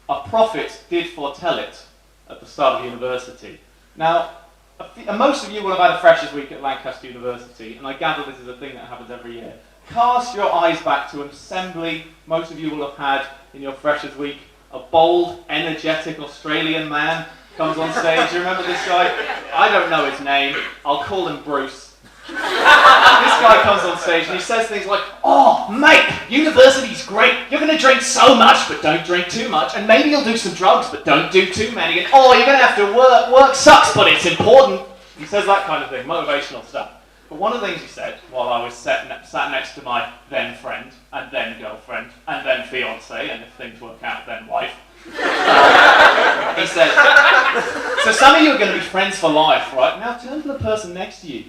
a prophet did foretell it at the start of university. Now, most of you will have had a Freshers' Week at Lancaster University, and I gather this is a thing that happens every year. Cast your eyes back to an assembly most of you will have had in your Freshers' Week. A bold, energetic Australian man comes on stage. You remember this guy? I don't know his name. I'll call him Bruce. This guy comes on stage and he says things like, oh, mate, university's great. You're going to drink so much, but don't drink too much. And maybe you'll do some drugs, but don't do too many. And, oh, you're going to have to work. Work sucks, but it's important. He says that kind of thing, motivational stuff. But one of the things he said while I was sat next to my then friend, and then girlfriend, and then fiancé, and if things work out, then wife, he said, So some of you are going to be friends for life, right? Now turn to the person next to you.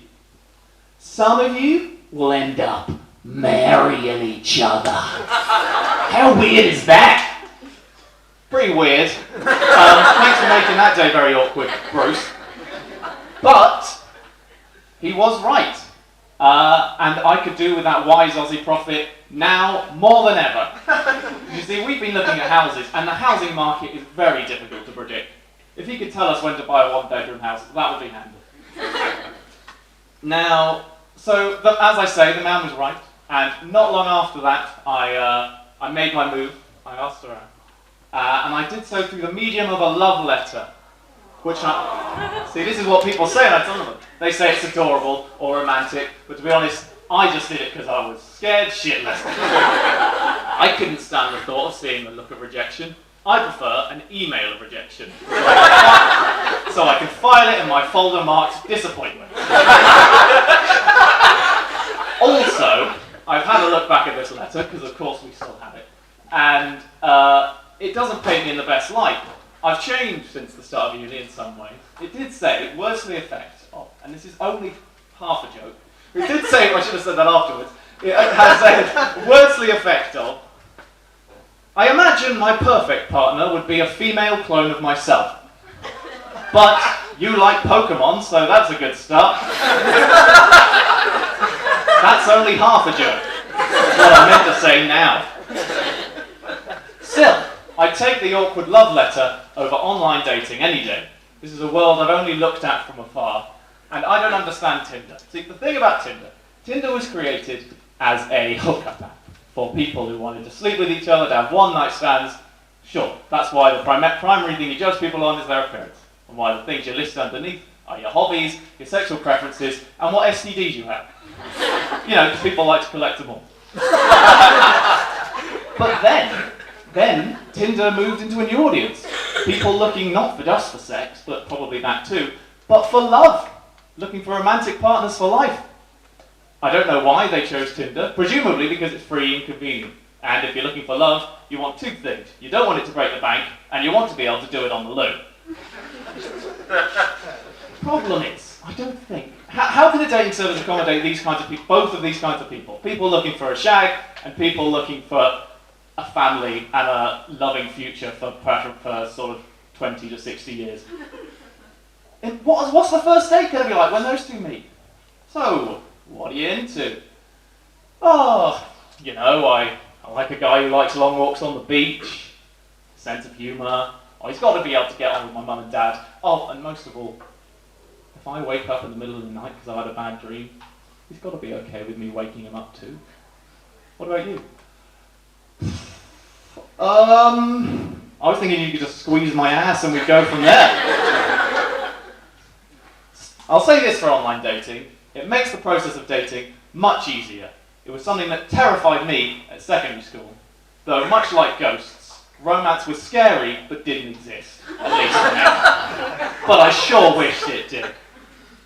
Some of you will end up marrying each other. How weird is that? Pretty weird. Thanks for making that day very awkward, Bruce. But he was right. And I could do with that wise Aussie prophet now more than ever. You see, we've been looking at houses, and the housing market is very difficult to predict. If he could tell us when to buy a one-bedroom house, that would be handy. Now, so as I say, the man was right, and not long after that, I made my move. I asked her out, and I did so through the medium of a love letter, which see, this is what people say, and I tell them. They say it's adorable or romantic, but to be honest, I just did it because I was scared shitless. I couldn't stand the thought of seeing the look of rejection. I prefer an email of rejection. So I can file it in my folder marked disappointment. Also, I've had a look back at this letter, because of course we still have it, and it doesn't paint me in the best light. I've changed since the start of uni in some ways. It did say, words to the effect of, and this is only half a joke, it did say, I should have said that afterwards, it has said, words to the effect of, I imagine my perfect partner would be a female clone of myself. But you like Pokemon, so that's a good start. That's only half a joke. That's what I meant to say now. Still, I take the awkward love letter over online dating any day. This is a world I've only looked at from afar, and I don't understand Tinder. See, the thing about Tinder was created as a hookup app for people who wanted to sleep with each other, to have one-night stands. Sure, that's why the primary thing you judge people on is their appearance, and why the things you list underneath are your hobbies, your sexual preferences, and what STDs you have. You know, because people like to collect them all. But then Tinder moved into a new audience. People looking not just for sex, but probably that too, but for love. Looking for romantic partners for life. I don't know why they chose Tinder, presumably because it's free and convenient. And if you're looking for love, you want two things. You don't want it to break the bank, and you want to be able to do it on the loo. Problem is, I don't think... How can a dating service accommodate these kinds of people, both of these kinds of people? People looking for a shag, and people looking for a family and a loving future for sort of 20 to 60 years. What's the first date going to be like when those two meet? So, what are you into? Oh, you know, I like a guy who likes long walks on the beach, sense of humour. Oh, he's got to be able to get on with my mum and dad. Oh, and most of all, if I wake up in the middle of the night because I had a bad dream, he's got to be okay with me waking him up too. What about you? I was thinking you could just squeeze my ass and we'd go from there. I'll say this for online dating. It makes the process of dating much easier. It was something that terrified me at secondary school. Though, much like ghosts, romance was scary but didn't exist, at least for now. But I sure wished it did.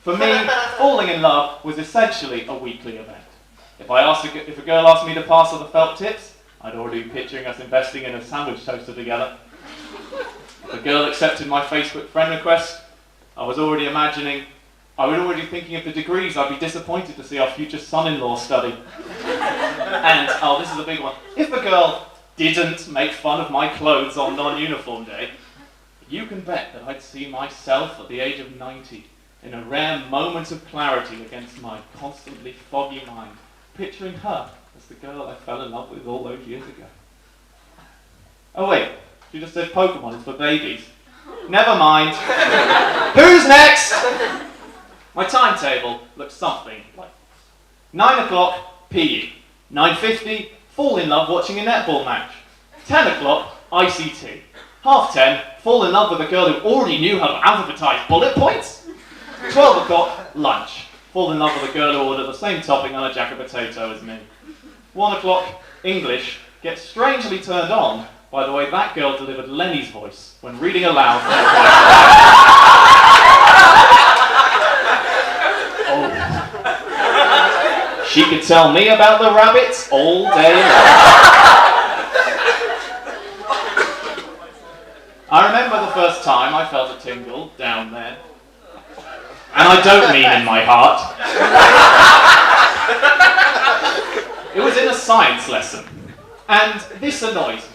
For me, falling in love was essentially a weekly event. If a girl asked me to pass her the felt tips, I'd already be picturing us investing in a sandwich toaster together. If a girl accepted my Facebook friend request, I was already thinking of the degrees I'd be disappointed to see our future son-in-law study. And, oh, this is a big one. If a girl didn't make fun of my clothes on non-uniform day, you can bet that I'd see myself at the age of 90 in a rare moment of clarity against my constantly foggy mind, picturing her as the girl I fell in love with all those years ago. Oh wait, she just said Pokemon is for babies. Never mind. Who's next? My timetable looks something like 9 o'clock, PE. 9:50, fall in love watching a netball match. 10 o'clock, ICT. 10:30, fall in love with a girl who already knew how to alphabetize bullet points. 12 o'clock, lunch. Fall in love with a girl who ordered the same topping on a jacket potato as me. 1 o'clock, English. Get strangely turned on by the way that girl delivered Lenny's voice when reading aloud. Oh. She could tell me about the rabbits all day long. I remember the first time, I felt a tingle down there. And I don't mean in my heart. It was in a science lesson. And this annoys me.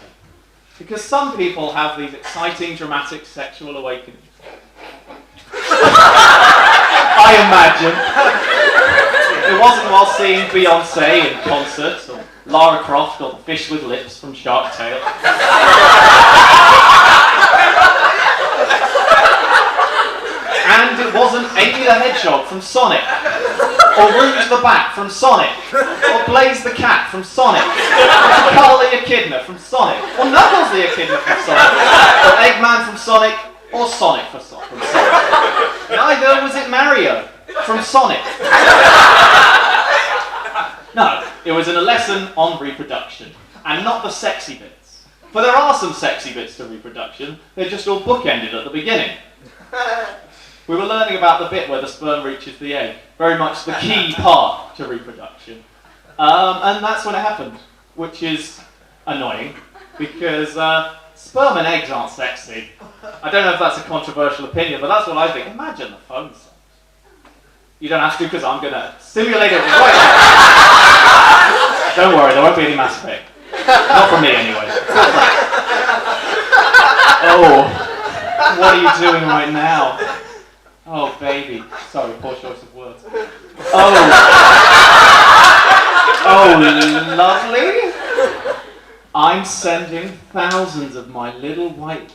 Because some people have these exciting, dramatic sexual awakenings. I imagine. It wasn't while seeing Beyonce in concert, or Lara Croft, or the fish with lips from Shark Tale. And it wasn't Amy the Hedgehog from Sonic, or Rouge the Bat from Sonic, or Blaze the Cat from Sonic, or Carl the Echidna from Sonic, or Knuckles the Echidna from Sonic, or Eggman from Sonic, or Sonic from Sonic. Neither was it Mario from Sonic. No, it was in a lesson on reproduction, and not the sexy bits. For there are some sexy bits to reproduction, they're just all bookended at the beginning. We were learning about the bit where the sperm reaches the egg, very much the key part to reproduction. And that's when it happened, which is annoying, because sperm and eggs aren't sexy. I don't know if that's a controversial opinion, but that's what I think. Imagine the phone sex. You don't have to, because I'm going to simulate it right now. Don't worry, there won't be any mass effect. Not from me, anyway. Oh, what are you doing right now? Oh, baby. Sorry, poor choice of words. Oh, lovely. I'm sending thousands of my little white,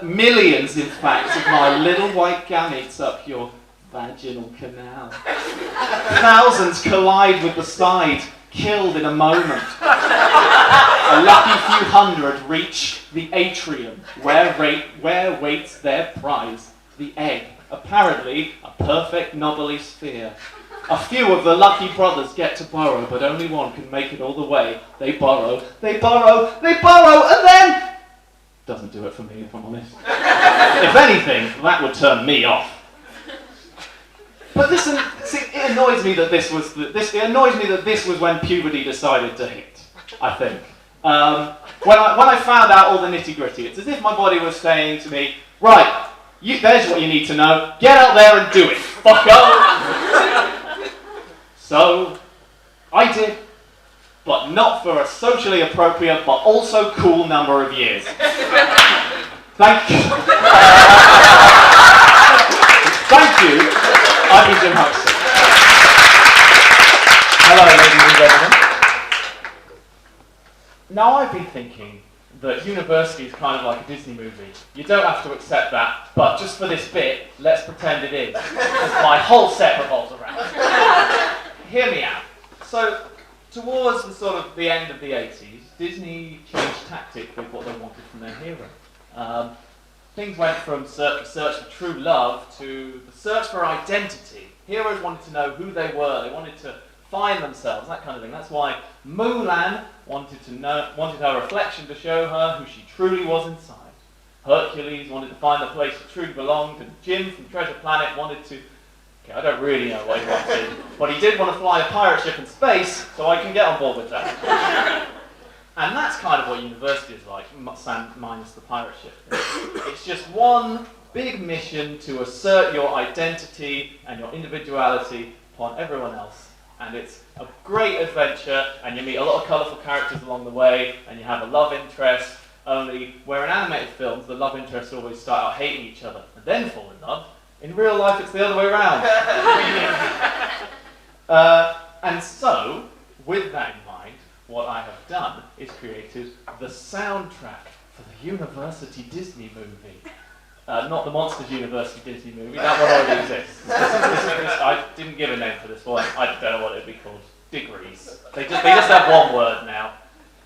millions in fact, of my little white gametes up your vaginal canal. Thousands collide with the side, killed in a moment. A lucky few hundred reach the atrium, where waits their prize, the egg. Apparently, a perfect knobbly sphere. A few of the lucky brothers get to burrow, but only one can make it all the way. They burrow, and then... Doesn't do it for me, if I'm honest. If anything, that would turn me off. But listen, see, it annoys me that this was when puberty decided to hit, I think. When I found out all the nitty-gritty, it's as if my body was saying to me, right, there's what you need to know. Get out there and do it. Fuck up. So, I did, but not for a socially appropriate but also cool number of years. Thank you. Thank you. I've been Jim Huxley. Hello, ladies and gentlemen. Now I've been thinking that university is kind of like a Disney movie. You don't have to accept that, but just for this bit, let's pretend it is. Because my whole set revolves around it. Hear me out. So, towards the end of the 80s, Disney changed tactic with what they wanted from their hero. Things went from the search for true love to the search for identity. Heroes wanted to know who they were. They wanted to find themselves, that kind of thing. That's why Mulan wanted her reflection to show her who she truly was inside. Hercules wanted to find the place that truly belonged, and Jim from Treasure Planet wanted to... Okay, I don't really know what he wanted, but he did want to fly a pirate ship in space, so I can get on board with that. And that's kind of what university is like, minus the pirate ship. It's just one big mission to assert your identity and your individuality upon everyone else. And it's a great adventure, and you meet a lot of colourful characters along the way, and you have a love interest, only where in animated films, the love interests always start out hating each other, and then fall in love. In real life, it's the other way around. And so, with that in mind, what I have done is created the soundtrack for the University Disney movie. Not the Monsters University Disney movie, that one already exists. I didn't give a name for this one, I don't know what it'd be called. Degrees. They just have one word now.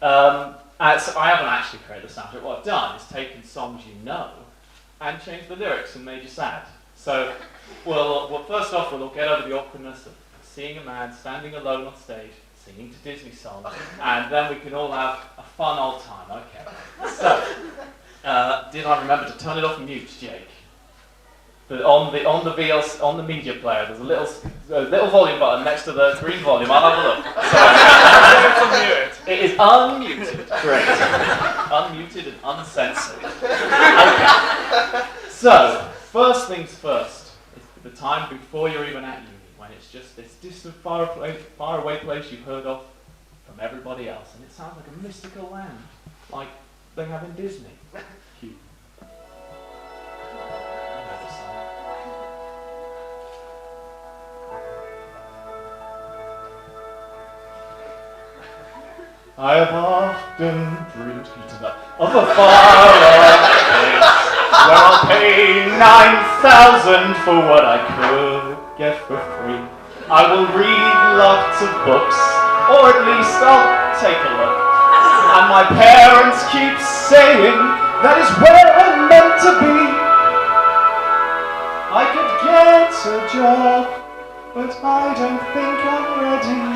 So I haven't actually created the soundtrack. What I've done is taken songs you know and changed the lyrics and made you sad. So, first off, we'll get over the awkwardness of seeing a man standing alone on stage, singing to Disney songs, and then we can all have a fun old time. Okay. So, did I remember to turn it off mute, Jake? On the media player, there's a little volume button next to the green volume. I'll have a look. So, it is unmuted. Great. Unmuted and uncensored. Okay. So, first things first, is the time before you're even at uni, when it's just this distant, far away place you've heard of from everybody else, and it sounds like a mystical land, like they have in Disney. Cute. I have often dreamed of a faraway place where I'll pay 9,000 for what I could get for free. I will read lots of books, or at least I'll take a look. And my parents keep saying that is where I'm meant to be. I could get a job, but I don't think I'm ready.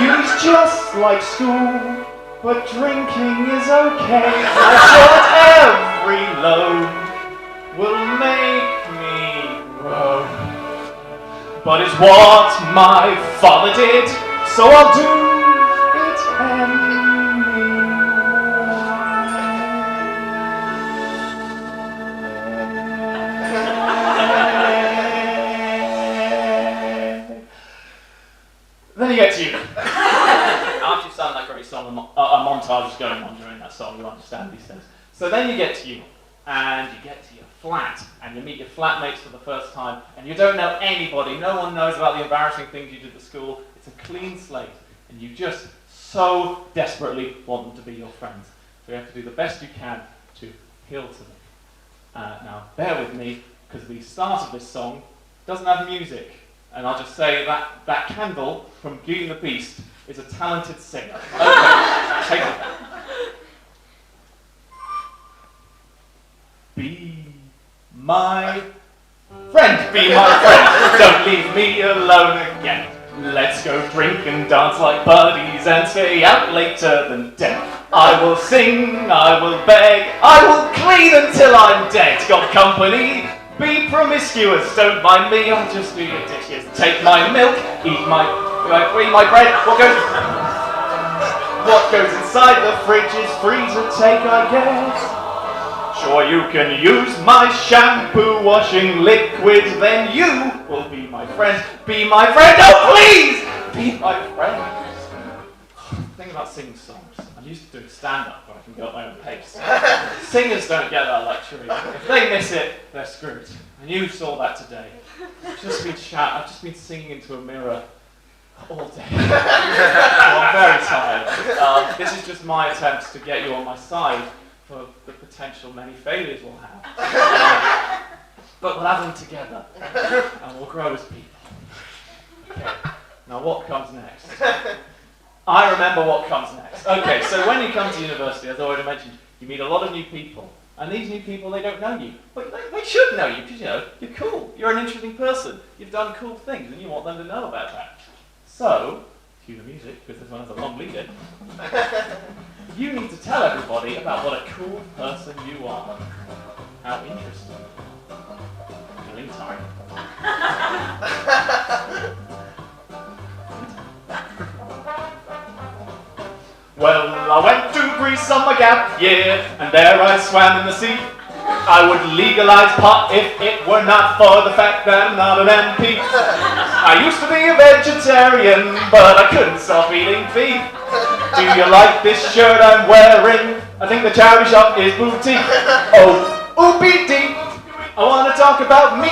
Uni's just like school, but drinking is okay. I'm sure that every load will make me grow. But it's what my father did, so I'll do it anyway. Then you get to you. After you've sung that great song, a montage is going on during that song, you understand what he says. So then you get to you, and you get to your flat, and you meet your flatmates for the first time, and you don't know anybody, no one knows about the embarrassing things you did at school. It's a clean slate, and you just so desperately want them to be your friends. So you have to do the best you can to appeal to them. Now, bear with me, because the start of this song doesn't have music. And I'll just say that that candle from Beauty and the Beast is a talented singer. Okay, take it. Be my friend, be my friend. Don't leave me alone again. Let's go drink and dance like buddies and stay out later than 10. I will sing, I will beg, I will clean until I'm dead. Got company? Be promiscuous, don't mind me, I'll just do your dishes. Take my milk, eat my bread. What goes inside the fridge is free to take, I guess. Sure, you can use my shampoo washing liquid, then you will be my friend. Be my friend, oh please! Be my friend. The thing about singing songs, I'm used to doing stand-up where I can go at my own pace. Singers don't get that luxury. If they miss it, they're screwed. And you saw that today. I've just been singing into a mirror all day. I'm very tired. This is just my attempt to get you on my side for the potential many failures we'll have. But we'll have them together, and we'll grow as people. Okay, now what comes next? I remember what comes next. Okay, so when you come to university, as I already mentioned, you meet a lot of new people. And these new people, they don't know you. But they should know you, because, you're cool. You're an interesting person. You've done cool things, and you want them to know about that. So, cue the music, because this one has a long lead in. You need to tell everybody about what a cool person you are. How interesting. Killing time. Well, I went to Greece on my gap year, and there I swam in the sea. I would legalize pot if it were not for the fact that I'm not an MP. I used to be a vegetarian, but I couldn't stop eating beef. Do you like this shirt I'm wearing? I think the charity shop is boutique. Oh, oopie-dee, I want to talk about me.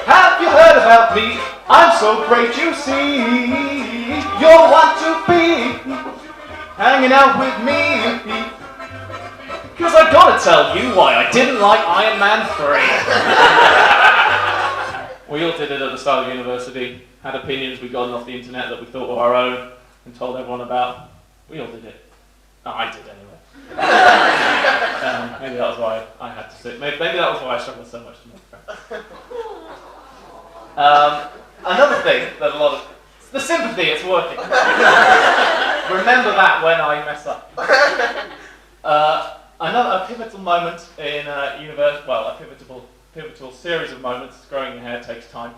Have you heard about me? I'm so great, you see. You'll want to be hanging out with me. Because I gotta tell you why I didn't like Iron Man 3. We all did it at the start of university. Had opinions we'd gotten off the internet that we thought were our own and told everyone about. We all did it. Oh, I did anyway. Maybe that was why I had to sit. Maybe that was why I struggled so much to make friends. Another thing that a lot of... The sympathy, it's working. Remember that when I mess up. A pivotal moment in a pivotal series of moments, growing your hair takes time.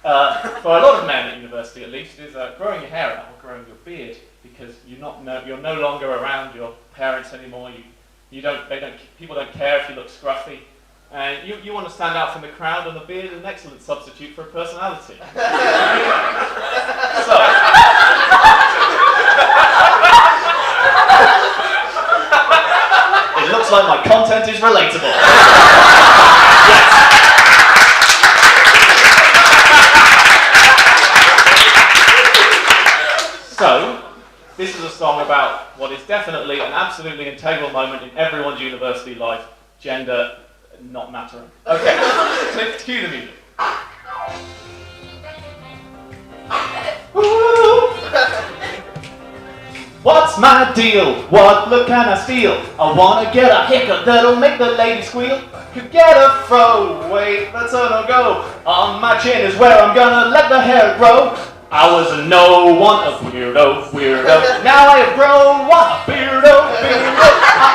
For a lot of men at university at least, is growing your hair out or growing your beard, because you're no longer around your parents anymore. People don't care if you look scruffy. And you want to stand out from the crowd, and the beard is an excellent substitute for a personality. So, it looks like my content is relatable. Yes. So, this is a song about what is definitely an absolutely integral moment in everyone's university life, gender not mattering. Okay, so cue the music. What's my deal? What look can I steal? I wanna get a haircut that'll make the lady squeal. Could get a fro, wait, that's a no-go. On my chin is where I'm gonna let the hair grow. I was a no one, a weirdo. Now I have grown one, a beardo.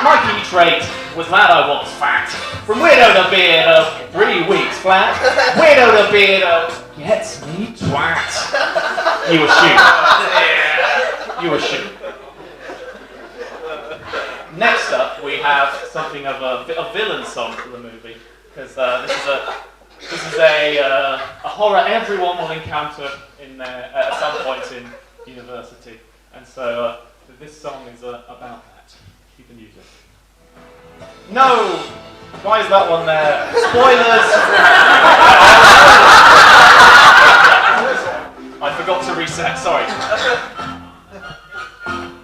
My key trait was that I was fat. From widow to beardo, 3 weeks flat. Widow to beardo, gets me twat. You were shoot. Next up, we have something of a villain song for the movie, because this is a horror everyone will encounter at some point in university, and so this song is about that. Keep the music. No! Why is that one there? Spoilers! I forgot to reset, sorry.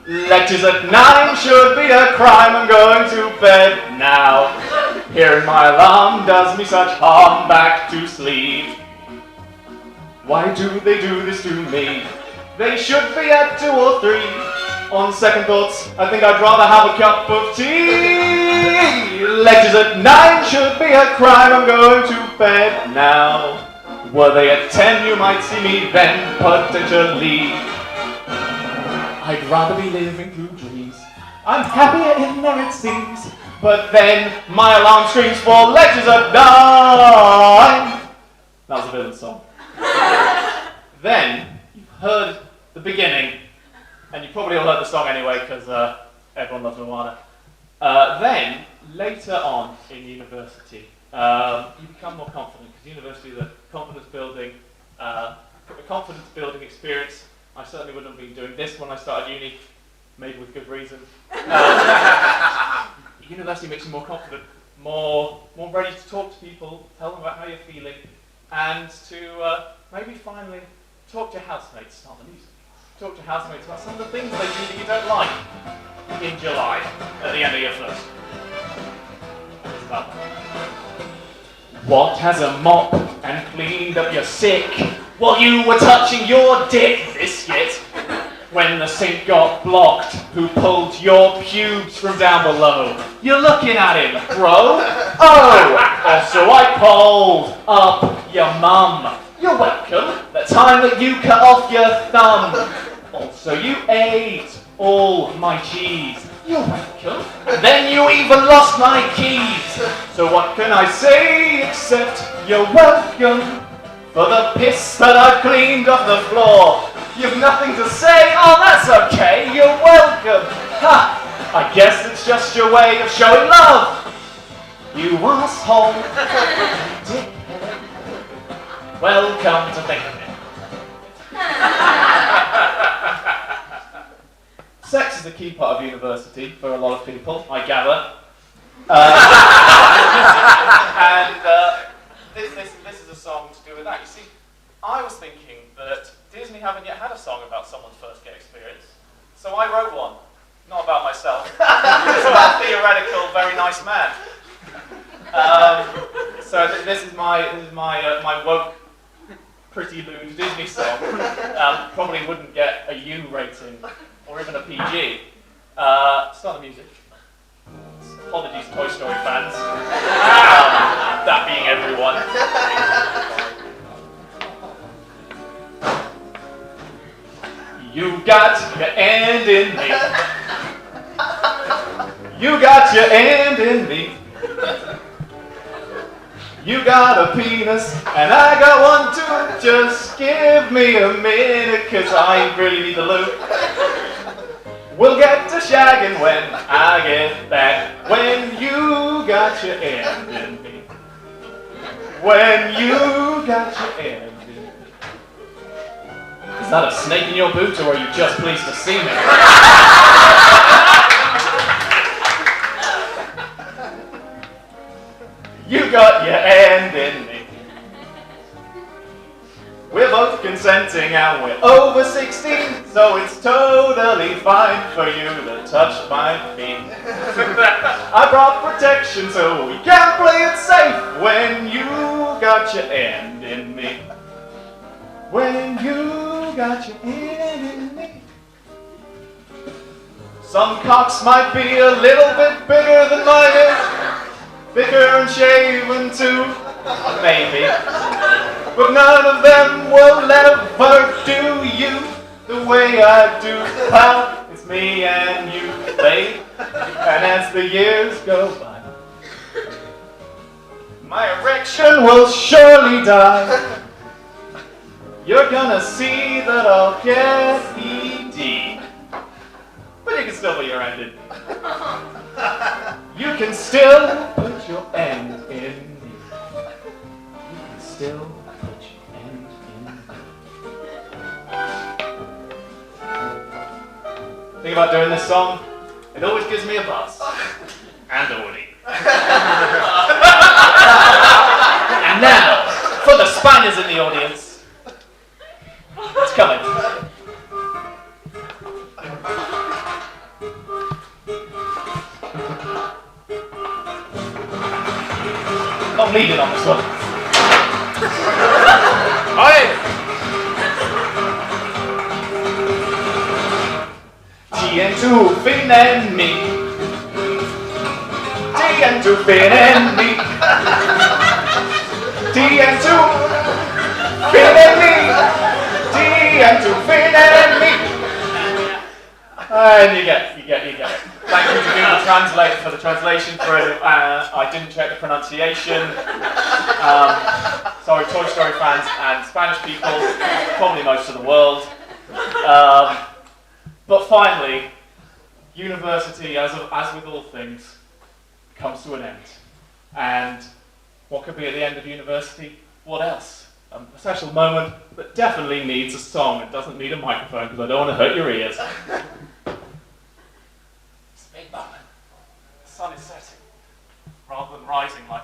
Lectures at 9 should be a crime, I'm going to bed now. Hearing my alarm does me such harm, back to sleep. Why do they do this to me? They should be at 2 or 3. On second thoughts, I think I'd rather have a cup of tea. Lectures at 9 should be a crime, I'm going to bed now. Were they at 10, you might see me then, potentially. I'd rather be living through dreams. I'm happier in there it seems. But then my alarm screams for lectures at 9. That was a villain song. Then you've heard the beginning, and you probably all heard the song anyway because everyone loves Moana. Then later on in university, you become more confident because university is a confidence building experience. I certainly wouldn't have been doing this when I started uni, maybe with good reason. University makes you more confident, more ready to talk to people, tell them about how you're feeling, and to maybe finally talk to your housemates, start the music. Talk to housemates about some of the things they do that you don't like in July, at the end of your first. What has a mop and cleaned up your sick while you were touching your dick biscuit? When the sink got blocked, who pulled your pubes from down below? You're looking at him, bro. Oh, also I pulled up your mum. You're welcome. The time that you cut off your thumb. Also you ate all my cheese. You're welcome. And then you even lost my keys. So what can I say except you're welcome for the piss that I've cleaned off the floor. You've nothing to say? Oh, that's okay. You're welcome. Ha! I guess it's just your way of showing love. You asshole. Dickhead. Welcome to think of it. Sex is a key part of university for a lot of people, I gather. And this is a song to do with that. You see, I was thinking that Disney haven't yet had a song about someone's first gay experience, so I wrote one. Not about myself. It's about a theoretical, very nice man. So this is my woke, pretty lewd Disney song. Probably wouldn't get a U rating or even a PG. Start the music. Apologies, Toy Story fans. That being everyone. You got your end in me. You got your end in me. You got a penis, and I got one too. Just give me a minute, cause I really need the loot. We'll get to shagging when I get back. When you got your end in me. when you got your end in me. Is that a snake in your boot, or are you just pleased to see me? You got your end in me. We're both consenting and we're over 16, so it's totally fine for you to touch my feet. I brought protection so we can play it safe when you got your end in me. When you got your end in me. Some cocks might be a little bit bigger than mine is, thicker and shaven too, maybe. But none of them will ever do you the way I do, pal. It's me and you, babe. And as the years go by, my erection will surely die. You're gonna see that I'll get ED. But you can still put your end in. You can still put your end in me. You can still put your end in me. Think about doing this song, it always gives me a buzz. And a woody. And now, for the spiners in the audience, it's coming. I'm leading on this one. Alright. TN2 fin and me. TN2 fin and me. TN2 fin and me. TN2 fin and me. And you get it. Thank you to Google Translate for the translation for it. I didn't check the pronunciation. Sorry, Toy Story fans and Spanish people, probably most of the world. But finally, university, as with all things, comes to an end. And what could be at the end of university? What else? A special moment that definitely needs a song. It doesn't need a microphone because I don't want to hurt your ears. It's a big moment. The sun is setting rather than rising like